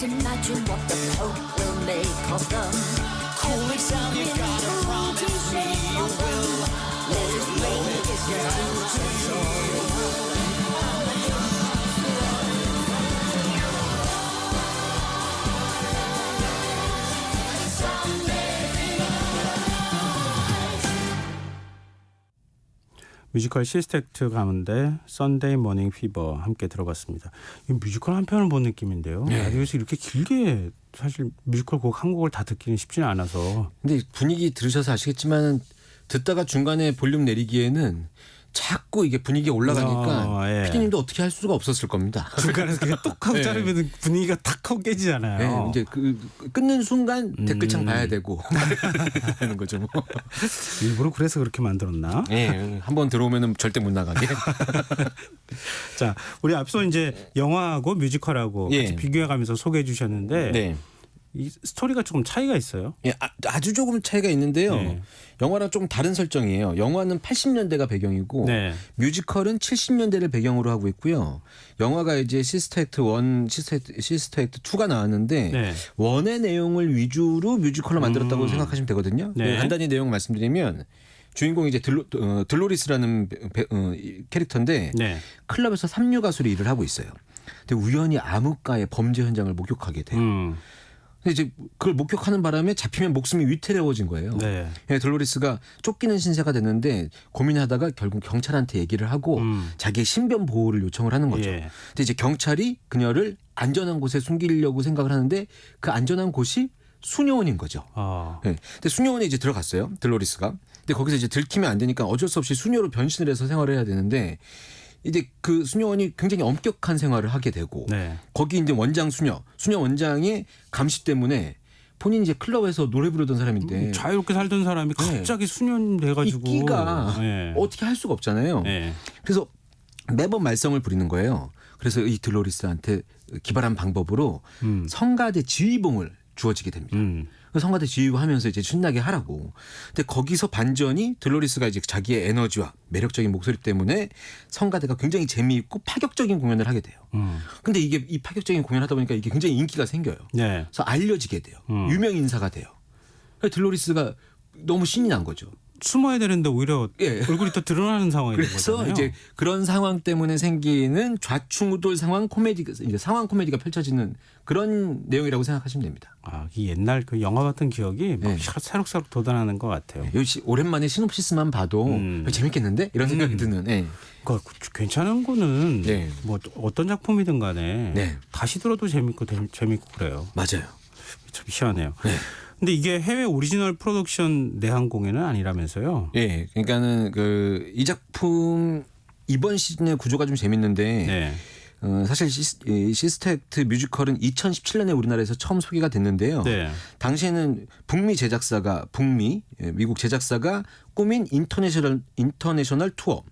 Imagine what the Pope will make of them. Call it down, you gotta promise me you will. Let it rain, it's 뮤지컬 시스텍트 가운데 썬데이 모닝 피버 함께 들어봤습니다. 이 뮤지컬 한 편을 본 느낌인데요. 라디오에서 이렇게 길게 사실 뮤지컬 곡 한 곡을 다 듣기는 쉽지는 않아서. 근데 분위기 들으셔서 아시겠지만 듣다가 중간에 볼륨 내리기에는 자꾸 이게 분위기가 올라가니까 피디님도 어떻게 할 수가 없었을 겁니다. 중간에서 그냥 똑 하고 자르면 분위기가 탁 하고 깨지잖아요. 네, 이제 그 끊는 순간 댓글창 봐야 되고 하는 거죠. 뭐. 일부러 그래서 그렇게 만들었나? 네, 한번 들어오면은 절대 못 나가게. 자, 우리 앞서 이제 영화하고 뮤지컬하고 같이 비교해가면서 소개해 주셨는데. 이 스토리가 조금 차이가 있어요? 예, 아주 조금 차이가 있는데요. 영화랑 조금 다른 설정이에요. 영화는 80년대가 배경이고 뮤지컬은 70년대를 배경으로 하고 있고요. 영화가 이제 시스터 액트 1, 시스터 액트 2가 나왔는데 원의 내용을 위주로 뮤지컬로 만들었다고 생각하시면 되거든요. 간단히 내용 말씀드리면 주인공이 이제 들로리스라는 캐릭터인데 클럽에서 삼류 가수로 일을 하고 있어요. 근데 우연히 암흑가의 범죄 현장을 목격하게 돼요. 이제 그걸 목격하는 바람에 잡히면 목숨이 위태로워진 거예요. 들로리스가 쫓기는 신세가 됐는데 고민하다가 결국 경찰한테 얘기를 하고 자기의 신변 보호를 요청을 하는 거죠. 근데 이제 경찰이 그녀를 안전한 곳에 숨기려고 생각을 하는데 그 안전한 곳이 수녀원인 거죠. 근데 수녀원에 이제 들어갔어요. 들로리스가. 근데 거기서 이제 들키면 안 되니까 어쩔 수 없이 수녀로 변신을 해서 생활을 해야 되는데 이제 그 수녀원이 굉장히 엄격한 생활을 하게 되고 거기 이제 원장 수녀 원장의 감시 때문에 본인이 이제 클럽에서 노래 부르던 사람인데 자유롭게 살던 사람이 갑자기 수녀님 돼가지고 이 끼가 어떻게 할 수가 없잖아요. 그래서 매번 말썽을 부리는 거예요. 그래서 이 들로리스한테 기발한 방법으로 성가대 지휘봉을 주어지게 됩니다. 성가대 지휘하면서 이제 신나게 하라고. 근데 거기서 반전이 들로리스가 이제 자기의 에너지와 매력적인 목소리 때문에 성가대가 굉장히 재미있고 파격적인 공연을 하게 돼요. 근데 이게 이 파격적인 공연을 하다 보니까 이게 굉장히 인기가 생겨요. 그래서 알려지게 돼요. 유명 인사가 돼요. 들로리스가 너무 신이 난 거죠. 숨어야 되는데 오히려 얼굴이 더 드러나는 상황이 된 그래서 거잖아요. 이제 그런 상황 때문에 생기는 좌충우돌 상황 코미디가 펼쳐지는 그런 내용이라고 생각하시면 됩니다. 아, 이 옛날 그 영화 같은 기억이 막 새록새록 돋아나는 것 같아요. 역시 오랜만에 시놉시스만 봐도 재밌겠는데 이런 생각이 드는. 그러니까 괜찮은 거는 뭐 어떤 작품이든 간에 다시 들어도 재밌고 그래요. 맞아요. 참 희한해요. 근데 이게 해외 오리지널 프로덕션 내한 공연은 아니라면서요? 예, 그러니까는 이 작품 이번 시즌의 구조가 좀 재밌는데 사실 시스터 액트 뮤지컬은 2017년에 우리나라에서 처음 소개가 됐는데요. 당시에는 북미 제작사가 미국 제작사가 꾸민 인터내셔널 투어.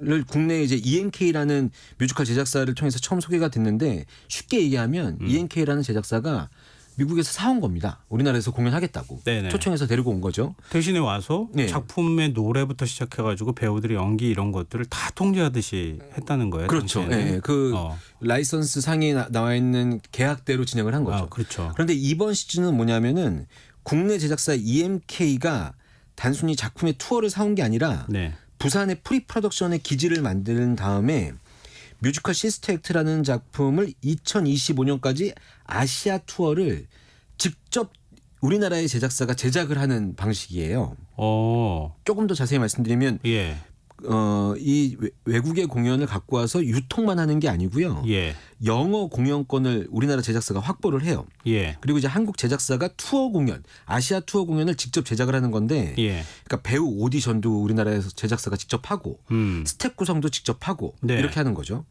를 국내 이제 ENK라는 뮤지컬 제작사를 통해서 처음 소개가 됐는데 쉽게 얘기하면 ENK라는 제작사가 미국에서 사온 겁니다. 우리나라에서 공연하겠다고 초청해서 데리고 온 거죠. 대신에 와서 작품의 노래부터 시작해가지고 배우들의 연기 이런 것들을 다 통제하듯이 했다는 거예요. 그렇죠. 라이선스 상에 나와 있는 계약대로 진행을 한 거죠. 그렇죠. 그런데 이번 시즌은 뭐냐면은 국내 제작사 EMK가 단순히 작품의 투어를 사온 게 아니라 부산의 프리프로덕션의 기지를 만든 다음에 뮤지컬 시스터 액트라는 작품을 2025년까지 아시아 투어를 직접 우리나라의 제작사가 제작을 하는 방식이에요. 조금 더 자세히 말씀드리면 이 외국의 공연을 갖고 와서 유통만 하는 게 아니고요. 영어 공연권을 우리나라 제작사가 확보를 해요. 그리고 이제 한국 제작사가 투어 공연, 아시아 투어 공연을 직접 제작을 하는 건데 그러니까 배우 오디션도 우리나라에서 제작사가 직접 하고 스텝 구성도 직접 하고 이렇게 하는 거죠.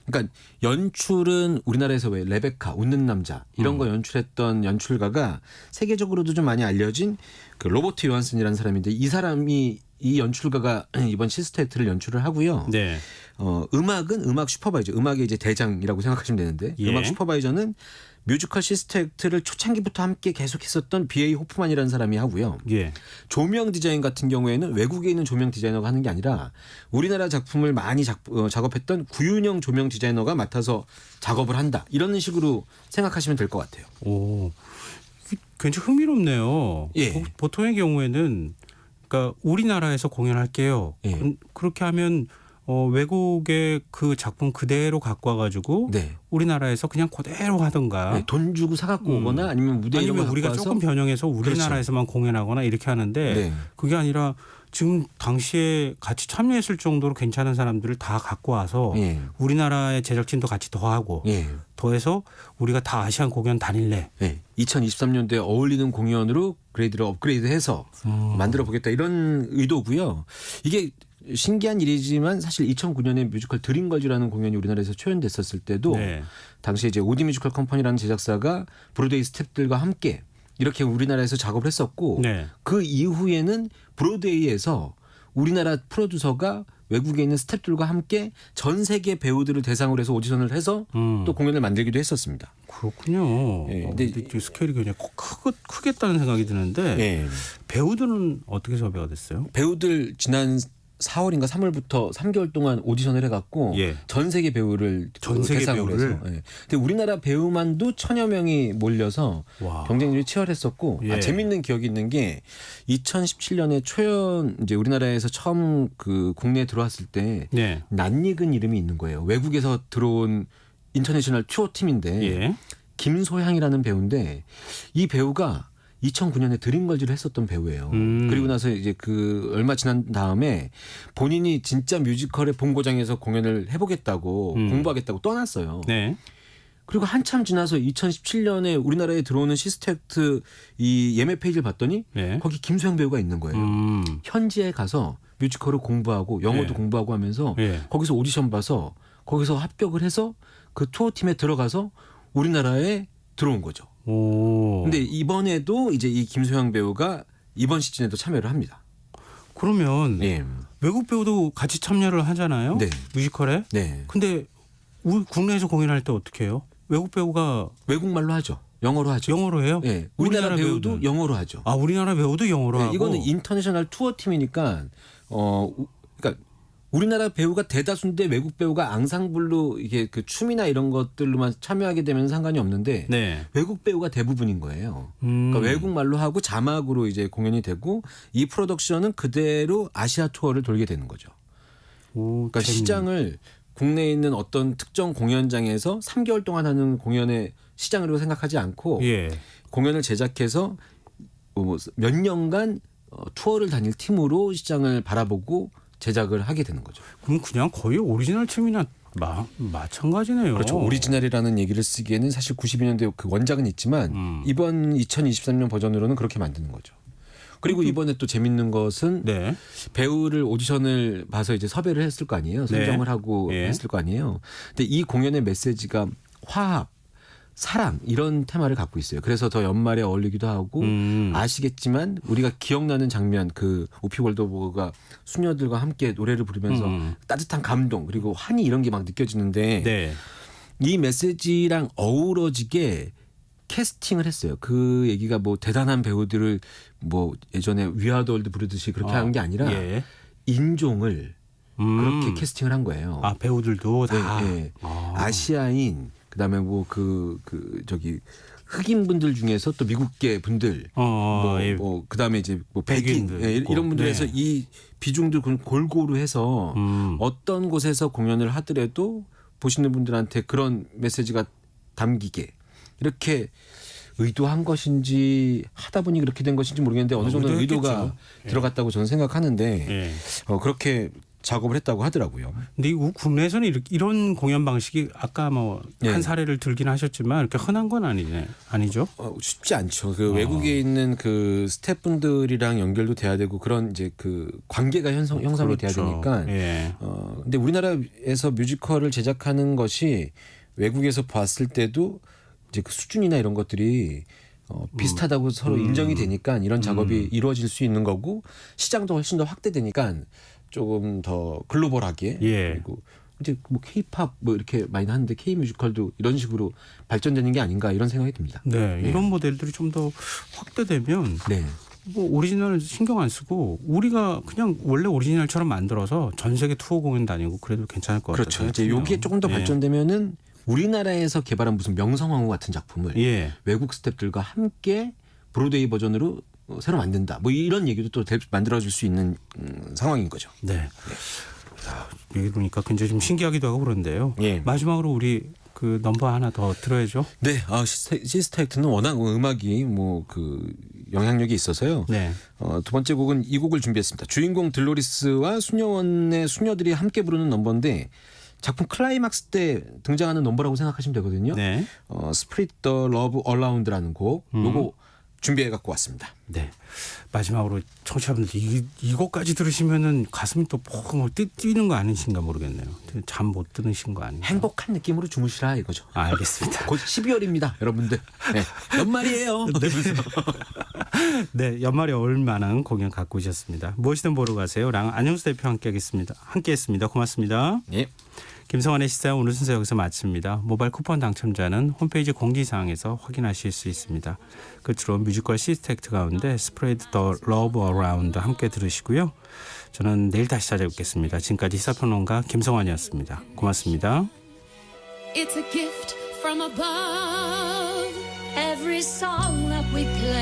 그러니까 연출은 우리나라에서 왜 레베카, 웃는 남자 이런 거 연출했던 연출가가 세계적으로도 좀 많이 알려진 그 로버트 요한슨이라는 사람인데 이 사람이 이 연출가가 이번 시스터 액트를 연출을 하고요. 음악은 음악 슈퍼바이저, 음악의 이제 대장이라고 생각하시면 되는데 음악 슈퍼바이저는 뮤지컬 시스터 액트를 초창기부터 함께 계속했었던 B.A. 호프만이라는 사람이 하고요. 조명 디자인 같은 경우에는 외국에 있는 조명 디자이너가 하는 게 아니라 우리나라 작품을 많이 작업했던 구윤영 조명 디자이너가 맡아서 작업을 한다. 이런 식으로 생각하시면 될 것 같아요. 오, 굉장히 흥미롭네요. 보통의 경우에는 그러니까 우리나라에서 공연할게요. 그렇게 하면 외국의 그 작품 그대로 갖고 와가지고 우리나라에서 그냥 그대로 하던가 돈 주고 사갖고 오거나 아니면 무대 이런 거 갖고 우리가 와서 조금 변형해서 우리나라에서만 공연하거나 이렇게 하는데 그게 아니라 지금 당시에 같이 참여했을 정도로 괜찮은 사람들을 다 갖고 와서 우리나라의 제작진도 같이 더하고 더해서 우리가 다 아시안 공연 다닐래. 2023년도에 어울리는 공연으로 그레이드를 업그레이드해서 만들어 보겠다 이런 의도고요. 이게 신기한 일이지만 사실 2009년에 뮤지컬 드림걸즈라는 공연이 우리나라에서 초연됐었을 때도 당시에 이제 오디 뮤지컬 컴퍼니라는 제작사가 브로드웨이 스태프들과 함께 이렇게 우리나라에서 작업을 했었고 그 이후에는 브로드웨이에서 우리나라 프로듀서가 외국에 있는 스태프들과 함께 전 세계 배우들을 대상으로 해서 오디션을 해서 또 공연을 만들기도 했었습니다. 그렇군요. 근데 스케일이 굉장히 크겠다는 생각이 드는데 배우들은 어떻게 섭외가 됐어요? 배우들 지난 4월인가 3월부터 3개월 동안 오디션을 해갖고 전 세계 배우를 대상으로 해서. 근데 우리나라 배우만도 1000여 명이 몰려서 경쟁률이 치열했었고 재밌는 기억이 있는 게 2017년에 초연 이제 우리나라에서 처음 그 국내에 들어왔을 때 낯익은 이름이 있는 거예요. 외국에서 들어온 인터내셔널 투어 팀인데 김소향이라는 배우인데 이 배우가 2009년에 드림걸즈를 했었던 배우예요. 그리고 나서 이제 그 얼마 지난 다음에 본인이 진짜 뮤지컬의 본고장에서 공연을 해보겠다고 공부하겠다고 떠났어요. 그리고 한참 지나서 2017년에 우리나라에 들어오는 시스터 액트 이 예매 페이지를 봤더니 거기 김소영 배우가 있는 거예요. 현지에 가서 뮤지컬을 공부하고 영어도 공부하고 하면서 거기서 오디션 봐서 거기서 합격을 해서 그 투어 팀에 들어가서 우리나라에 들어온 거죠. 근데 이번에도 이제 이 김소영 배우가 이번 시즌에도 참여를 합니다. 그러면 외국 배우도 같이 참여를 하잖아요. 뮤지컬에. 근데 국내에서 공연할 때 어떻게 해요? 외국 배우가 외국말로 하죠. 영어로 하죠. 영어로 해요? 우리나라 배우도 배우는. 영어로 하죠. 우리나라 배우도 영어로 하고. 이거는 인터내셔널 투어 팀이니까 그러니까 우리나라 배우가 대다수인데 외국 배우가 앙상블로 이게 그 춤이나 이런 것들로만 참여하게 되면 상관이 없는데 네. 외국 배우가 대부분인 거예요. 그러니까 외국 말로 하고 자막으로 이제 공연이 되고 이 프로덕션은 그대로 아시아 투어를 돌게 되는 거죠. 그러니까 시장을 국내에 있는 어떤 특정 공연장에서 3개월 동안 하는 공연의 시장으로 생각하지 않고 공연을 제작해서 몇 년간 투어를 다닐 팀으로 시장을 바라보고 제작을 하게 되는 거죠. 그럼 그냥 거의 오리지널 팀이나 마찬가지네요. 그렇죠. 오리지널이라는 얘기를 쓰기에는 사실 92년대 그 원작은 있지만 이번 2023년 버전으로는 그렇게 만드는 거죠. 그리고 이번에 또 재밌는 것은 배우를 오디션을 봐서 이제 섭외를 했을 거 아니에요. 선정을 하고 했을 거 아니에요. 근데 이 공연의 메시지가 화합, 사랑 이런 테마를 갖고 있어요. 그래서 더 연말에 어울리기도 하고 아시겠지만 우리가 기억나는 장면 그 오피 월더버그가 수녀들과 함께 노래를 부르면서 따뜻한 감동 그리고 환희 이런 게 막 느껴지는데 이 메시지랑 어우러지게 캐스팅을 했어요. 그 얘기가 뭐 대단한 배우들을 뭐 예전에 위아더월드 부르듯이 그렇게 하는 게 아니라 인종을 그렇게 캐스팅을 한 거예요. 아 배우들도 다 아시아인 그다음에 뭐 저기 흑인 분들 중에서 또 미국계 분들 뭐 그다음에 이제 뭐 백인 이런 분들에서 이 비중들 골고루 해서 어떤 곳에서 공연을 하더라도 보시는 분들한테 그런 메시지가 담기게 이렇게 의도한 것인지 하다 보니 그렇게 된 것인지 모르겠는데 어느 정도 의도가 들어갔다고 저는 생각하는데 그렇게 작업을 했다고 하더라고요. 근데 국내에서는 이런 공연 방식이 아까 뭐 한 사례를 들긴 하셨지만 이렇게 흔한 건 아니죠? 쉽지 않죠. 그 외국에 있는 그 스태프분들이랑 연결도 돼야 되고 그런 이제 그 관계가 형성이 돼야 되니까. 근데 우리나라에서 뮤지컬을 제작하는 것이 외국에서 봤을 때도 이제 그 수준이나 이런 것들이 비슷하다고 서로 인정이 되니까 이런 작업이 이루어질 수 있는 거고 시장도 훨씬 더 확대되니까 조금 더 글로벌하게 그리고 이제 뭐 K-팝 뭐 이렇게 많이 하는데 K-뮤지컬도 이런 식으로 발전되는 게 아닌가 이런 생각이 듭니다. 이런 모델들이 좀 더 확대되면 뭐 오리지널 신경 안 쓰고 우리가 그냥 원래 오리지널처럼 만들어서 전 세계 투어 공연 다니고 그래도 괜찮을 것 같아요. 그렇죠. 이제 요게 조금 더 발전되면은 우리나라에서 개발한 무슨 명성황후 같은 작품을 외국 스태프들과 함께 브로드웨이 버전으로 새로 만든다. 뭐 이런 얘기도 또 만들어질 수 있는 상황인 거죠. 얘기 들으니까 굉장히 좀 신기하기도 하고 그런데요. 마지막으로 우리 그 넘버 하나 더 들어야죠. 네, 시스터 액트는 워낙 음악이 뭐 그 영향력이 있어서요. 두 번째 곡은 이 곡을 준비했습니다. 주인공 들로리스와 수녀원의 수녀들이 함께 부르는 넘버인데 작품 클라이막스 때 등장하는 넘버라고 생각하시면 되거든요. Spread the Love Around라는 곡, 요거 준비해 갖고 왔습니다. 마지막으로 청취자분들 이 곡까지 들으시면은 가슴이 또 폭 뛰는 거 아니신가 모르겠네요. 잠 못 드신 거 아닌가? 행복한 느낌으로 주무시라 이거죠. 알겠습니다. 곧 12월입니다, 여러분들. 연말이에요. 연말에 어울 만한 공연 갖고 오셨습니다. 무엇이든 보러 가세요. 안영수 대표 함께했습니다. 고맙습니다. 김성환의 시사 오늘 순서 여기서 마칩니다. 모바일 쿠폰 당첨자는 홈페이지 공지사항에서 확인하실 수 있습니다. 끝으로 뮤지컬 시스터 액트 가운데 Spread the Love Around 함께 들으시고요. 저는 내일 다시 찾아뵙겠습니다. 지금까지 시사평론가 김성환이었습니다. 고맙습니다. It's a gift from above. Every song